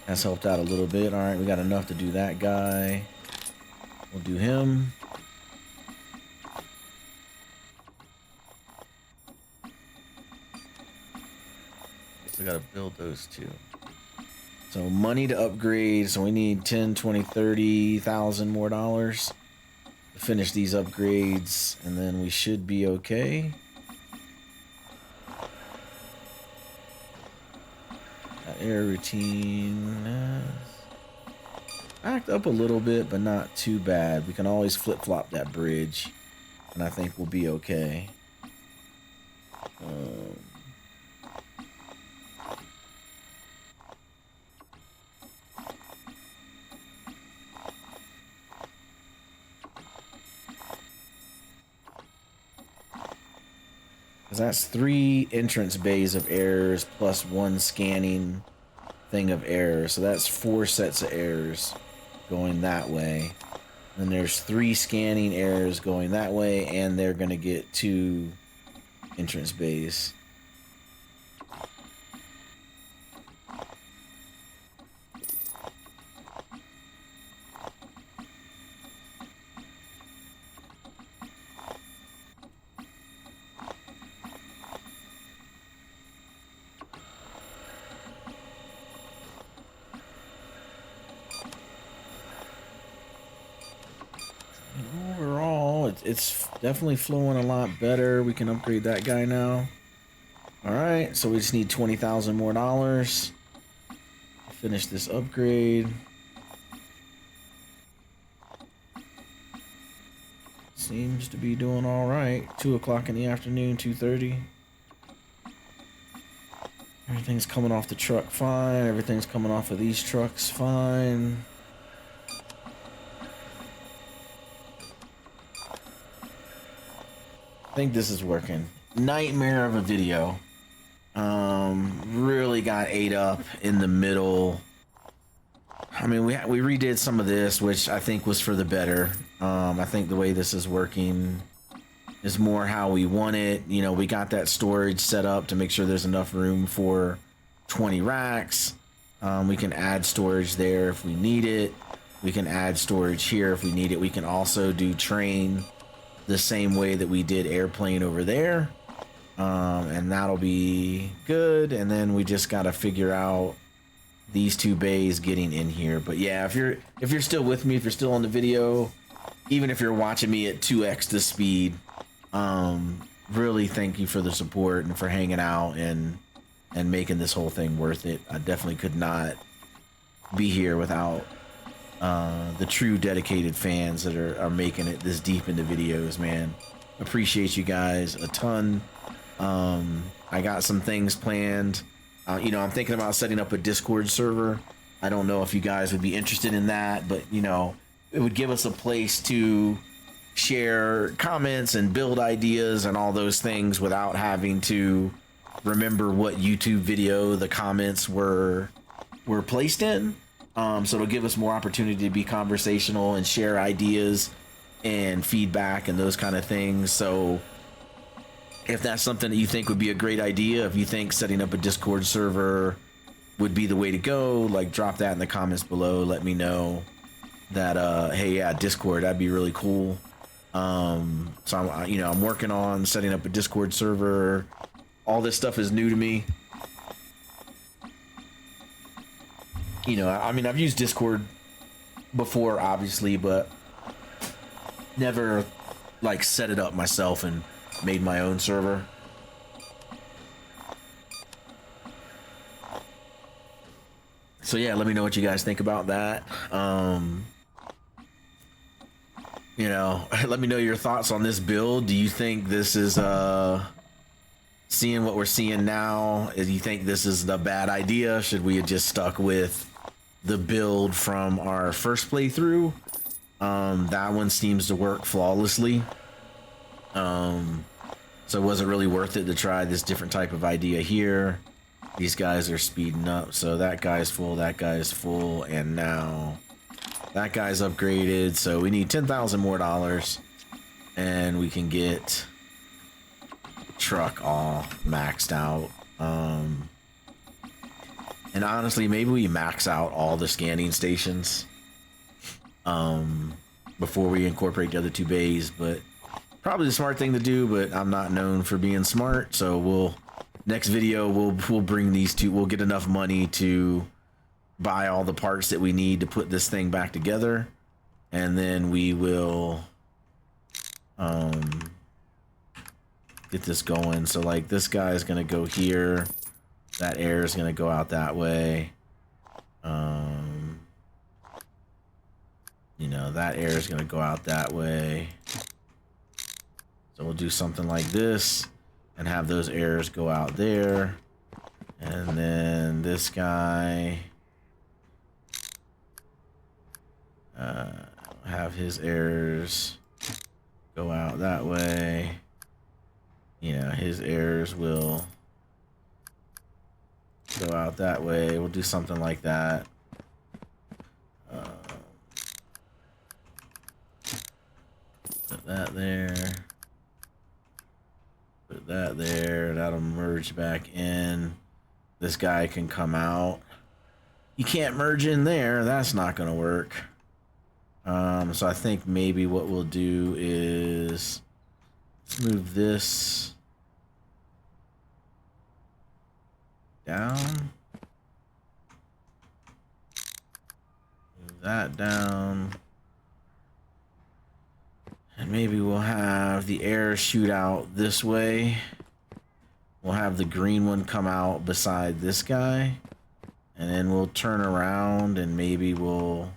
has helped out a little bit. All right, we got enough to do that guy. We'll do him. We gotta build those 2. So money to upgrade. So we need 10, 20, 30,000 more dollars to finish these upgrades, and then we should be okay. Air routine backed up a little bit, but not too bad. We can always flip-flop that bridge, and I think we'll be okay. That's 3 entrance bays of errors plus 1 scanning thing of errors. So that's 4 sets of errors going that way. And there's 3 scanning errors going that way, and they're going to get 2 entrance bays. It's definitely flowing a lot better. We can upgrade that guy now. All right, so we just need 20,000 more dollars to finish this upgrade. Seems to be doing all right. 2 o'clock in the afternoon, 2:30. Everything's coming off the truck fine. Everything's coming off of these trucks fine. I think this is working. Nightmare of a video. Really got ate up in the middle. I mean, we redid some of this, which I think was for the better. I think the way this is working is more how we want it. You know, we got that storage set up to make sure there's enough room for 20 racks. We can add storage there if we need it. We can add storage here if we need it. We can also do train the same way that we did airplane over there, and that'll be good. And then we just got to figure out these 2 bays getting in here. But yeah, if you're still with me, if you're still on the video, even if you're watching me at 2x the speed, really thank you for the support and for hanging out and making this whole thing worth it. I definitely could not be here without the true dedicated fans that are making it this deep into videos, man. Appreciate you guys a ton. I got some things planned. You know, I'm thinking about setting up a Discord server. I don't know if you guys would be interested in that, but you know, it would give us a place to share comments and build ideas and all those things without having to remember what YouTube video the comments were placed in. So it'll give us more opportunity to be conversational and share ideas and feedback and those kind of things. So if that's something that you think would be a great idea, if you think setting up a Discord server would be the way to go, like drop that in the comments below. Let me know that, hey, yeah, Discord, that'd be really cool. So I'm working on setting up a Discord server. All this stuff is new to me. You know, I mean, I've used Discord before, obviously, but never like set it up myself and made my own server. So yeah, let me know what you guys think about that. You know, let me know your thoughts on this build. Do you think this is seeing what we're seeing now? Do you think this is a bad idea? Should we have just stuck with the build from our first playthrough? That one seems to work flawlessly. So was it really worth it to try this different type of idea here? These guys are speeding up, so that guy's full, that guy's full, and now that guy's upgraded, so we need $10,000 more, and we can get truck all maxed out. And honestly, maybe we max out all the scanning stations before we incorporate the other two bays, but probably the smart thing to do, but I'm not known for being smart, so next video we'll bring these two. We'll get enough money to buy all the parts that we need to put this thing back together, and then we will get this going. So like this guy is gonna go here, that air is gonna go out that way. You know, that air is gonna go out that way. So we'll do something like this and have those airs go out there, and then this guy have his airs go out that way. You know, his airs will go out that way. We'll do something like that. Put that there. Put that there. That'll merge back in. This guy can come out. You can't merge in there. That's not going to work. So I think maybe what we'll do is let's move this down. Move that down. And maybe we'll have the air shoot out this way. We'll have the green one come out beside this guy. And then we'll turn around and maybe we'll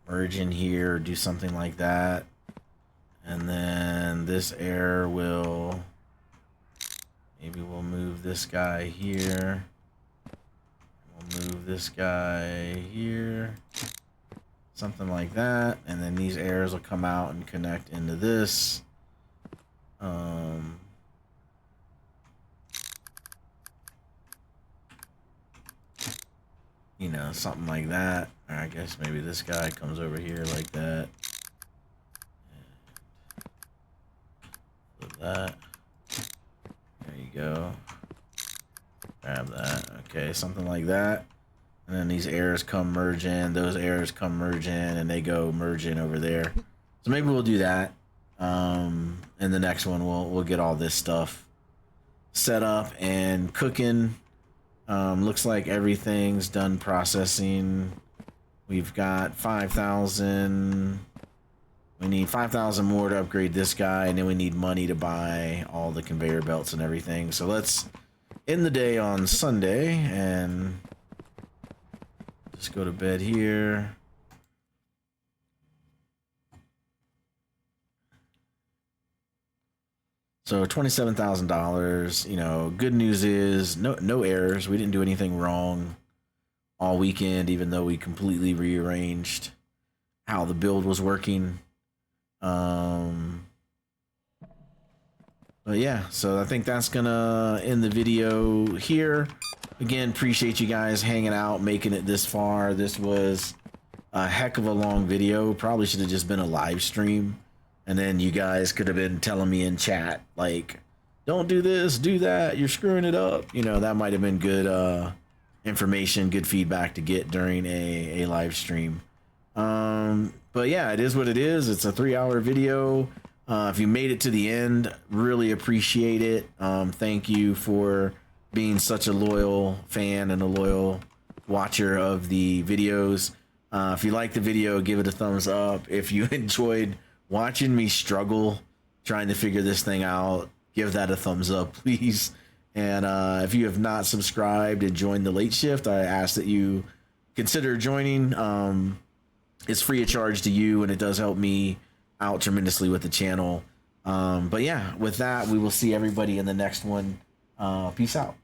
merge in here or do something like that. And then this air will, maybe we'll move this guy here. We'll move this guy here. Something like that, and then these airs will come out and connect into this. You know, something like that. Or I guess maybe this guy comes over here like that. Flip that. There you go. Grab that. Okay, something like that. And then these airs come merge in, those airs come merge in, and they go merge in over there. So maybe we'll do that. In the next one, we'll get all this stuff set up and cooking. Looks like everything's done processing. We've got 5,000. We need 5,000 more to upgrade this guy, and then we need money to buy all the conveyor belts and everything. So let's end the day on Sunday and Let's go to bed here. So $27,000. You know, good news is no errors. We didn't do anything wrong all weekend, even though we completely rearranged how the build was working. But yeah, so I think that's gonna end the video here. Again, appreciate you guys hanging out, making it this far. This was a heck of a long video. Probably should have just been a live stream, and then you guys could have been telling me in chat like, don't do this, do that, you're screwing it up. You know, that might have been good information, good feedback to get during a live stream. But yeah, it is what it is. It's a 3-hour video. If you made it to the end, really appreciate it. Thank you for being such a loyal fan and a loyal watcher of the videos. If you like the video, give it a thumbs up. If you enjoyed watching me struggle trying to figure this thing out, give that a thumbs up, please. And if you have not subscribed and joined the late shift, I ask that you consider joining. It's free of charge to you, and it does help me out tremendously with the channel. But yeah, with that, we will see everybody in the next one. Peace out.